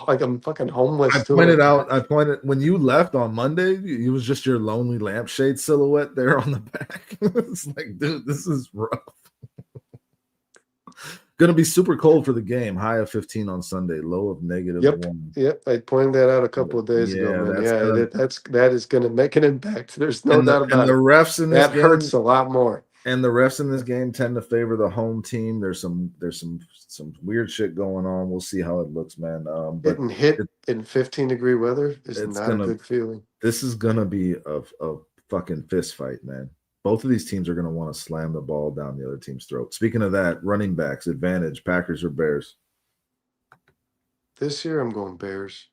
like I'm fucking homeless I doing pointed it." out, I pointed when you left on Monday, it was just your lonely lampshade silhouette there on the back. It's like, dude, this is rough. Gonna be super cold for the game. High of 15 on Sunday, low of Yep, -1. yep. I pointed that out a couple of days ago, Yeah, man. that's Yeah, gonna that is gonna make an impact. There's no and doubt the about it. refs in this That game hurts a lot more. and the refs in this game tend to favor the home team. There's some weird shit going on. We'll see how it looks, man. But Getting hit it, in 15-degree weather is it's not a gonna good feeling. this is gonna be a fucking fist fight, man. Both of these teams are gonna want to slam the ball down the other team's throat. Speaking of that, running backs advantage, Packers or Bears? This year, I'm going Bears.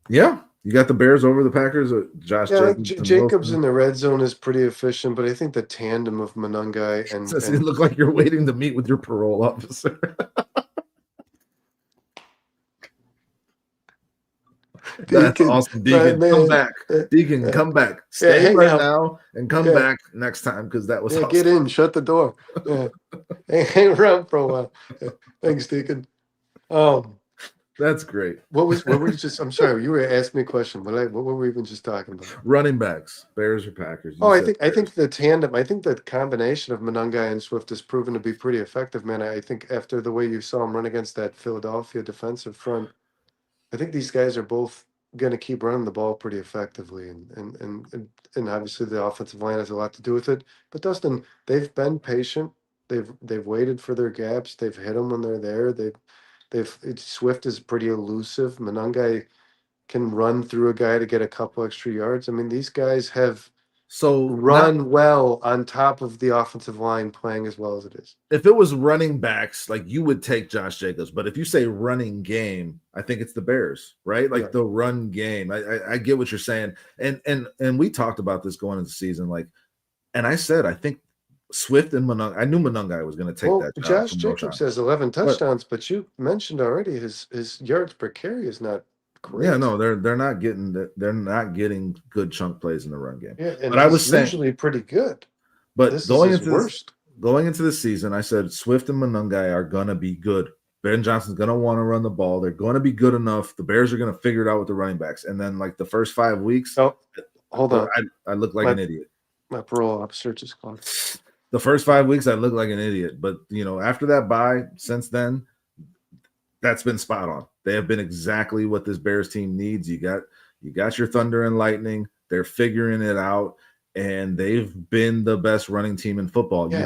Yeah, you got the Bears over the Packers. Josh Yeah, like Jacobs and Jacobs Wilson. in the red zone is pretty efficient, but I think the tandem of Monungai Says it and look like you're waiting to meet with your parole officer. That's Deacon, awesome, my Deacon. Come man. back, Deacon. Yeah, Come back. yeah, Stay hang right out. now and come Yeah, back next time because that was yeah, get awesome. in, shut the door. Yeah, hang around for a while. Yeah. Thanks, Deacon. Um, That's great. what were you just? I'm sorry, you were asking me a question, but what were we even just talking about? Running backs, Bears or Packers? You Oh, said I think Bears. the tandem, I think the combination of Monungai and Swift has proven to be pretty effective, man. I think after the way you saw him run against that Philadelphia defensive front, I think these guys are both going to keep running the ball pretty effectively, and obviously the offensive line has a lot to do with it. But Dustin, they've been patient. They've waited for their gaps. They've hit them when they're there. Swift is pretty elusive. Monungai can run through a guy to get a couple extra yards. I mean, these guys have So now, run well on top of the offensive line playing as well as it is. if it was running backs, like you would take Josh Jacobs, but if you say running game, I think it's the Bears, right? Like the run game. I get what you're saying, and we talked about this going into the season, like, and I said I think Swift and Monungai. I knew Monungai was going to take that job Josh from Jacobs Roshan. has 11 touchdowns, but you mentioned already his yards per carry is not great. Yeah, no, they're not getting good chunk plays in the run game. Yeah, and But I he's was saying, usually pretty good. but This is his worst. going into the season, I said Swift and Monungai are gonna be good. Ben Johnson's gonna want to run the ball. They're going to be good enough. The Bears are gonna figure it out with the running backs. And then, like the first 5 weeks, Oh, hold on. I look like an idiot. My parole officer just called. The first 5 weeks, I look like an idiot. But after that bye, since then, that's been spot on. They have been exactly what this Bears team needs. You got your thunder and lightning. They're figuring it out, and they've been the best running team in football. Yeah,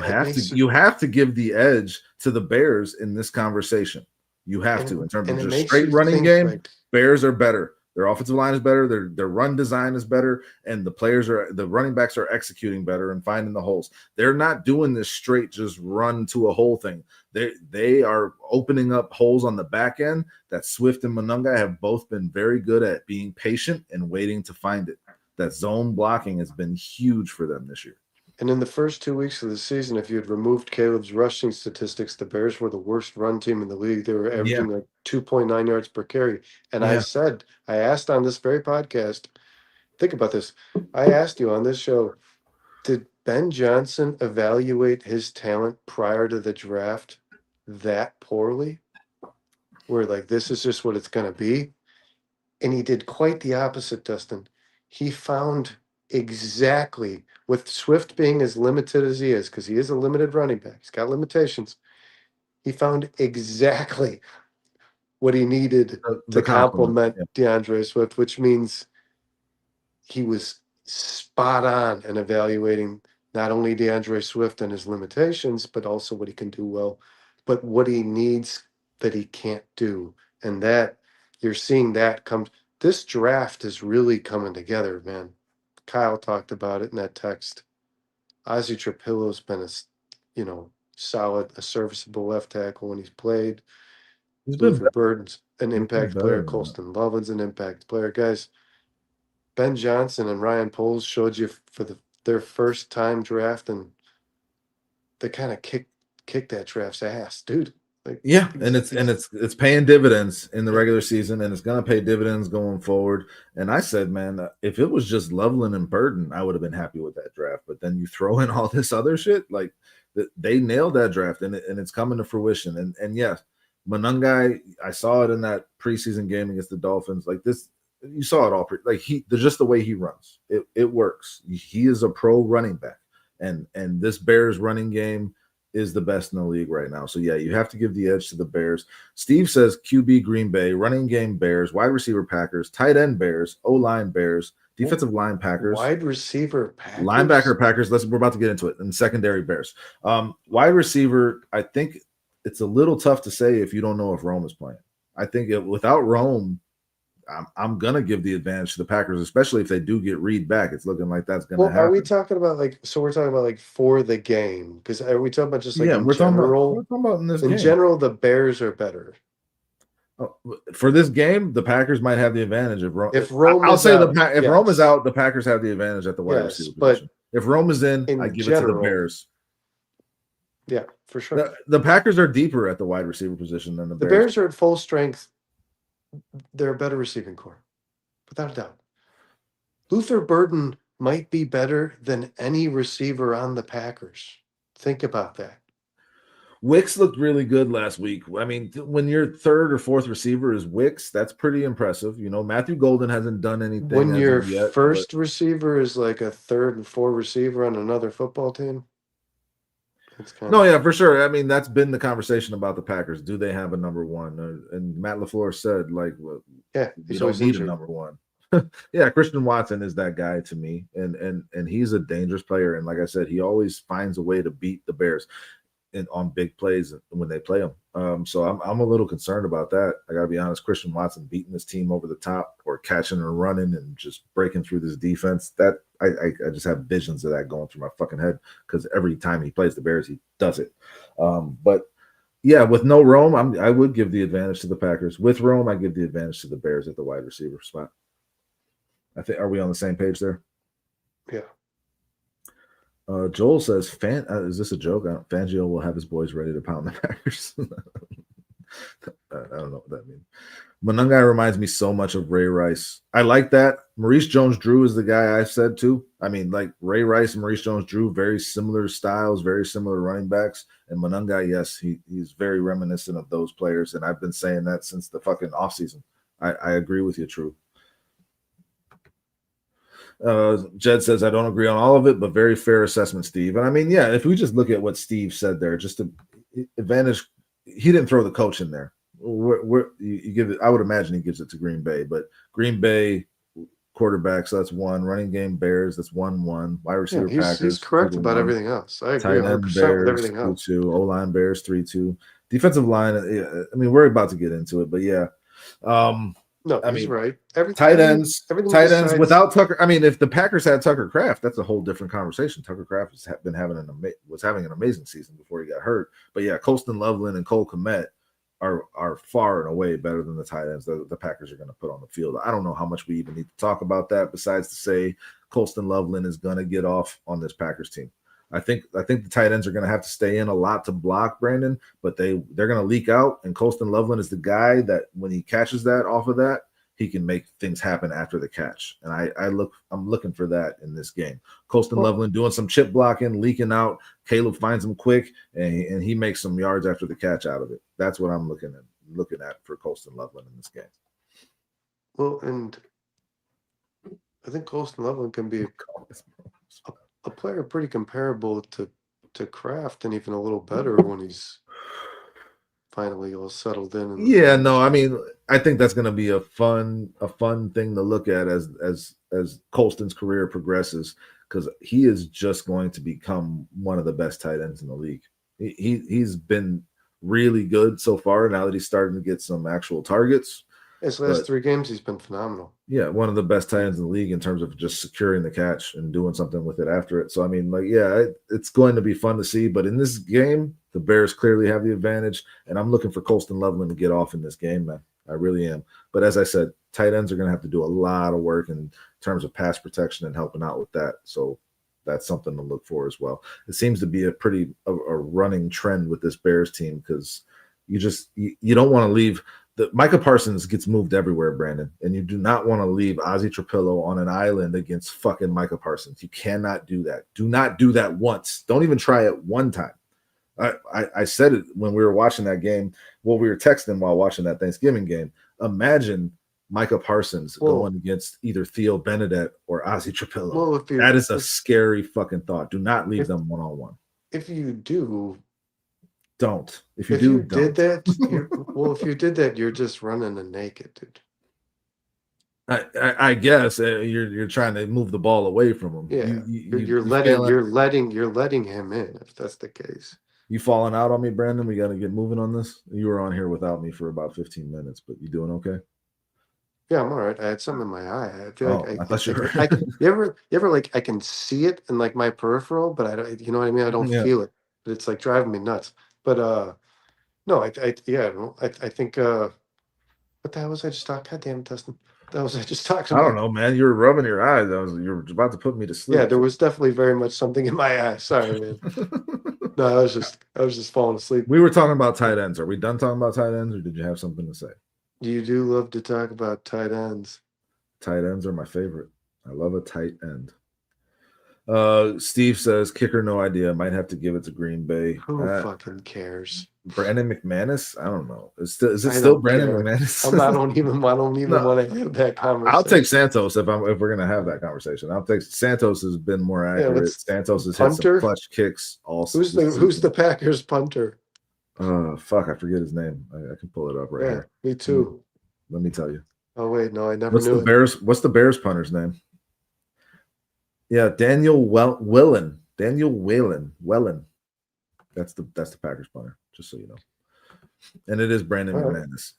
you have to give the edge to the Bears in this conversation. You have to, in terms of just straight running game. Like, Bears are better. Their offensive line is better. Their run design is better, and the running backs are executing better and finding the holes. They're not doing this straight just run to a hole thing. They are opening up holes on the back end that Swift and Monungai have both been very good at being patient and waiting to find it. That zone blocking has been huge for them this year. And in the first 2 weeks of the season, if you had removed Caleb's rushing statistics, the Bears were the worst run team in the league. They were averaging like 2.9 yards per carry. And I asked on this very podcast, think about this. I asked you on this show, did Ben Johnson evaluate his talent prior to the draft that poorly? Where like, this is just what it's going to be? And he did quite the opposite, Dustin. He found exactly, with Swift being as limited as he is, because he is a limited running back, he's got limitations. He found exactly what he needed to complement DeAndre Swift, which means he was spot on in evaluating not only DeAndre Swift and his limitations, but also what he can do well, but what he needs that he can't do. And that you're seeing that come. This draft is really coming together, man. Kyle talked about it in that text. Ozzie Trapillo's been solid, a serviceable left tackle when he's played. Luther Burden's an impact player. Colston Loveland's an impact player. Guys, Ben Johnson and Ryan Poles showed you for their first time draft, and they kind of kicked that draft's ass, dude. Like, and it's paying dividends in the regular season, and it's going to pay dividends going forward. And I said, man, if it was just Loveland and Burden, I would have been happy with that draft. But then you throw in all this other shit, like they nailed that draft, and it's coming to fruition. And yes, Monungai, I saw it in that preseason game against the Dolphins. Like this, you saw it all. Just the way he runs, it works. He is a pro running back, and this Bears running game is the best in the league right now. So yeah, you have to give the edge to the Bears. Steve says QB Green Bay, running game Bears, wide receiver Packers, tight end Bears, O-line Bears, defensive line Packers, wide receiver Packers, linebacker Packers. We're about to get into it. And secondary Bears. Wide receiver, I think it's a little tough to say if you don't know if Rome is playing. I think without Rome, I'm gonna give the advantage to the Packers, especially if they do get Reed back. It's looking like that's gonna happen. Are we talking about we're talking about for the game? Because are we talking about just in general? We're talking about in this game. In general, the Bears are better. For this game, the Packers might have the advantage if Rome. If Rome, if Rome is out, the Packers have the advantage at the wide receiver position. If Rome is in I give it to the Bears. Yeah, for sure. The Packers are deeper at the wide receiver position than the Bears. The Bears are at full strength. They're a better receiving core, without a doubt. Luther Burden might be better than any receiver on the Packers. Think about that. Wicks looked really good last week. I mean, when your third or fourth receiver is Wicks, that's pretty impressive. Matthew Golden hasn't done anything. When your first receiver is like a third and fourth receiver on another football team. Yeah, for sure. I mean, that's been the conversation about the Packers. Do they have a number one? And Matt LaFleur said, you don't need a number one. Yeah, Christian Watson is that guy to me, and he's a dangerous player. And like I said, he always finds a way to beat the Bears. on big plays when they play them. So I'm a little concerned about that. I gotta be honest. Christian Watson beating this team over the top or catching and running and just breaking through this defense. That I just have visions of that going through my fucking head because every time he plays the Bears, he does it. But yeah, with no Rome, I would give the advantage to the Packers. With Rome, I give the advantage to the Bears at the wide receiver spot. I think, are we on the same page there? Yeah. Joel says, is this a joke? Fangio will have his boys ready to pound the Packers. I don't know what that means. Monungai reminds me so much of Ray Rice. I like that. Maurice Jones-Drew is the guy I said too. I mean, like Ray Rice and Maurice Jones-Drew, very similar styles, very similar running backs. And Monungai, yes, he's very reminiscent of those players. And I've been saying that since the fucking offseason. I agree with you, True. Jed says, I don't agree on all of it, but very fair assessment, Steve. And I mean, yeah, if we just look at what Steve said there, just to advantage, he didn't throw the coach in there. You give it, I would imagine he gives it to Green Bay, but Green Bay quarterback, so that's 1. Running game Bears, that's 1-1. Wide receiver Packers. He's correct about everything else. I agree 100% Bears, with everything else. 2-2. O-line Bears 3-2. Defensive line, I mean, we're about to get into it, but yeah. No, he's right. Tight ends without Tucker. I mean, if the Packers had Tucker Kraft, that's a whole different conversation. Tucker Kraft was having an amazing season before he got hurt. But yeah, Colston Loveland and Cole Kmet are far and away better than the tight ends that the Packers are going to put on the field. I don't know how much we even need to talk about that besides to say Colston Loveland is going to get off on this Packers team. I think the tight ends are going to have to stay in a lot to block Brandon, but they're going to leak out. And Colston Loveland is the guy that when he catches that off of that, he can make things happen after the catch. And I'm looking for that in this game. Colston Loveland doing some chip blocking, leaking out. Caleb finds him quick, and he makes some yards after the catch out of it. That's what I'm looking at for Colston Loveland in this game. Well, and I think Colston Loveland can be a player pretty comparable to Kraft and even a little better when he's finally all settled in. Yeah, no, I mean, I think that's going to be a fun thing to look at as Colston's career progresses, because he is just going to become one of the best tight ends in the league. He's been really good so far. Now that he's starting to get some actual targets. His last 3 games, he's been phenomenal. Yeah, one of the best tight ends in the league in terms of just securing the catch and doing something with it after it. So, I mean, like, yeah, it's going to be fun to see. But in this game, the Bears clearly have the advantage, and I'm looking for Colston Loveland to get off in this game, man. I really am. But as I said, tight ends are going to have to do a lot of work in terms of pass protection and helping out with that. So that's something to look for as well. It seems to be a running trend with this Bears team, because you don't want to leave – Micah Parsons gets moved everywhere, Brandon, and you do not want to leave Ozzie Trapillo on an island against fucking Micah Parsons. You cannot do that. Do not do that once. Don't even try it one time. I said it when we were watching that game. Well, we were texting while watching that Thanksgiving game. Imagine Micah Parsons going against either Theo Benedette or Ozzie Trapillo. That is a scary fucking thought. Do not leave them one-on-one. If you do... Don't. If you did that, you're just running a naked, dude. I guess you're trying to move the ball away from him. Yeah, you're letting him in, if that's the case. You falling out on me, Brandon? We got to get moving on this. You were on here without me for about 15 minutes, but you doing okay? Yeah, I'm all right. I had something in my eye. I feel like I thought you were. You ever like I can see it in like my peripheral, but I don't. You know what I mean? I don't feel it, but it's like driving me nuts. But no, I think what the hell was I just talking? God damn it, Dustin. That was I just talking about. I don't know, man. You were rubbing your eyes. You were about to put me to sleep. Yeah, there was definitely very much something in my eye. Sorry, man. No, I was just falling asleep. We were talking about tight ends. Are we done talking about tight ends, or did you have something to say? You do love to talk about tight ends. Tight ends are my favorite. I love a tight end. Steve says kicker, no idea. Might have to give it to Green Bay. Who fucking cares? Brandon McManus? I don't know. Is it still Brandon McManus? I don't even want to have that conversation. I'll take Santos if we're gonna have that conversation. I'll take Santos. Has been more accurate. Santos has hit some clutch kicks. Also, who's the Packers punter? Fuck, I forget his name. I can pull it up right here. Me too. Let me tell you. Oh wait, no, I never knew. What's the Bears punter's name? Yeah, Daniel Whelan. That's the Packers punter, just so you know. And it is Brandon All right. McManus.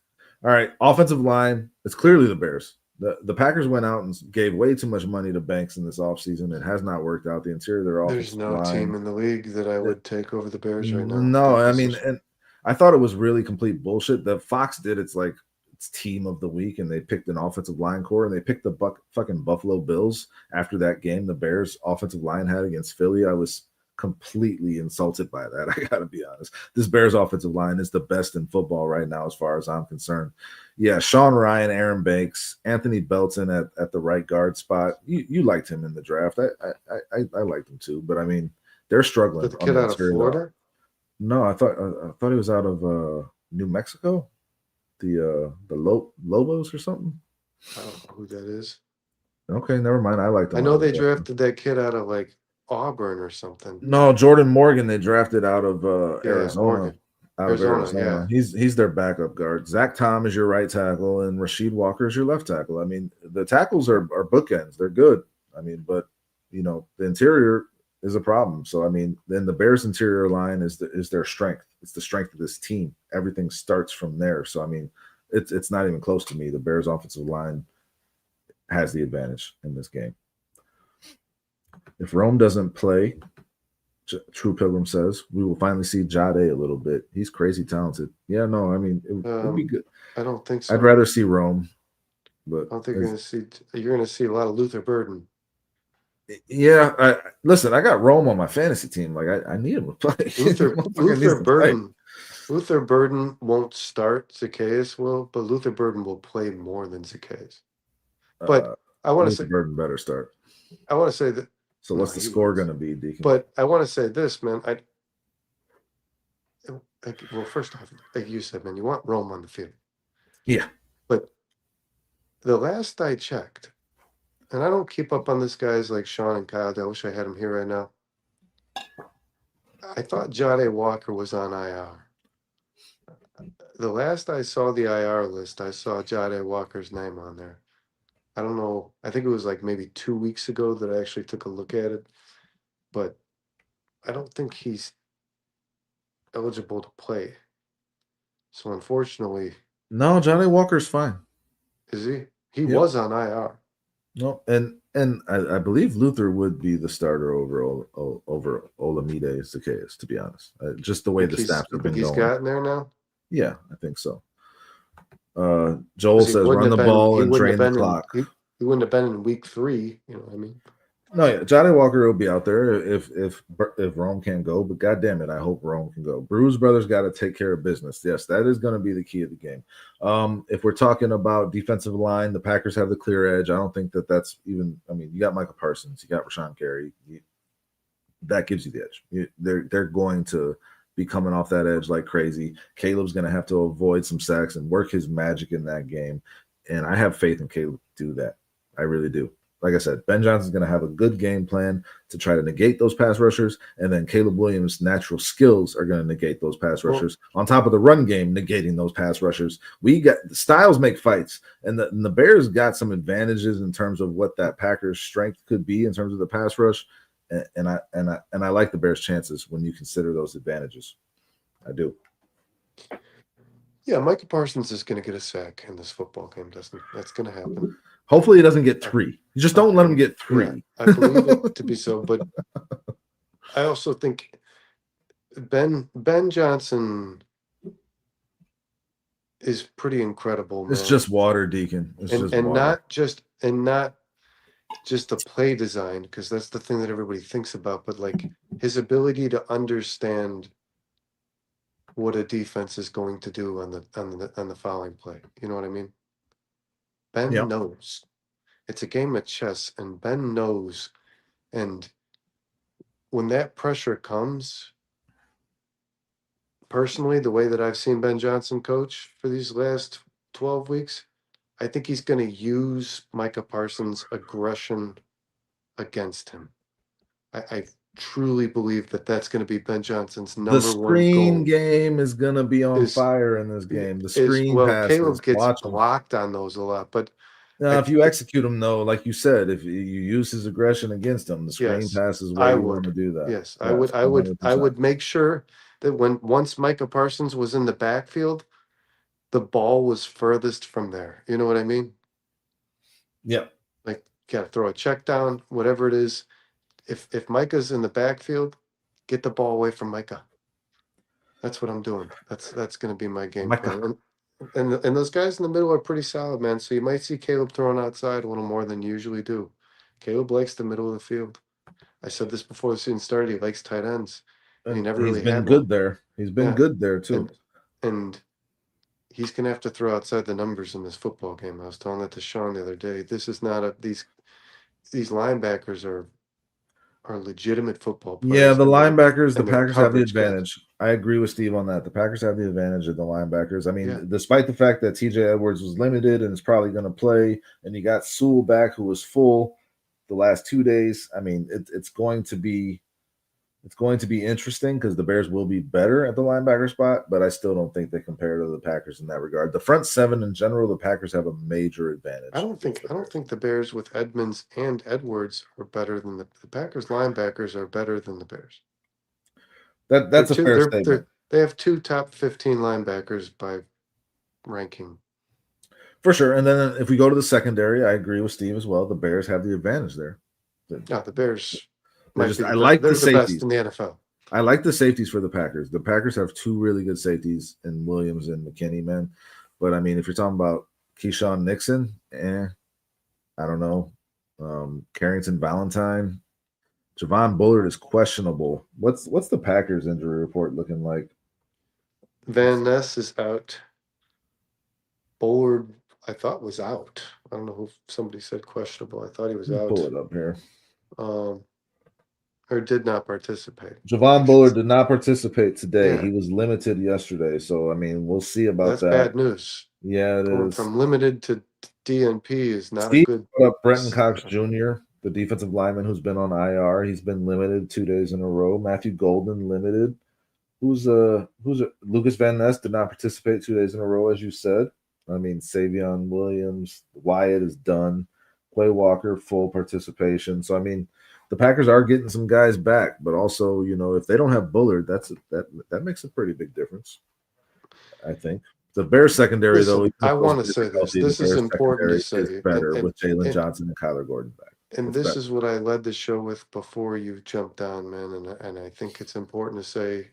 All right, offensive line. It's clearly the Bears. The Packers went out and gave way too much money to Banks in this offseason. It has not worked out. The interior of their There's offensive no team line. in the league that I would take over the Bears right now at No, that I mean, position. and I thought it was really complete bullshit. The Fox did it's like it's team of the week, and they picked an offensive line core, and they picked the fucking Buffalo Bills after that game the Bears offensive line had against Philly. I was completely insulted by that. I gotta be honest. This Bears offensive line is the best in football right now, as far as I'm concerned. Yeah, Sean Ryan, Aaron Banks, Anthony Belton at the right guard spot. You liked him in the draft. I liked him too, but I mean they're But struggling the on kid the out of interior. Florida, No, I thought he was out of New Mexico, the Lobos or something. I don't know who that is. Okay, never mind. I liked I him know out of they there. drafted that kid out of like Auburn or something. No, Jordan Morgan they drafted out of Yeah, Arizona. Morgan, Out of Arizona. Arizona, Yeah, he's their backup guard. Zach Tom is your right tackle, and Rasheed Walker is your left tackle. I mean, the tackles are bookends. They're good. I mean, but the interior is a problem. So I mean, then the Bears' interior line is their strength. It's the strength of this team. Everything starts from there. So I mean, it's not even close to me. The Bears' offensive line has the advantage in this game. If Rome doesn't play, True Pilgrim says, we will finally see Jade a little bit. He's crazy talented. Yeah, no, I mean, it'd be good. I don't think I'd so. rather see Rome, but I don't think you're gonna see a lot of Luther Burden. yeah, listen, I got Rome on my fantasy team. Like, I need him to play. Luther Motherfucker needs Luther to play. Burden Luther Burden won't start. Zacchaeus will, but Luther Burden will play more than Zacchaeus. But Uh, I want to Luther say Burden better start. that So, no, what's the he score wins. going to be, Deacon? But I want to say this, man. Well, first off, like you said, man, you want Rome on the field. Yeah. But the last I checked, and I don't keep up on this guys like Sean and Kyle. I wish I had him here right now. I thought Jade Walker was on IR. The last I saw the IR list, I saw Jade Walker's name on there. I don't know. I think it was like maybe 2 weeks ago that I actually took a look at it, but I don't think he's eligible to play. So unfortunately, No, Johnny Walker's fine. is he? He Yep. was on IR. No, and I believe Luther would be the starter over Olamide Zacchaeus, to be honest. Just the way the snaps You have think been he's going. gotten there now? Yeah, I think so. Joel Because he says wouldn't run have the been. ball He and wouldn't have drain the been in. clock. He wouldn't have been in week 3. You know what I mean? No, yeah, Johnny Walker will be out there if Rome can't go. But God damn it, I hope Rome can go. Bruise Brothers got to take care of business. Yes, that is going to be the key of the game. If we're talking about defensive line, the Packers have the clear edge. I don't think that's even. I mean, you got Michael Parsons, you got Rashawn Gary. That gives you the edge. They're going to be coming off that edge like crazy. Caleb's going to have to avoid some sacks and work his magic in that game. And I have faith in Caleb to do that. I really do. Like I said, Ben Johnson's going to have a good game plan to try to negate those pass rushers, and then Caleb Williams' natural skills are going to negate those pass rushers. On top of the run game negating those pass rushers, we got styles make fights, and the Bears got some advantages in terms of what that Packers' strength could be in terms of the pass rush, and I like the Bears' chances when you consider those advantages. I do. Yeah, Micah Parsons is going to get a sack in this football game, Dustin. That's going to happen. Hopefully, he doesn't get 3. You just don't let him get 3. Yeah, I believe it to be so, but I also think Ben Johnson is pretty incredible, man. It's just water, Deacon. It's just water. Not just the play design, because that's the thing that everybody thinks about, but like his ability to understand what a defense is going to do on the fouling play. You know what I mean? Ben knows. It's a game of chess, and Ben knows. And when that pressure comes, personally, the way that I've seen Ben Johnson coach for these last 12 weeks, I think he's going to use Micah Parsons' aggression against him. I truly believe that that's going to be Ben Johnson's The number one screen goal. game is gonna be on fire in this game. The screen Well, passes. Caleb gets Watch them. blocked on those a lot, but If you execute him, though, like you said, if you use his aggression against him, the screen Yes, pass is where I you want would. to do that. Yes, I Yes, would. I would. I 100%. would make sure that once Micah Parsons was in the backfield, the ball was furthest from there. You know what I mean? Yep. Like, gotta throw a check down, whatever it is. If Micah's in the backfield, get the ball away from Micah. That's what I'm doing. That's going to be my game Micah. plan. And those guys in the middle are pretty solid, man. So you might see Caleb throwing outside a little more than you usually do. Caleb likes the middle of the field. I said this before the season started. He likes tight ends, and he And never he's really been had one. good there. He's been Yeah, good there, too. and he's going to have to throw outside the numbers in this football game. I was telling that to Sean the other day. This is not a these linebackers are legitimate football Yeah, players, the linebackers, the and they're Packers have the coverage guys. advantage. I agree with Steve on that. The Packers have the advantage of the linebackers. I mean, Yeah. despite the fact that TJ Edwards was limited and is probably going to play, and you got Sewell back who was full the last 2 days. I mean, it's going to be interesting because the Bears will be better at the linebacker spot, but I still don't think they compare to the Packers in that regard. The front seven in general, the Packers have a major advantage. I don't think the Bears with Edmonds and Edwards are better than the Packers linebackers are better than the Bears. That's a fair statement. They have two top 15 linebackers by ranking. For sure. And then if we go to the secondary, I agree with Steve as well. The Bears have the advantage there. No, the Bears They're might just be I the best. like the They're the best safeties. in the NFL. I like the safeties for the Packers. The Packers have two really good safeties in Williams and McKinney, man. But I mean, if you're talking about Keyshawn Nixon, I don't know. Carrington Valentine, Javon Bullard is questionable. What's the Packers injury report looking like? Van Ness is out. Bullard, I thought was out. I don't know who somebody said questionable. I thought he was Let me out. pull it up here. Or did not participate. Javon Bullard did not participate today. Yeah. He was limited yesterday. So I mean, we'll see about That's that. bad news. Yeah, it Going is. from limited to DNP is not Steve a good. brought up Brenton Cox Jr., the defensive lineman who's been on IR. He's been limited 2 days in a row. Matthew Golden limited. Who's Lucas Van Ness did not participate 2 days in a row, as you said. I mean, Savion Williams, Wyatt is done. Quay Walker, full participation. So I mean, the Packers are getting some guys back, but also, if they don't have Bullard, that makes a pretty big difference, I think. The Bears secondary, Listen, though, I want to say this. healthy, This the is Bears important to secondary is say, better with Jalen Johnson and Kyler Gordon back. and It's this better. is what I led the show with before you jumped on, man. And I think it's important to say,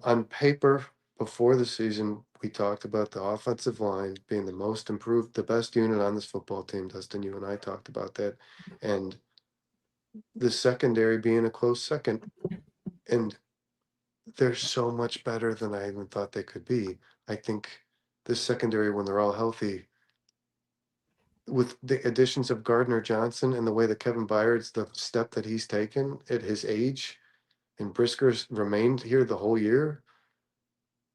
on paper, before the season, we talked about the offensive line being the most improved, the best unit on this football team. Dustin, you and I talked about that, and the secondary being a close second. And they're so much better than I even thought they could be. I think this secondary, when they're all healthy, with the additions of Gardner Johnson and the way that Kevin Byard's the step that he's taken at his age, and Brisker's remained here the whole year,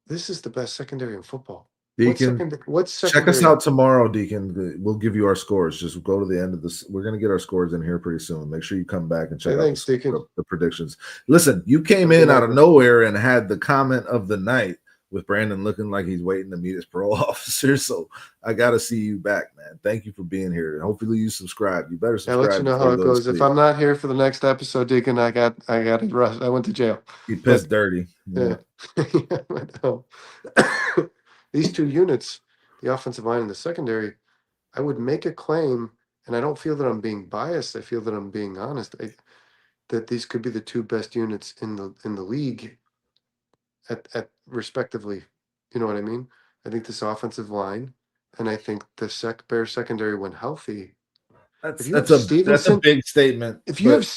this is the best secondary in football. Deacon, What check us secondary? out tomorrow, Deacon. We'll give you our scores. Just go to the end of this. We're going to get our scores in here pretty soon. Make sure you come back and check out Thanks, Deacon. the predictions. Listen, you came in out of nowhere and had the comment of the night with Brandon looking like he's waiting to meet his parole officer. So I got to see you back, man. Thank you for being here. Hopefully you subscribe. You better subscribe. I'll let you know how it goes. If I'm not here for the next episode, Deacon, I got arrested. I went to jail. He pissed dirty. Yeah. These two units, the offensive line and the secondary, I would make a claim, and I don't feel that I'm being biased. I feel that I'm being honest. That these could be the two best units in the league at respectively. You know what I mean? I think this offensive line, and I think the Bears secondary, when healthy. That's a big statement. If you have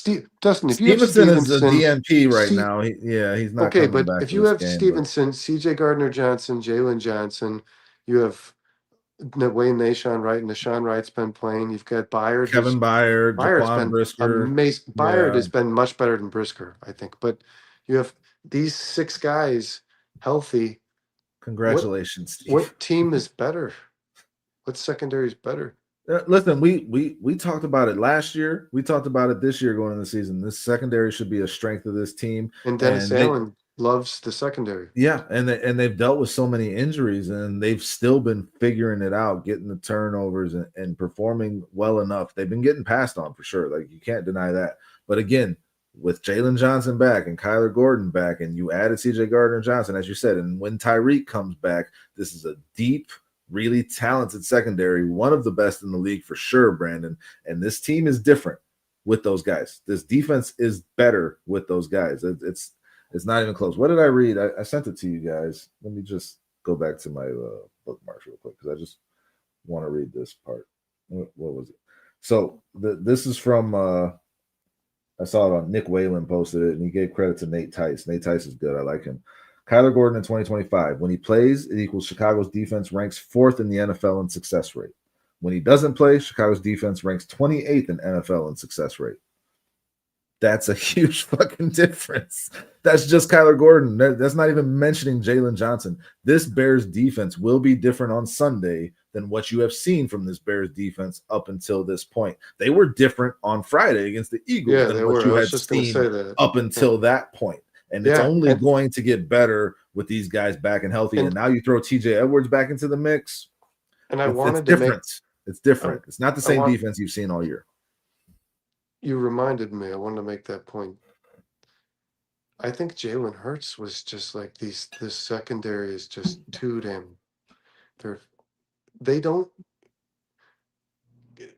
Dustin, if you have Stevenson is a DNP right now. He's not okay. coming But back if for you this have game, Stevenson, CJ Gardner Johnson, Jalen Johnson, you have Wayne Nashon Wright, and Nashon Wright's been playing. You've got Byard, Kevin Byard, Byard's Jaquan been Brisker. amazing. Byard has been much better than Brisker, I think. But you have these six guys healthy. Congratulations, Steve. What team is better? What secondary is better? Listen, we talked about it last year. We talked about it this year going into the season. This secondary should be a strength of this team. And Dennis Allen loves the secondary. Yeah, and they've dealt with so many injuries, and they've still been figuring it out, getting the turnovers and performing well enough. They've been getting passed on for sure. Like, you can't deny that. But again, with Jalen Johnson back and Kyler Gordon back, and you added CJ Gardner-Johnson, as you said, and when Tyreek comes back, this is a deep, really talented secondary, one of the best in the league for sure, Brandon. And this team is different with those guys. This defense is better with those guys. It's not even close. What did I read? I sent it to you guys. Let me just go back to my bookmarks real quick because I just want to read this part. What was it? So this is from I saw it on Nick Whalen posted it, and he gave credit to Nate Tice. Nate Tice is good. I like him. Kyler Gordon in 2025. When he plays, it equals Chicago's defense ranks 4th in the NFL in success rate. When he doesn't play, Chicago's defense ranks 28th in NFL in success rate. That's a huge fucking difference. That's just Kyler Gordon. That's not even mentioning Jalen Johnson. This Bears defense will be different on Sunday than what you have seen from this Bears defense up until this point. They were different on Friday against the Eagles than what you had seen up until that point. And it's only going to get better with these guys back and healthy. And now you throw TJ Edwards back into the mix. And it's different. It's different. It's not the same defense you've seen all year. You reminded me. I wanted to make that point. I think Jalen Hurts was just like this secondary is just too damn. They don't.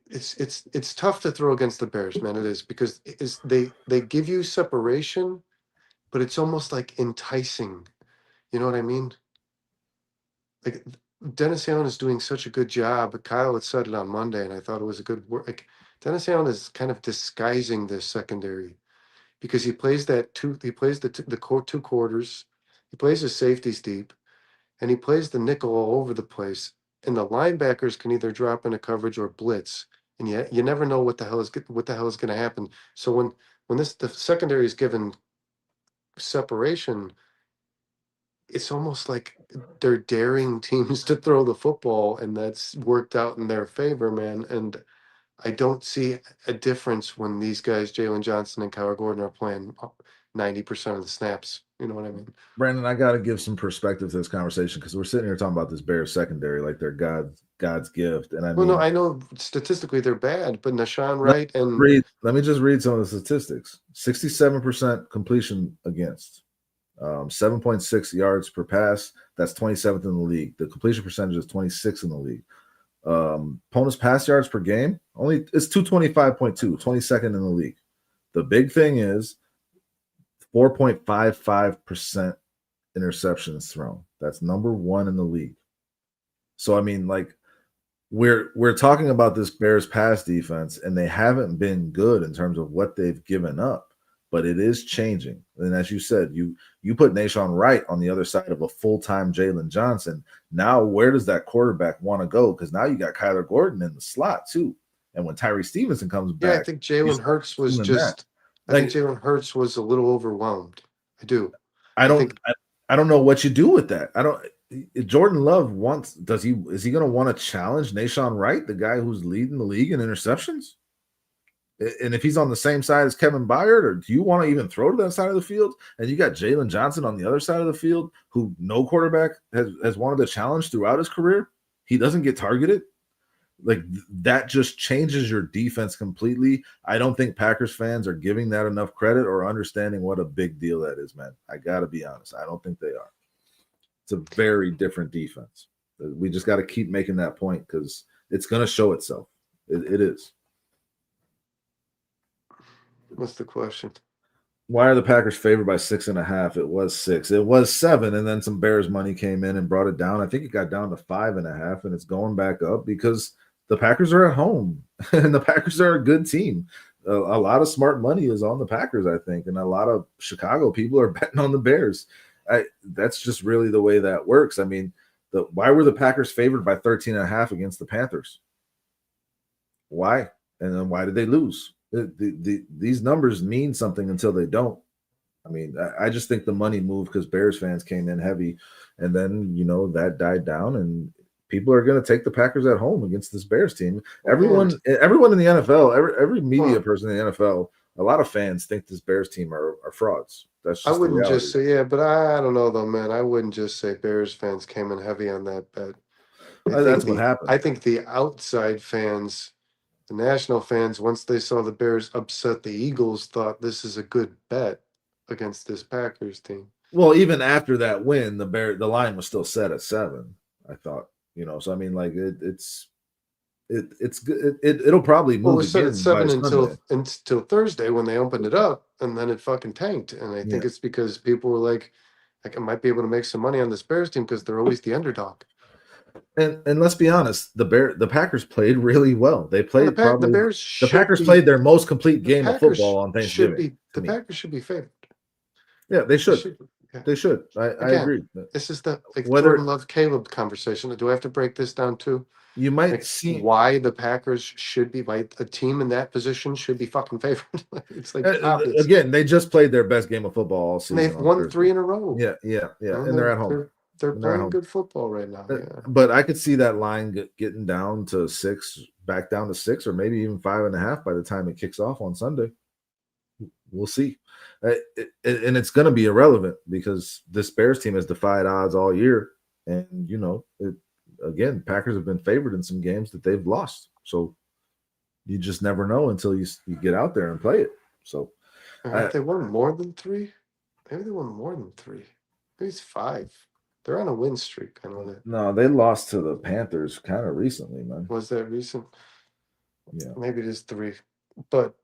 It's tough to throw against the Bears, man. It is because they give you separation, but it's almost like enticing. You know what I mean? Like, Dennis Allen is doing such a good job. Kyle had said it on Monday, and I thought it was a good work. Like, Dennis Allen is kind of disguising this secondary because he plays the two quarters. He plays his safeties deep, and he plays the nickel all over the place. And the linebackers can either drop into coverage or blitz, and you never know what the hell is going to happen. So when the secondary is given separation, it's almost like they're daring teams to throw the football, and that's worked out in their favor, man. And I don't see a difference when these guys, Jalen Johnson and Kyler Gordon, are playing 90% of the snaps. You know what I mean? Brandon, I got to give some perspective to this conversation because we're sitting here talking about this Bears secondary like they're God's gift. And I know statistically they're bad, but Nashawn Wright let me just read some of the statistics. 67% completion against. 7.6 yards per pass. That's 27th in the league. The completion percentage is 26th in the league. Opponent's pass yards per game, it's 225.2, 22nd in the league. The big thing is 4.55% interceptions thrown. That's number 1 in the league. So, I mean, like, we're talking about this Bears pass defense, and they haven't been good in terms of what they've given up. But it is changing. And as you said, you put Nashawn Wright on the other side of a full-time Jalen Johnson. Now, where does that quarterback want to go? Because now you got Kyler Gordon in the slot, too. And when Tyree Stevenson comes back. I think Jalen Hurts was I think Jalen Hurts was a little overwhelmed. I do. I don't know what you do with that. Jordan Love is he going to want to challenge Nashawn Wright, the guy who's leading the league in interceptions? And if he's on the same side as Kevin Byard, or do you want to even throw to that side of the field? And you got Jalen Johnson on the other side of the field, who no quarterback has wanted to challenge throughout his career. He doesn't get targeted. Like, that just changes your defense completely. I don't think Packers fans are giving that enough credit or understanding what a big deal that is, man. I got to be honest. I don't think they are. It's a very different defense. We just got to keep making that point because it's going to show itself. It is. What's the question? Why are the Packers favored by 6.5? It was 6. It was 7, and then some Bears money came in and brought it down. I think it got down to 5.5, and it's going back up because the Packers are at home, and the Packers are a good team. A lot of smart money is on the Packers, I think, and a lot of Chicago people are betting on the Bears. That's just really the way that works. I mean, why were the Packers favored by 13.5 against the Panthers? Why? And then why did they lose? These numbers mean something until they don't. I mean, I just think the money moved because Bears fans came in heavy, and then, that died down, and people are going to take the Packers at home against this Bears team. Everyone in the NFL, every media person in the NFL, a lot of fans think this Bears team are frauds. That's I just the wouldn't reality. just say, yeah, but I don't know though, man. I wouldn't just say Bears fans came in heavy on that bet. That's what happened. I think the outside fans, the national fans, once they saw the Bears upset the Eagles, thought this is a good bet against this Packers team. Well, even after that win, the line was still set at 7. I thought, so I mean, like it's good. It'll probably Well, it move was set at again by 7 Sunday. until Thursday when they opened it up, and then it fucking tanked. And I think Yeah, it's because people were like, I might be able to make some money on this Bears team because they're always the underdog. and let's be honest, the Packers played really well. They And played probably the Packers be played their most complete game of football on Thanksgiving to the me. Packers should be favored. Yeah, they They should. should. Yeah. They should. I Again, agree. this is the Jordan Whether Love Caleb conversation. Do I have to break this down too? you might Like see why the Packers should be, why a team in that position should be fucking favored. It's like obvious. again, they just played their best game of football all And they've season on won Thursday. 3 in a row. Yeah, And and they're at home. they're And they're at playing home. good football right now. Yeah. But I could see that line getting down to 6, back down to 6, or maybe even 5.5 by the time it kicks off on Sunday. We'll see. And it's going to be irrelevant because this Bears team has defied odds all year. And, again, Packers have been favored in some games that they've lost. So you just never know until you get out there and play it. So Have they won more than 3? Maybe they won more than 3. Maybe it's 5. They're on a win streak. I know that. no, they lost to the Panthers kind of recently, man. Was that recent? Yeah. Maybe it is 3. But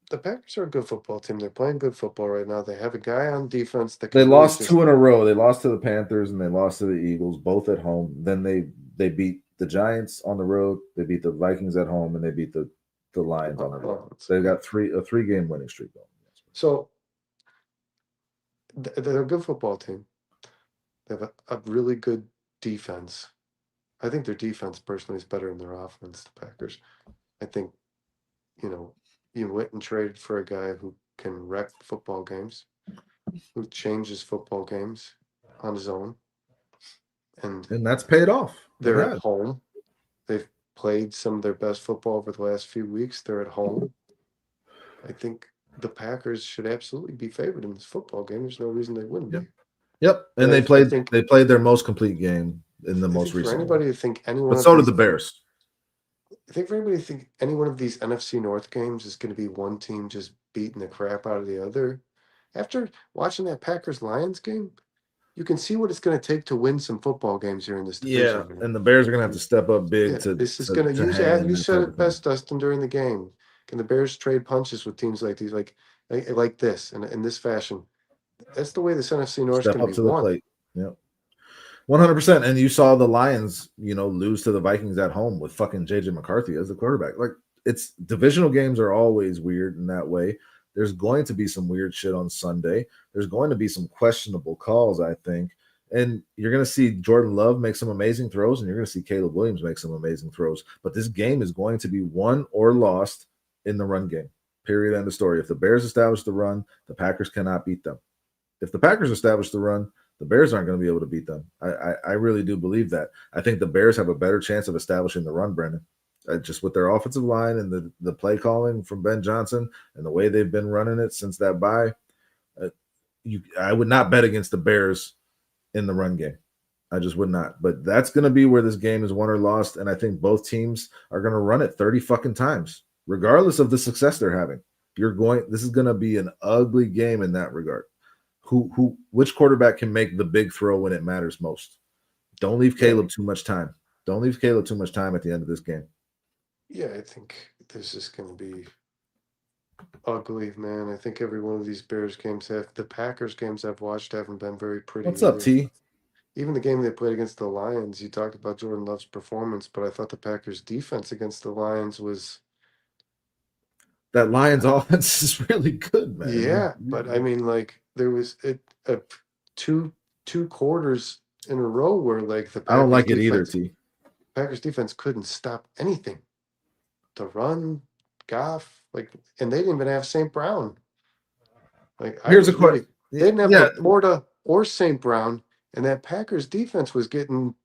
the Packers are a good football team. They're playing good football right now. They have a guy on defense that can They really lost 2 in a row. They lost to the Panthers and they lost to the Eagles, both at home. Then they beat the Giants on the road. They beat the Vikings at home, and they beat the Lions on the road. They've got a 3-game winning streak going. So they're a good football team. They have a really good defense. I think their defense personally is better than their offense, the Packers. I think, you went and traded for a guy who can wreck football games, who changes football games on his own. And that's paid off. They're at home. They've played some of their best football over the last few weeks. They're at home. I think the Packers should absolutely be favored in this football game. There's no reason they wouldn't be. Yep, and they played their most complete game in the most recent. For anybody to think anyone, but so did the Bears. I think for anybody to think any one of these NFC North games is going to be one team just beating the crap out of the other. After watching that Packers Lions game, you can see what it's going to take to win some football games here in this division. Yeah, and the Bears are going to have to step up big. This is going to use it. You said it best, Dustin, during the game. Can the Bears trade punches with teams like these, like this, and in this fashion? That's the way this NFC North is going to be won. Plate. Yep. 100%. And you saw the Lions, lose to the Vikings at home with fucking JJ McCarthy as the quarterback. Like, it's divisional games are always weird in that way. There's going to be some weird shit on Sunday. There's going to be some questionable calls, I think. And you're going to see Jordan Love make some amazing throws, and you're going to see Caleb Williams make some amazing throws. But this game is going to be won or lost in the run game. Period. End of story. If the Bears establish the run, the Packers cannot beat them. If the Packers establish the run, the Bears aren't going to be able to beat them. I really do believe that. I think the Bears have a better chance of establishing the run, Brandon. Just with their offensive line and the play calling from Ben Johnson and the way they've been running it since that bye, I would not bet against the Bears in the run game. I just would not. But that's going to be where this game is won or lost, and I think both teams are going to run it 30 fucking times, regardless of the success they're having. This is going to be an ugly game in that regard. Which quarterback can make the big throw when it matters most? Don't leave Caleb too much time. Don't leave Caleb too much time at the end of this game. Yeah, I think this is going to be ugly, man. I think every one of these Bears games the Packers games I've watched haven't been very pretty. What's up, T? Even the game they played against the Lions, you talked about Jordan Love's performance, but I thought the Packers defense against the Lions was... That Lions offense is really good, man. Yeah, but I mean, like, there was two quarters in a row where, like, the Packers I don't like it either, T. Packers defense couldn't stop anything. The run, Goff, and they didn't even have St. Brown. Here's a question. They didn't have Laporta or St. Brown, and that Packers defense was getting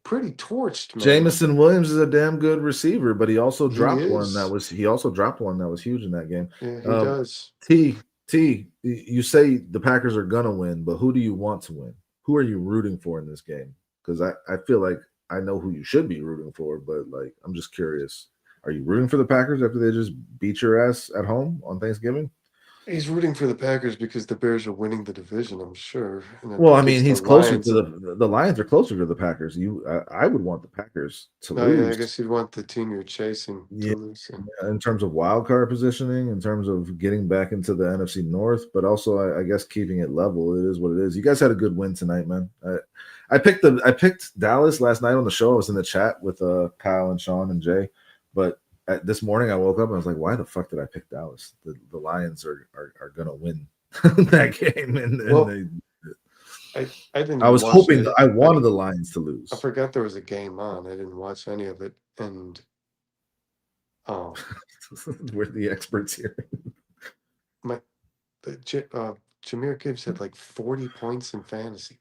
pretty torched, man. Jamison Williams is a damn good receiver, but he also dropped one that was huge in that game. Yeah, he does. T, You say the Packers are gonna win, but who do you want to win? Who are you rooting for in this game? Because I feel like I know who you should be rooting for, but like I'm just curious. Are you rooting for the Packers after they just beat your ass at home on Thanksgiving? He's rooting for the Packers because the Bears are winning the division, I'm sure, and Well, I it mean, gives the he's closer to Lions. the Lions are closer to the Packers. I would want the Packers to Oh yeah, I lose. guess you'd want the team you're chasing to Yeah, lose. Yeah. in terms of wild card positioning, in terms of getting back into the NFC North, but also I guess keeping it level. It is what it is. You guys had a good win tonight, man. I picked Dallas last night on the show. I was in the chat with Kyle and Sean and Jay, but this morning I woke up and I was like, why the fuck did I pick Dallas? The Lions are gonna win that game, and Well, they. I didn't I even was watch hoping it. I wanted the Lions to I lose. forgot there was a game on. I didn't watch any of it, and um, We're the experts here. my Jameer Gibbs had like 40 points in fantasy.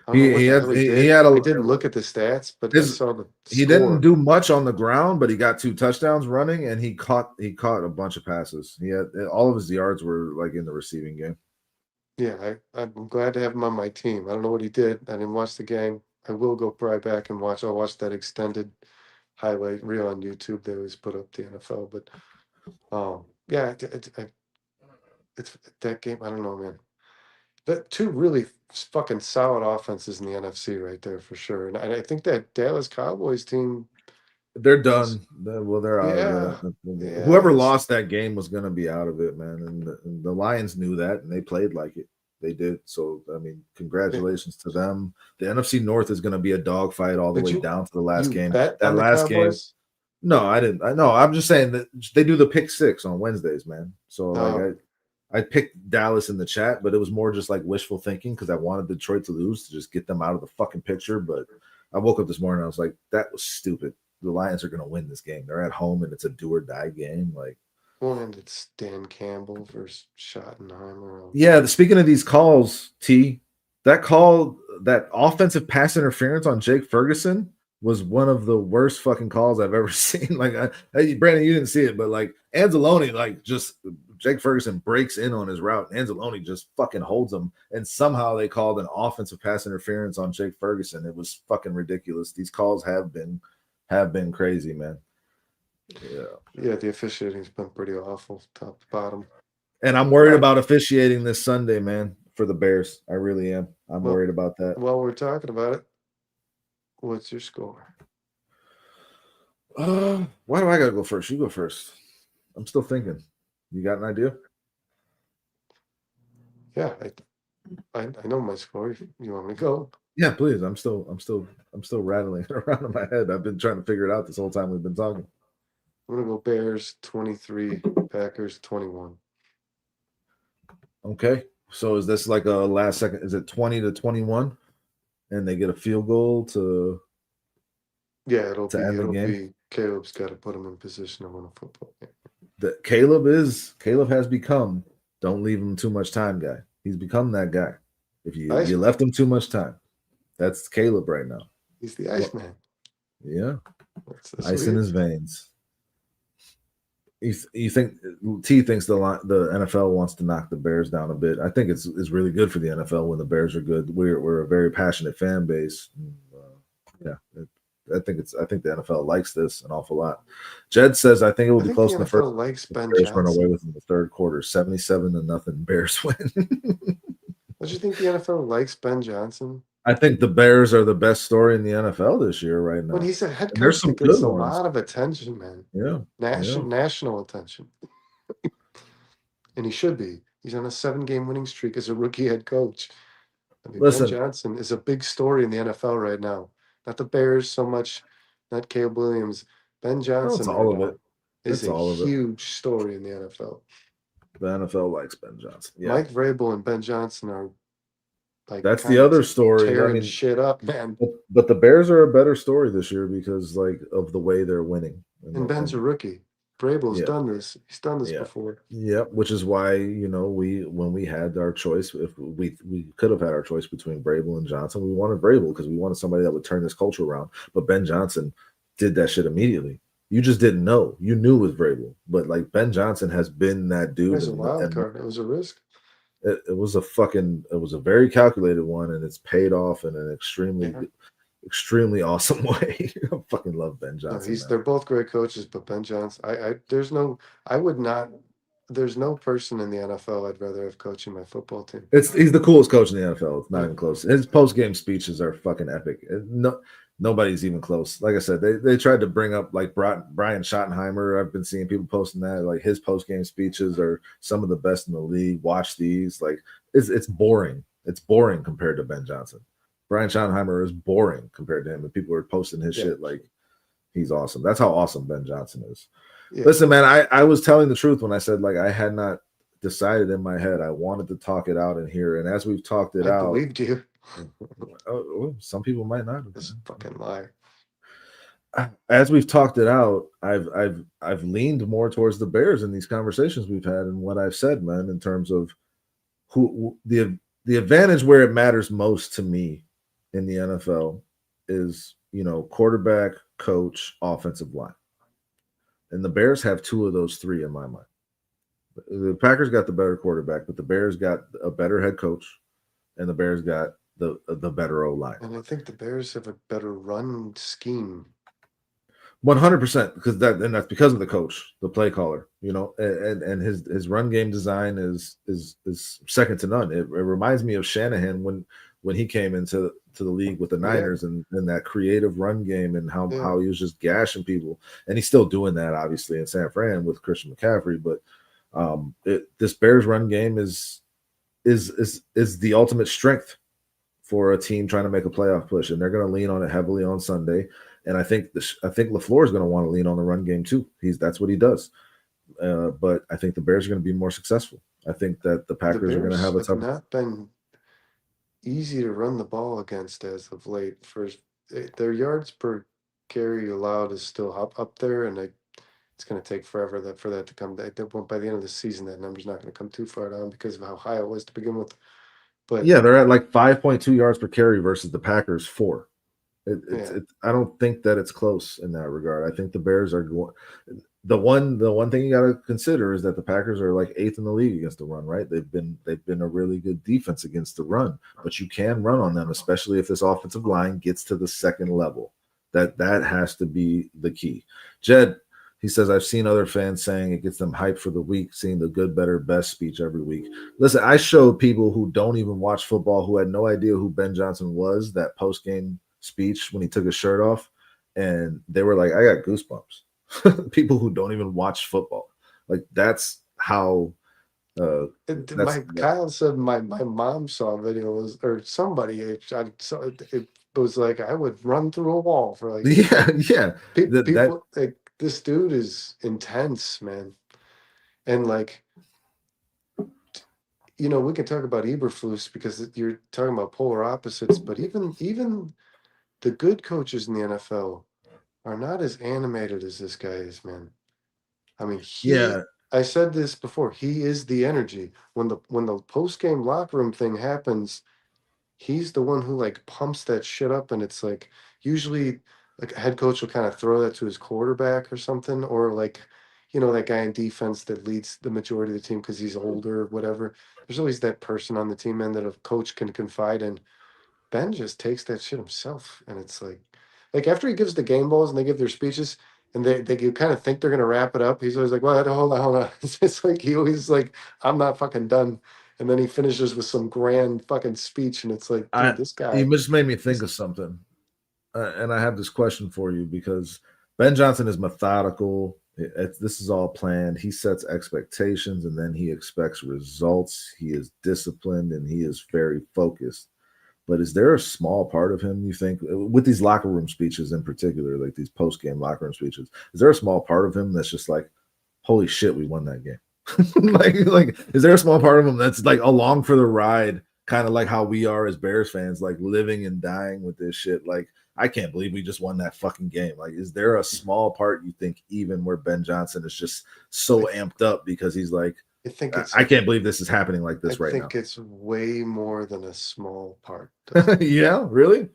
I don't know what the hell he He did. had I a didn't look at the stats, but I his saw the he didn't score. do much on the ground, but he got 2 touchdowns running, and he caught a bunch of passes. He had all of his yards were like in the receiving game. Yeah, I'm glad to have him on my team. I don't know what he did. I didn't watch the game. I will go right back and watch. I'll watch that extended highlight reel on YouTube they always put up the NFL. But yeah, it's that game. I don't know, man. That two really fucking solid offenses in the NFC right there for sure. And I think that Dallas Cowboys team They're is, done. Well, they're out of yeah, it. yeah, Whoever it's lost that game was going to be out of it, man. And the Lions knew that, and they played like it. They did. So, I mean, yeah. congratulations to them. The NFC North is going to be a dogfight all the Did way down to the last you game. bet That on the last game, Cowboys? no, I didn't. I know. I'm just saying that they do the pick six on Wednesdays, man. So like Oh, I picked Dallas in the chat, but it was more just like wishful thinking because I wanted Detroit to lose to just get them out of the fucking picture. But I woke up this morning and I was like, that was stupid. The Lions are going to win this game. They're at home and it's a do or die game. Like, one and it's Dan Campbell versus Schottenheimer. yeah. Speaking of these calls, that call, that offensive pass interference on Jake Ferguson was one of the worst fucking calls I've ever seen. Like, Brandon, you didn't see it, but like Anzalone, like just Jake Ferguson breaks in on his route. Anzalone just fucking holds him, and somehow they called an offensive pass interference on Jake Ferguson. It was fucking ridiculous. These calls have been crazy, man. Yeah, the officiating's been pretty awful, top to bottom. And I'm All worried right. about officiating this Sunday, man, for the Bears. I really am. I'm Well, worried about that. while we're talking about it, what's your score? Why do I gotta go first? You go first. I'm still thinking. You got an idea? Yeah, I know my score. You want me to go? Yeah, please. I'm still rattling around in my head. I've been trying to figure it out this whole time we've been talking. I'm gonna go Bears 23, Packers 21. Okay. So is this like a last second? Is it 20-21? And they get a field goal to Yeah, end the it'll game? be Caleb's got to put him in position to win a football game. That Caleb has become don't leave him too much time guy. He's become that guy. If you Iceman. left him too much time, that's Caleb right now. He's the Well, Iceman. yeah, That's ice what in he his is. veins. You think T thinks the NFL wants to knock the Bears down a bit? I think it's really good for the NFL when the Bears are good. We're a very passionate fan base. Yeah, I think the NFL likes this an awful lot. Jed says I think it will I be think the close in the first. NFL likes The Ben Bears run away Johnson. with in the third quarter, 77-0. Bears win. Don't you think the NFL likes Ben Johnson? I think the Bears are the best story in the NFL this year right When now, he's a head and there's coach some that gets good a ones. lot of attention, man. Yeah, yeah. National attention. And he should be. He's on a 7-game winning streak as a rookie head coach. I mean, Ben Listen, Johnson is a big story in the NFL right now. Not the Bears so much, not Caleb Williams. Ben no, it's Johnson right all of now it. is It's a all of it. huge story in the NFL. The NFL likes Ben Johnson. Yeah, Mike Vrabel and Ben Johnson are like that's the kind of other story. I tearing mean, shit up, man. but the Bears are a better story this year because like of the way they're winning. And Ben's a And rookie. Vrabel's yeah, done this. He's done this yeah, before. yeah. Which is why we when we had our choice, if we could have had our choice between Vrabel and Johnson, we wanted Vrabel because we wanted somebody that would turn this culture around. But Ben Johnson did that shit immediately. You just didn't know. You knew it was Vrabel, but like Ben Johnson has been that It dude, was a wild and card. It was a risk. it was a very calculated one, and it's paid off in an Yeah. extremely awesome way. I fucking love Ben No, Johnson, man. they're both great coaches, but Ben Johnson, there's no, I would not, there's no person in the NFL I'd rather have coaching my football team. He's the coolest coach in the NFL. It's not Yeah. even close. His post game speeches are fucking epic. No, nobody's even close. Like I said, they tried to bring up like Brian Schottenheimer. I've been seeing people posting that like his post game speeches are some of the best in the league. Watch these. Like it's boring. It's boring compared to Ben Johnson. Brian Schottenheimer is boring compared to him, and people are posting his Yeah. shit like he's awesome. That's how awesome Ben Johnson is. Yeah. Listen, man, I was telling the truth when I said like I had not decided in my head. I wanted to talk it out in here, and as we've talked it I out, believed you. some people might not have. This fucking lie. As we've talked it out, I've leaned more towards the Bears in these conversations we've had, and what I've said, man, in terms of who the advantage where it matters most to me in the NFL is quarterback, coach, offensive line, and the Bears have two of those three in my mind. The Packers got the better quarterback, but the Bears got a better head coach, and the Bears got the better O line. And I think the Bears have a better run scheme. 100%, because that's because of the coach, the play caller, and his run game design is second to none. It reminds me of Shanahan when he came into the league with the Niners, and that creative run game, and how he was just gashing people, and he's still doing that obviously in San Fran with Christian McCaffrey, but this Bears run game is the ultimate strength for a team trying to make a playoff push, and they're going to lean on it heavily on Sunday. And I think LaFleur is going to want to lean on the run game too. That's what he does. But I think the Bears are going to be more successful. I think that the Packers are going to have a tough. Not been easy to run the ball against as of late. Their yards per carry allowed is still up there, and it's going to take forever for that to come back. By the end of the season, that number's not going to come too far down because of how high it was to begin with. But yeah, they're at like 5.2 yards per carry versus the Packers 4. I don't think that it's close in that regard. I think the Bears are going. The one thing you got to consider is that the Packers are like 8th in the league against the run, right? They've been a really good defense against the run, but you can run on them, especially if this offensive line gets to the second level. That has to be the key. Jed, he says, I've seen other fans saying it gets them hyped for the week, seeing the good, better, best speech every week. Listen, I showed people who don't even watch football, who had no idea who Ben Johnson was, that post-game speech when he took his shirt off, and they were like, I got goosebumps. People who don't even watch football, like that's how Kyle said my mom saw a video, or somebody it was like I would run through a wall for like yeah people like this dude is intense, man. And like we can talk about Eberflus because you're talking about polar opposites, but even the good coaches in the NFL are not as animated as this guy is, man. I mean, I said this before, he is the energy. When the post-game locker room thing happens, he's the one who like pumps that shit up, and it's like usually like a head coach will kind of throw that to his quarterback or something, or like that guy in defense that leads the majority of the team because he's older or whatever. There's always that person on the team, man, that a coach can confide in. Ben just takes that shit himself, and it's like after he gives the game balls and they give their speeches, and they you kind of think they're gonna wrap it up. He's always like, "Well, hold on." It's like he always like, "I'm not fucking done," and then he finishes with some grand fucking speech, and it's like, dude, this guy. You just made me think of something, and I have this question for you because Ben Johnson is methodical. This is all planned. He sets expectations, and then he expects results. He is disciplined, and he is very focused. But is there a small part of him, you think, with these locker room speeches in particular, like these post-game locker room speeches, is there a small part of him that's just like, holy shit, we won that game? like, is there a small part of him that's like along for the ride, kind of like how we are as Bears fans, like living and dying with this shit? Like, I can't believe we just won that fucking game. Like, is there a small part you think even where Ben Johnson is just so amped up because he's like, I can't believe this is happening like this right now. I think it's way more than a small part. Yeah, really?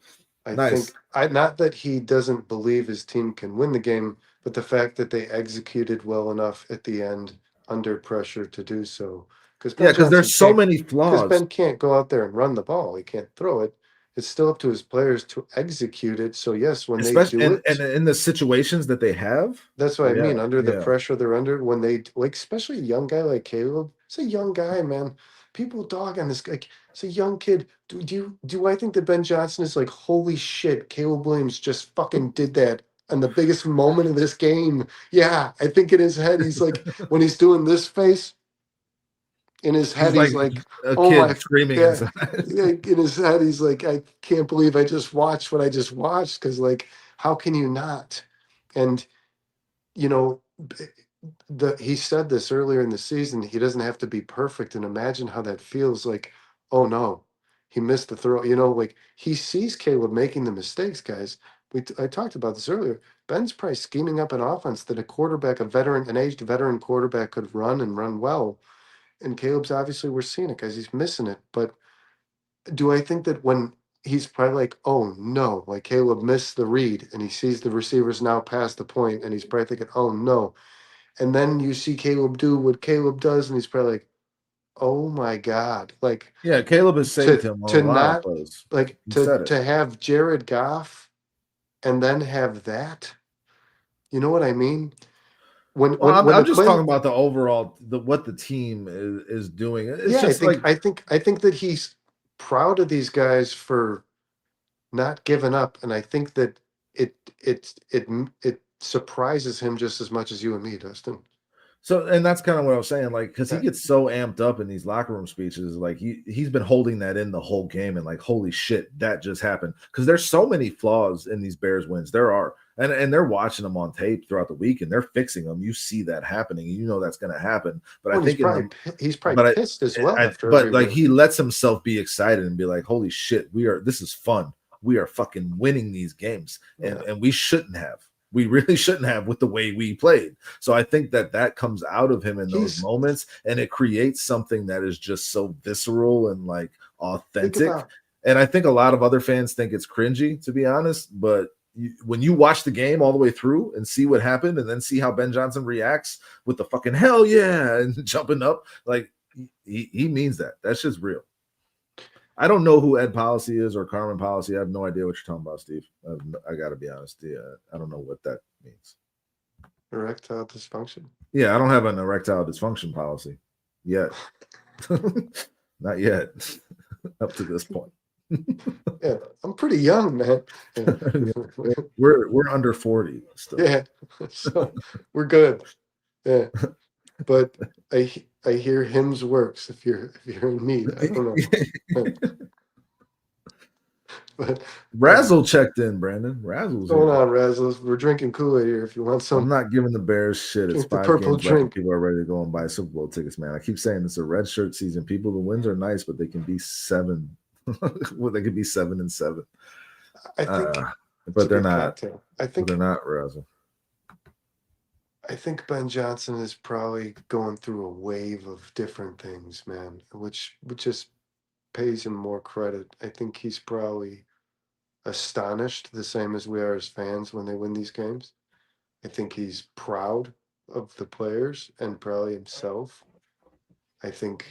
I think not that he doesn't believe his team can win the game, but the fact that they executed well enough at the end under pressure to do so. Because Yeah, Ben because Johnson there's so can't, many because flaws, Ben can't go out there and run the ball. He can't throw it. It's still up to his players to execute it. So yes, when they especially do and it, in the situations that they have. that's what I Yeah, mean. Under the yeah. pressure they're under, when they like, especially a young guy like Caleb. It's a young guy, man. People dog on this. Like, it's a young kid. Do I think that Ben Johnson is like, holy shit? Caleb Williams just fucking did that on the biggest moment of this game. Yeah, I think in his head he's like, when he's doing this face in his head, He's he's like like, a oh my, kid screaming yeah. inside. Yeah, in his head, he's like, I can't believe I just watched what I just watched. Because like, how can you not? And you know, he said this earlier in the season. He doesn't have to be perfect, and imagine how that feels. Like, oh no, he missed the throw. Like he sees Caleb making the mistakes, guys. I talked about this earlier. Ben's probably scheming up an offense that a quarterback, an aged veteran quarterback, could run and run well. And Caleb's obviously, we're seeing it, guys. He's missing it. But do I think that when he's probably like, oh no, like Caleb missed the read, and he sees the receivers now past the point, and he's probably thinking, oh no, and then you see Caleb do what Caleb does, and he's probably like, "Oh my God!" Like Yeah, Caleb has saved to him on to a lot of not plays. like You to said it. to have Jared Goff and then have that. You know what I mean? When Well, when when I'm the just talking Quinn, about the overall what the team is doing. It's yeah, I just think like I think I think that he's proud of these guys for not giving up, and I think that it surprises him just as much as you and me, Dustin. so, and that's kind of what I was saying, like, because he Yeah. gets so amped up in these locker room speeches, like he's been holding that in the whole game, and like, holy shit, that just happened. Because there's so many flaws in these Bears wins. There are, and they're watching them on tape throughout the week, and they're fixing them. You see that happening, and you know that's going to happen. But I Well, think in the he's probably but pissed as well after but every like win. he lets himself be excited and be like, holy shit, this is fun. We are fucking winning these games, and Yeah. we shouldn't have. We really shouldn't have with the way we played. So I think that comes out of him in those He's moments, and it creates something that is just so visceral and like think authentic. about And I think a lot of other fans think it's cringy, to be honest. But when you watch the game all the way through and see what happened, and then see how Ben Johnson reacts with the fucking hell yeah and jumping up, like he means that. That's just real. I don't know who Ed Policy is or Carmen Policy. I have no idea what you're talking about, Steve. I got to be honest. Yeah, I don't know what that means. erectile dysfunction. Yeah, I don't have an erectile dysfunction policy yet. Not yet. Up to this point. Yeah, I'm pretty young, man. Yeah, we're under 40 still. yeah. So we're good. Yeah, but I hear hymns works if you're in need. I don't know. But yeah, Razzle checked in, Brandon. what's Razzle's going here. on, Razzles? We're drinking Kool-Aid here. If you want I'm some, not giving the Bears shit. It's drink the 5 purple games left, and drink. people are ready to go and buy Super Bowl tickets, man. I keep saying it's a red shirt season. People, the wins are nice, but they can be 7. Well, they could be 7-7. I think it's a But they're good not. cocktail. But they're not, Razzle. I think Ben Johnson is probably going through a wave of different things, man, which just pays him more credit. I think he's probably astonished, the same as we are as fans when they win these games. I think he's proud of the players and probably himself. I think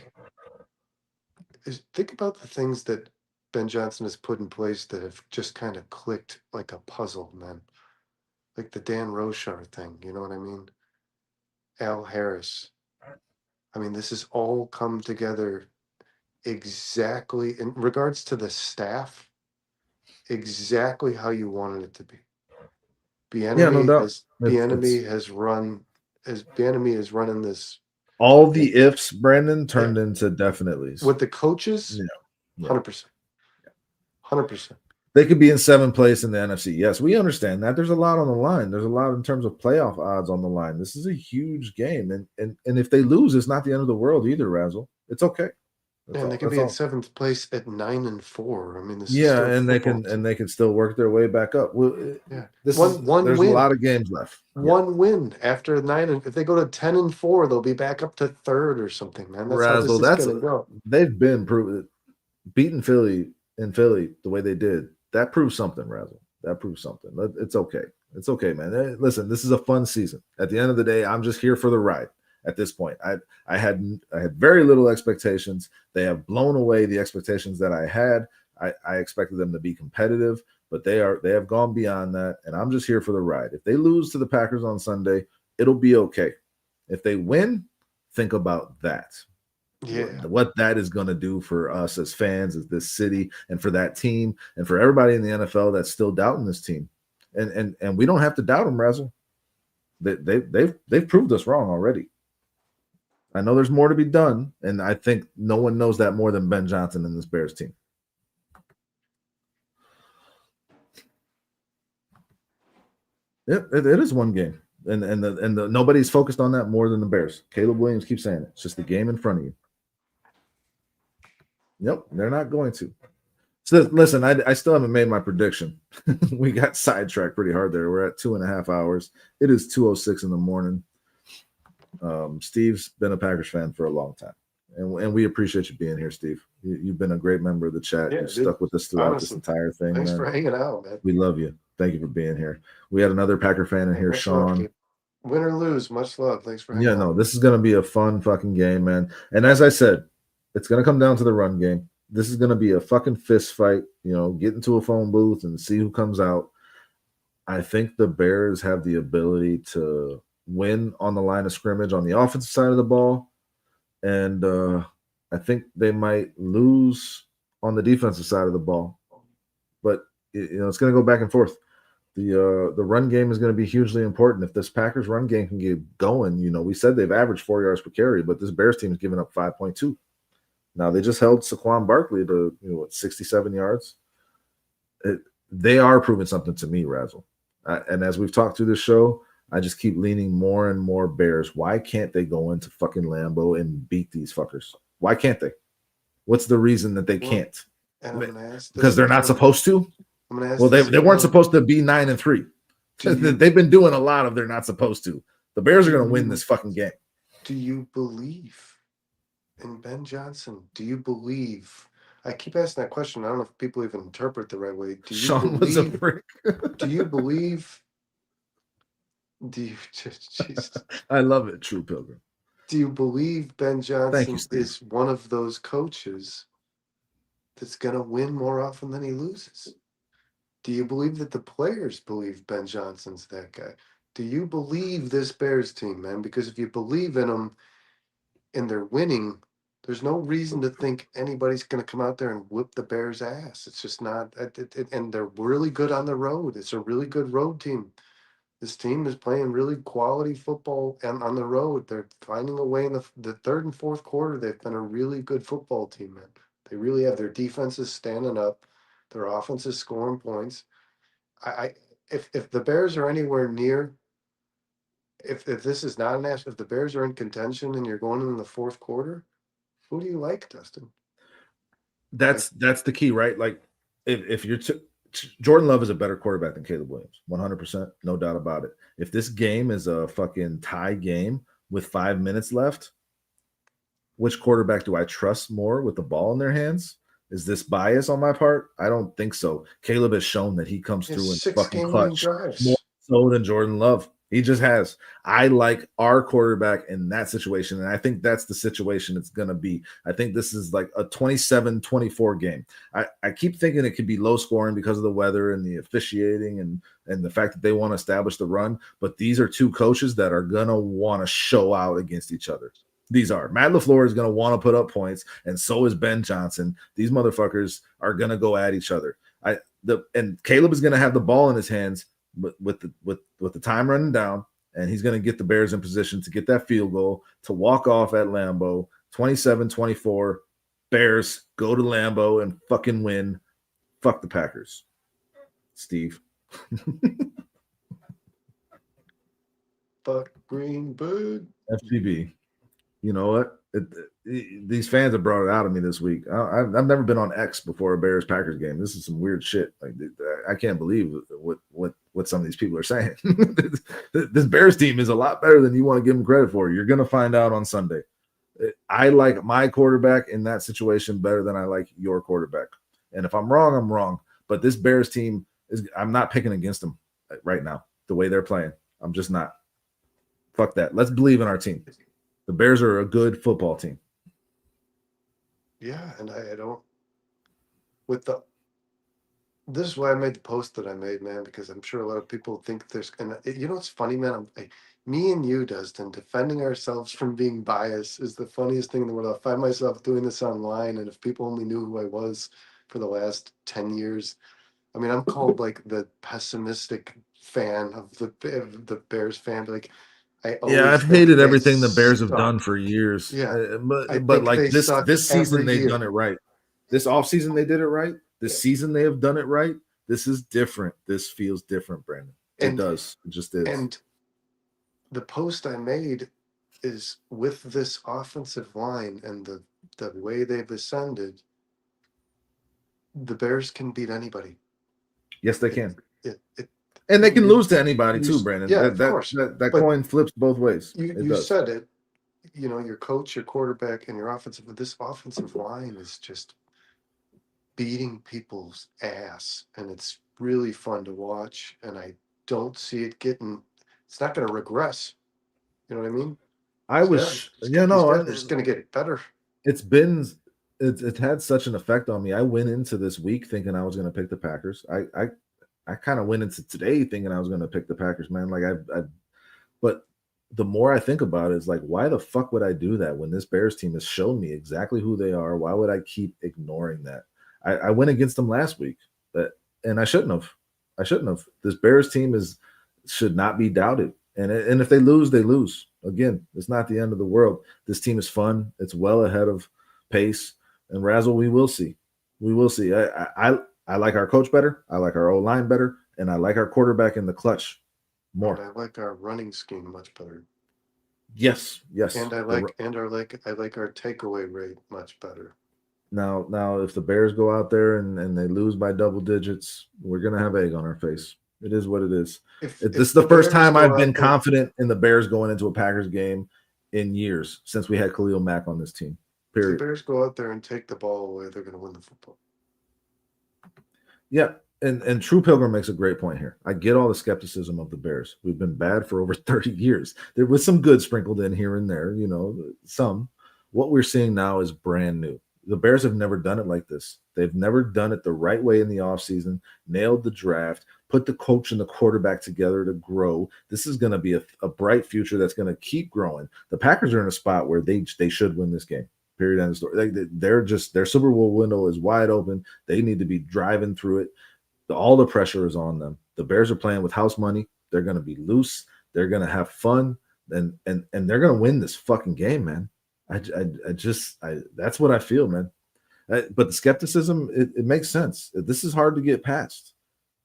about the things that Ben Johnson has put in place that have just kind of clicked like a puzzle, man. Like the Dan Roshar thing, you know what I mean? Al Harris. I mean, this has all come together exactly in regards to the staff, exactly how you wanted it to be. Yeah, no Bienemy doubt. has It's Bienemy has run as Bienemy is running this all the ifs, Brandon, yeah, turned into definitelys. with the coaches, Yeah. Yeah. 100%. 100%. They could be in 7th place in the NFC. Yes, we understand that. There's a lot on the line. There's a lot in terms of playoff odds on the line. This is a huge game. And if they lose, it's not the end of the world either, Razzle. It's okay. And they can That's be in all. seventh place at 9-4. I mean, this is Yeah, still a and they football can team. still work their way back up. Well, Yeah. this is One there's a win. lot of games left. Yeah. One win after 9, and if they go to 10-4, they'll be back up to third or something, man. That's how this Razzle, is gonna go. they've been proven beating Philly in Philly the way they did. That proves something, Razzle. That proves something. It's okay. It's okay, man. Listen, this is a fun season. At the end of the day, I'm just here for the ride. At this point, I had very little expectations. They have blown away the expectations that I had. I expected them to be competitive, but they have gone beyond that, and I'm just here for the ride. If they lose to the Packers on Sunday, it'll be okay. If they win, think about that. Yeah. What that is going to do for us as fans, as this city, and for that team, and for everybody in the NFL that's still doubting this team. And we don't have to doubt them, Razzle. They've proved us wrong already. I know there's more to be done, and I think no one knows that more than Ben Johnson and this Bears team. It is one game, and nobody's focused on that more than the Bears. Caleb Williams keeps saying it. It's just the game in front of you. Yep, they're not going to. So listen, I still haven't made my prediction. We got sidetracked pretty hard there. We're at 2.5 hours. It is 2:06 in the morning. Steve's been a Packers fan for a long time, and we appreciate you being here, Steve. You've been a great member of the chat. Yeah, You've stuck with us throughout this entire thing. Thanks man. for hanging out, man. We love you. Thank you for being here. We had another Packer fan in here, Much Sean. love, win or lose, much love. Thanks for hanging Yeah, out. no, this is going to be a fun fucking game, man. And as I said, it's going to come down to the run game. This is going to be a fucking fist fight. Get into a phone booth and see who comes out. I think the Bears have the ability to win on the line of scrimmage on the offensive side of the ball. And I think they might lose on the defensive side of the ball. But, it's going to go back and forth. The run game is going to be hugely important. If this Packers run game can get going, we said they've averaged 4 yards per carry, but this Bears team is giving up 5.2. Now, they just held Saquon Barkley to 67 yards. They are proving something to me, Razzle. And as we've talked through this show, I just keep leaning more and more Bears. Why can't they go into fucking Lambeau and beat these fuckers? Why can't they? What's the reason that they can't? Because they're not supposed to? Well, they weren't supposed to be 9-3. They've been doing a lot of they're not supposed to. The Bears are going to win this fucking game. Do you believe in Ben Johnson? Do you believe? I keep asking that question. I don't know if people even interpret the right way. Do you Sean was a prick. Do you believe? Do you? I love it, True Pilgrim. Do you believe Ben Johnson is one of those coaches that's going to win more often than he loses? Do you believe that the players believe Ben Johnson's that guy? Do you believe this Bears team, man? Because if you believe in them and they're winning, there's no reason to think anybody's going to come out there and whip the Bears' ass. It's just not. And they're really good on the road. It's a really good road team. This team is playing really quality football and on the road. They're finding a way in the third and fourth quarter. They've been a really good football team, man. They really have. Their defenses standing up. Their offense is scoring points. If the Bears are anywhere near, if this is not if the Bears are in contention and you're going in the fourth quarter, who do you like, Dustin? That's the key, right? Like if you're Jordan Love is a better quarterback than Caleb Williams, 100%, no doubt about it. If this game is a fucking tie game with 5 minutes left, which quarterback do I trust more with the ball in their hands? Is this bias on my part? I don't think so. Caleb has shown that he comes through in fucking clutch more so than Jordan Love. He just has. I like our quarterback in that situation, and I think that's the situation it's going to be. I think this is like a 27-24 game. I keep thinking it could be low scoring because of the weather and the officiating and the fact that they want to establish the run, but these are two coaches that are going to want to show out against each other. These are. Matt LaFleur is going to want to put up points, and so is Ben Johnson. These motherfuckers are going to go at each other. And Caleb is going to have the ball in his hands with the time running down, and he's going to get the Bears in position to get that field goal to walk off at Lambeau. 27-24. Bears go to Lambeau and fucking win. Fuck the Packers. Steve. Fuck Greenberg. FGB. You know what? These fans have brought it out of me this week. I've never been on X before a Bears-Packers game. This is some weird shit. Like I can't believe what some of these people are saying. This Bears team is a lot better than you want to give them credit for. You're going to find out on Sunday. I like my quarterback in that situation better than I like your quarterback. And if I'm wrong, I'm wrong. But this Bears team I'm not picking against them right now. the way they're playing. I'm just not. Fuck that. Let's believe in our team. The Bears are a good football team. Yeah, and I don't with the this is why I made the post that I made, man, because I'm sure a lot of people think there's, and you know what's funny, man? Me and you, Dustin, defending ourselves from being biased is the funniest thing in the world. I find myself doing this online, and if people only knew who I was for the last 10 years, I mean, I'm called like the pessimistic fan of the Bears fan. Like, I Yeah, always I've think hated they everything the Bears have done suck. for years. Yeah, I But think like they suck this season every they've done year. it right. This offseason they did it right. This season they have done it right. This is different. This feels different, Brandon. It And does. It just is. and the post I made is with this offensive line and the way they've ascended, the Bears can beat anybody. Yes, they It can. it And they can you lose to anybody you too, Brandon. yeah, of course. That But coin flips both ways. you It you does. said it, you know, your coach, your quarterback, and your offensive, but this offensive line is just beating people's ass, and it's really fun to watch. And I don't see it getting. It's not going to regress. You know what I mean? I Yeah, was, these guys are just going to get better. it's been it's had such an effect on me. I went into this week thinking I was going to pick the Packers. I kind of went into today thinking I was going to pick the Packers, man. Like but the more I think about it, it's like, why the fuck would I do that when this Bears team has shown me exactly who they are? Why would I keep ignoring that? I went against them last week, and I shouldn't have. I shouldn't have. This Bears team should not be doubted. And if they lose, they lose. Again, it's not the end of the world. This team is fun. It's well ahead of pace. And Razzle, we will see. We will see. I like our coach better. I like our O line better, and I like our quarterback in the clutch more. And I like our running scheme much better. Yes, yes. And I like our takeaway rate much better. Now, if the Bears go out there and they lose by double digits, we're gonna have egg on our face. It is what it is. This is If the the first Bears time I've go been out there, confident in the Bears going into a Packers game in years since we had Khalil Mack on this team. if the Period. Bears go out there and take the ball away, they're going to win the football. Yeah, and True Pilgrim makes a great point here. I get all the skepticism of the Bears. We've been bad for over 30 years. There was some good sprinkled in here and there, some. What we're seeing now is brand new. The Bears have never done it like this. They've never done it the right way in the offseason, nailed the draft, put the coach and the quarterback together to grow. This is going to be a bright future that's going to keep growing. The Packers are in a spot where they should win this game. Period. End of story. They're just, their Super Bowl window is wide open. They need to be driving through it. All the pressure is on them. The Bears are playing with house money. They're going to be loose. They're going to have fun, and they're going to win this fucking game, man. That's what I feel, man. But the skepticism, it makes sense. This is hard to get past.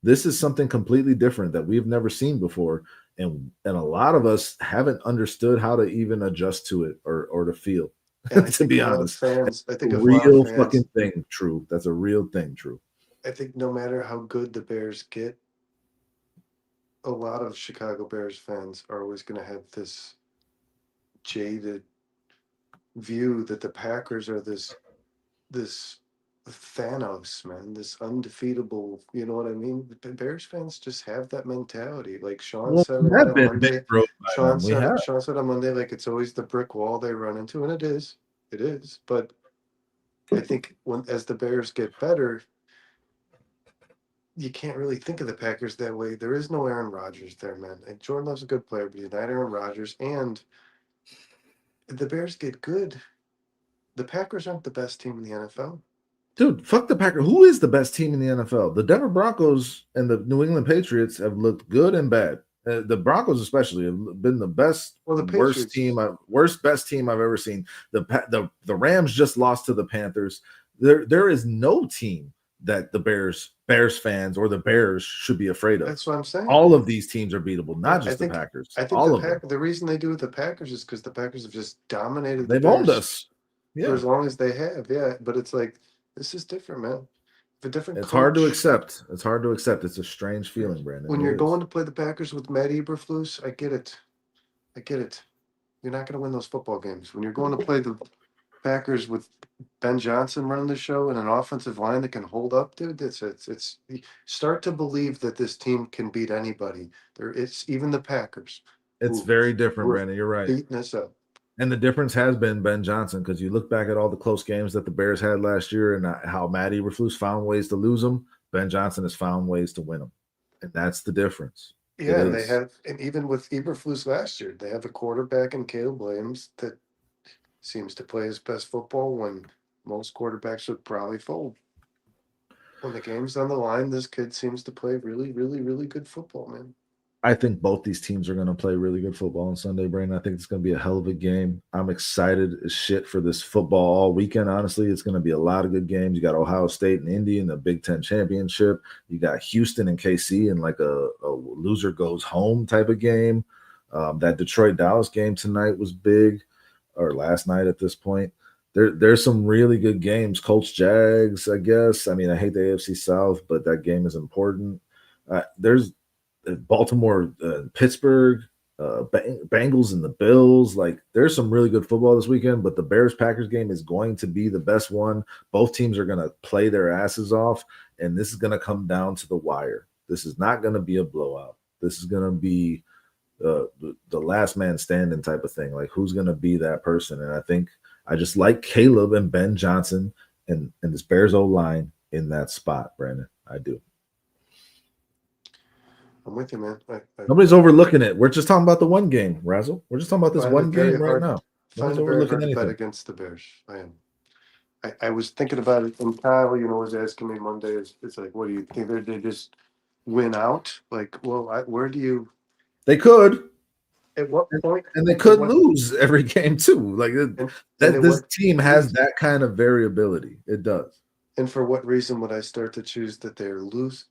This is something completely different that we've never seen before, and a lot of us haven't understood how to even adjust to it or to feel. To be honest, I think a lot of real fans, fucking thing. True, that's a real thing. True. I think no matter how good the Bears get, a lot of Chicago Bears fans are always going to have this jaded view that the Packers are this Thanos, man, this undefeatable. You know what I mean? The Bears fans just have that mentality. Like Sean Well, said we on have that been Monday. bankrolled by them. We have. Sean said on Monday, like it's always the brick wall they run into, and it is. But I think when as the Bears get better, you can't really think of the Packers that way. There is no Aaron Rodgers there, man. And Jordan Love's a good player, but he's not Aaron Rodgers. And if the Bears get good, the Packers aren't the best team in the NFL. Dude, fuck the Packers. Who is the best team in the NFL? The Denver Broncos and the New England Patriots have looked good and bad. The Broncos, especially, have been the best, Well, the worst Patriots, best team I've ever seen. The Rams just lost to the Panthers. There is no team that the Bears fans or the Bears should be afraid of. that's what I'm saying. All of these teams are beatable, not just the Packers. I think all of them. the reason they do with the Packers is because the Packers have just dominated the They've Bears owned us. for Yeah. as long as they have. Yeah, but it's like this is different, man. The different It's coach. hard to accept. It's hard to accept. It's a strange feeling, Brandon. When It you're is. going to play the Packers with Matt Eberflus, I get it. I get it. You're not going to win those football games. When you're going to play the Packers with Ben Johnson running the show and an offensive line that can hold up, dude. It's you start to believe that this team can beat anybody. It's even the Packers It's who very different, were Brandon. You're right. beating us up. And the difference has been Ben Johnson, because you look back at all the close games that the Bears had last year and how Matt Eberflus found ways to lose them. Ben Johnson has found ways to win them, and that's the difference. It Yeah, and they is. have, and even with Eberflus last year, they have a quarterback in Caleb Williams that seems to play his best football when most quarterbacks would probably fold. When the game's on the line, this kid seems to play really, really, really good football, man. I think both these teams are going to play really good football on Sunday, Brandon. I think it's going to be a hell of a game. I'm excited as shit for this football all weekend. Honestly, it's going to be a lot of good games. You got Ohio State and Indy in the Big Ten championship. You got Houston and KC in like a loser goes home type of game. That Detroit Dallas game tonight was big, or last night at this point. There's some really good games. Colts Jags, I guess. I mean, I hate the AFC South, but that game is important. There's Baltimore, Pittsburgh, Bengals, and the Bills. Like, there's some really good football this weekend, but the Bears Packers game is going to be the best one. Both teams are going to play their asses off, and this is going to come down to the wire. This is not going to be a blowout. This is going to be the last man standing type of thing. Like, who's going to be that person? And I think I just like Caleb and Ben Johnson and this Bears O line in that spot, Brandon. I do. I'm with you, man. Nobody's overlooking it. We're just talking about the one game, Razzle. We're just talking about this find it one very game right hard. now. Find Nobody's it very overlooking hard to bet anything. against the Bears. I am. I was thinking about it, and Kyle, was asking me Monday. It's like, what do you think? They just win out? Like, well, where do you? They could, At what point? and they At could what? lose every game too. Like And that, at this what team has reason? that kind of variability. It does. And for what reason would I start to choose that they're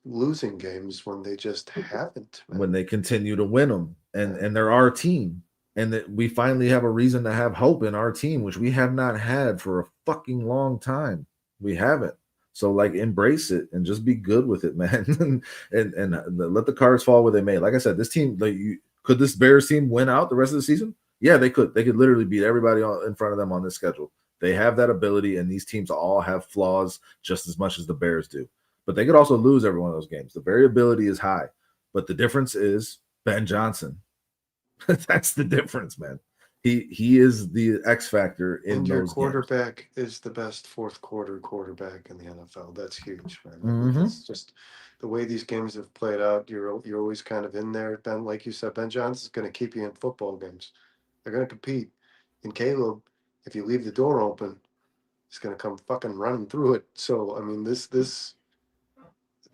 losing games when they just haven't, When man? they continue to win them, and Yeah. they're our team, and that we finally have a reason to have hope in our team, which we have not had for a fucking long time. We haven't. So, like, embrace it and just be good with it, man. and let the cards fall where they may. Like I said, this team, like, could this Bears team win out the rest of the season? Yeah, they could. They could literally beat everybody in front of them on this schedule. They have that ability, and these teams all have flaws just as much as the Bears do. But they could also lose every one of those games. The variability is high. But the difference is Ben Johnson. That's the difference, man. He is the X factor in And your those games. quarterback is the best fourth quarter quarterback in the NFL. That's huge, man. I think Mm-hmm. that's just the way these games have played out. You're always kind of in there. Ben, like you said, Ben Johnson's going to keep you in football games. They're going to compete. And Caleb, if you leave the door open, he's going to come fucking running through it. So I mean, this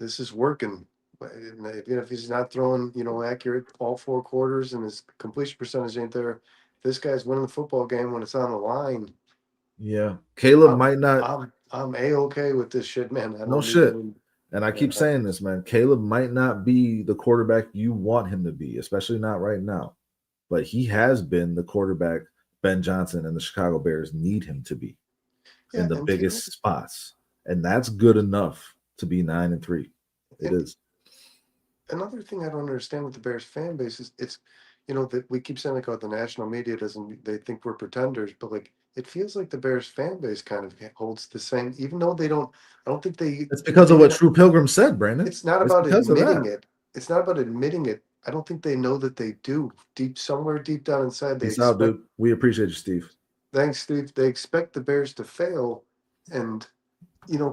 is working. Even if he's not throwing, accurate all four quarters and his completion percentage ain't there, this guy's winning the football game when it's on the line. Yeah. Caleb I'm might not. I'm a-okay with this shit, man. I No don't need shit. any. And I Yeah, keep saying this, man. Caleb might not be the quarterback you want him to be, especially not right now. But he has been the quarterback Ben Johnson and the Chicago Bears need him to be in yeah, the and Caleb, biggest spots. And that's good enough to be 9-3. It and is. another thing I don't understand with the Bears fan base is it's, that we keep saying like, oh, the national media doesn't, they think we're pretenders, but like it feels like the Bears fan base kind of holds the same, even though they don't. I don't think It's because they of may what not. True Pilgrim said, Brandon. It's not It's about because of admitting that. it. It's not about admitting it. I don't think they know that they do. Somewhere deep down inside, they Peace out, expect. dude. We appreciate you, Steve. Thanks, Steve. They expect the Bears to fail, and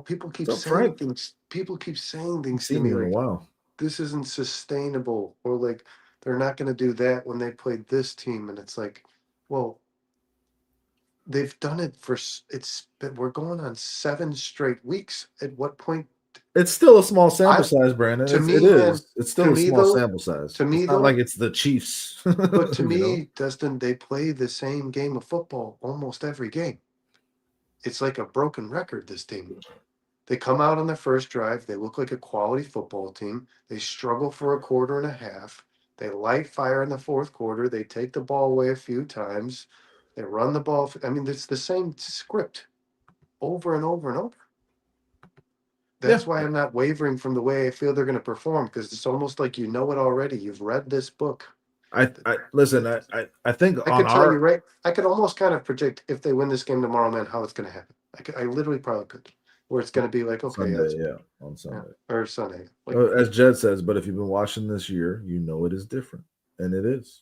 people What's keep up, saying Frank? things. People keep saying I've things to seen me you in a like, while. "This isn't sustainable," or like, "They're not going to do that when they played this team," and it's like, well, they've done it for. We're going on 7 straight weeks. At what point? It's still a small sample I size, Brandon. To It me, man. is. It's To still a me small though. sample size. To me It's not like though. it's the Chiefs, But to you know. me, Dustin, they play the same game of football almost every game. It's like a broken record, this team. They come out on their first drive. They look like a quality football team. They struggle for a quarter and a half. They light fire in the fourth quarter. They take the ball away a few times. They run the ball. I mean, it's the same script over and over and over. Yeah, That's why I'm not wavering from the way I feel they're going to perform because it's almost like you know it already. You've read this book. I listen. I think I on could tell you, our right? I could almost kind of predict if they win this game tomorrow, man, how it's going to happen. I literally probably could. Where it's going to be like, okay, Sunday, that's yeah, on yeah, Sunday. or Sunday. Like, As Jed says, but if you've been watching this year, you know it is different, and it is.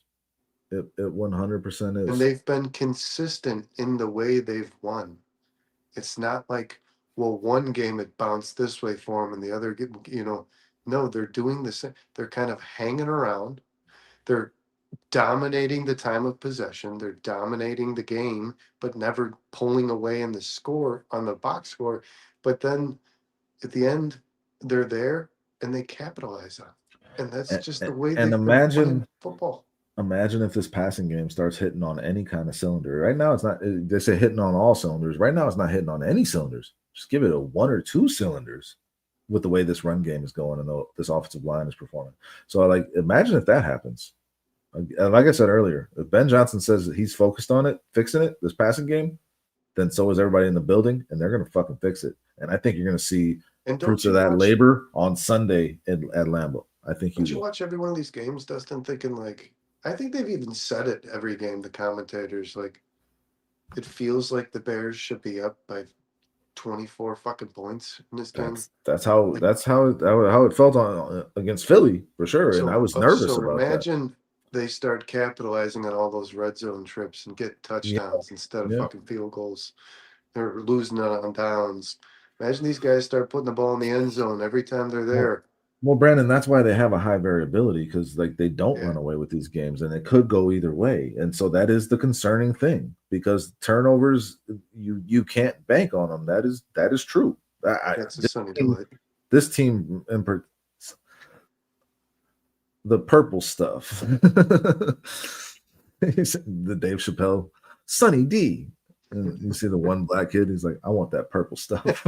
It 100% and is. they've been consistent in the way they've won. It's not like, well, one game it bounced this way for them, and the other, no, they're doing the same. They're kind of hanging around. They're dominating the time of possession. They're dominating the game, but never pulling away in the score on the box score. But then at the end, they're there and they capitalize on it. And that's just the way And they've been playing football. imagine if this passing game starts hitting on any kind of cylinder. Right now, it's not. They say hitting on all cylinders. Right now, it's not hitting on any cylinders. Just give it a one or two cylinders with the way this run game is going and this offensive line is performing. So, like, imagine if that happens. Like I said earlier, if Ben Johnson says that he's focused on it, fixing it, this passing game, then so is everybody in the building, and they're going to fucking fix it. And I think you're going to see And fruits don't of you that watch labor on Sunday at Lambeau. I think you don't you will. watch every one of these games, Dustin, thinking like, I think they've even said it every game, the commentators, like, it feels like the Bears should be up by 24 fucking points in this game. That's how Like, how it felt on against Philly for sure, and I was nervous so about that. imagine they start capitalizing on all those red zone trips and get Yeah, touchdowns instead of yeah. fucking field goals. They're losing it on downs. Imagine these guys start putting the ball in the end zone every time they're Well, there. well, Brandon, that's why they have a high variability because like they don't Yeah, run away with these games, and it could go either way. And so that is the concerning thing because turnovers, you can't bank on them. That is true. that's a This sunny team, delight. this team the purple stuff. The Dave Chappelle, Sunny D. And you see the one black kid, he's like, I want that purple stuff.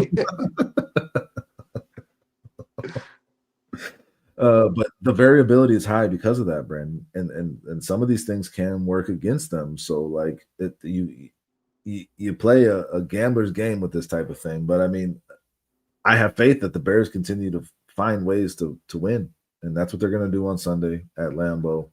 But the variability is high because of that, Brandon. And some of these things can work against them. So like you play a gambler's game with this type of thing. But I mean, I have faith that the Bears continue to find ways to win. And that's what they're going to do on Sunday at Lambeau.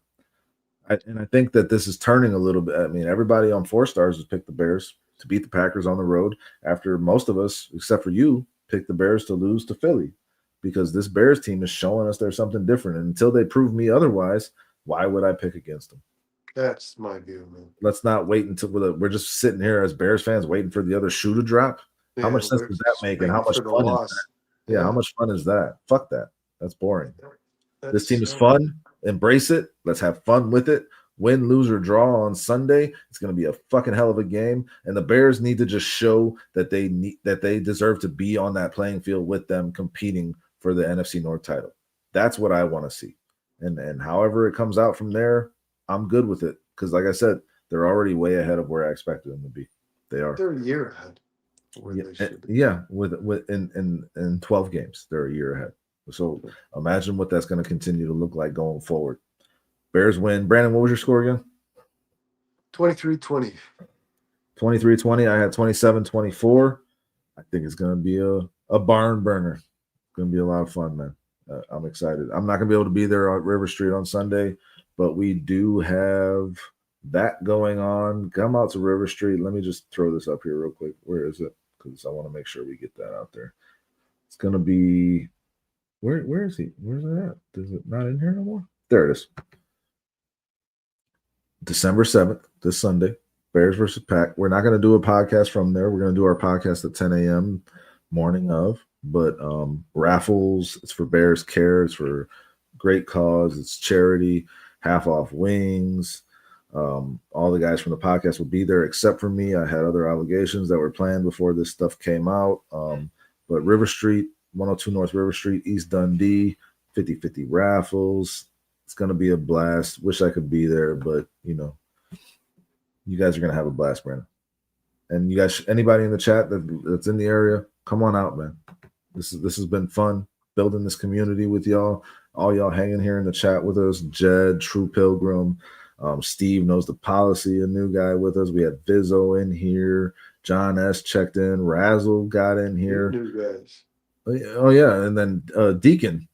And I think that this is turning a little bit. I mean, everybody on 4 Stars has picked the Bears to beat the Packers on the road after most of us, except for you, picked the Bears to lose to Philly because this Bears team is showing us there's something different. And until they prove me otherwise, why would I pick against them? That's my view, man. Let's not wait until we're just sitting here as Bears fans waiting for the other shoe to drop. How Yeah, much sense we're does that make? And how waiting much for the fun is that? loss. Yeah, how much fun is that? Fuck that. That's boring. This team That's is fun. Embrace it. Let's have fun with it. Win, lose, or draw on Sunday. It's going to be a fucking hell of a game. And the Bears need to just show that they deserve to be on that playing field with them competing for the NFC North title. That's what I want to see. And however it comes out from there, I'm good with it. Because like I said, they're already way ahead of where I expected them to be. They are. They're a year ahead. Yeah, with in 12 games, they're a year ahead. So imagine what that's going to continue to look like going forward. Bears win. Brandon, what was your score again? 23-20. 23-20. I had 27-24. I think it's going to be a barn burner. It's going to be a lot of fun, man. I'm excited. I'm not going to be able to be there on River Street on Sunday, but we do have that going on. Come out to River Street. Let me just throw this up here real quick. Where is it? Because I want to make sure we get that out there. It's going to be where is he? Where's it at? Is it not in here no more? There it is. December 7th, this Sunday, Bears versus Pack. We're not going to do a podcast from there. We're going to do our podcast at 10 a.m. morning of. But raffles, it's for Bears Care. It's for great cause. It's charity, half off wings. All the guys from the podcast will be there except for me. I had other obligations that were planned before this stuff came out. But River Street, 102 North River Street, East Dundee, 50-50 raffles. It's going to be a blast. Wish I could be there, but, you know, you guys are going to have a blast, Brandon. And you guys, anybody in the chat that's in the area, come on out, man. This has been fun building this community with y'all. All y'all hanging here in the chat with us. Jed, True Pilgrim, Steve knows the policy, a new guy with us. We had Vizzo in here. John S checked in. Razzle got in here. New guys. Oh yeah, and then Deacon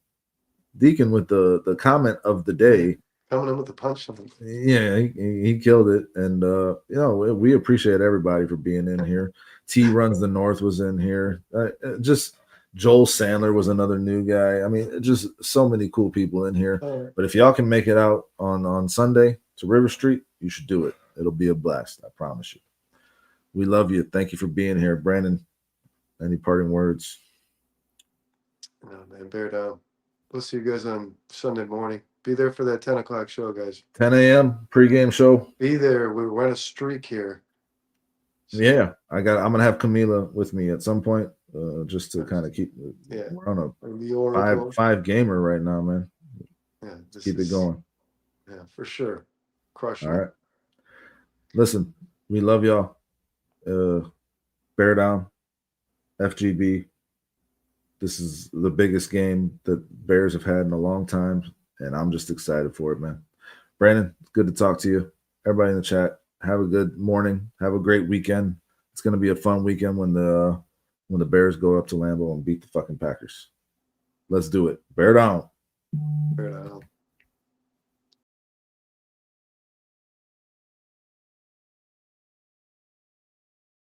with the comment of the day. coming in with the punch. Yeah, he killed it, and we appreciate everybody for being in here. T Runs the North was in here. Just Joel Sandler was another new guy. I mean, just so many cool people in here. But if y'all can make it out on Sunday to River Street, you should do it. It'll be a blast. I promise you. We love you. Thank you for being here, Brandon. Any parting words? No, man, bear down. We'll see you guys on Sunday morning. Be there for that 10 o'clock show, guys. 10 a.m. pregame show. Be there. We're on a streak here. So, yeah, I'm gonna have Camila with me at some point, just to kind of keep. Yeah, we're on a five gamer right now, man. Yeah, keep it going. Yeah, for sure. Crush. All right. Listen, we love y'all. Bear down, FGB. This is the biggest game that Bears have had in a long time, and I'm just excited for it, man. Brandon, it's good to talk to you. Everybody in the chat, have a good morning. Have a great weekend. It's going to be a fun weekend when the Bears go up to Lambeau and beat the fucking Packers. Let's do it. Bear down. Bear down.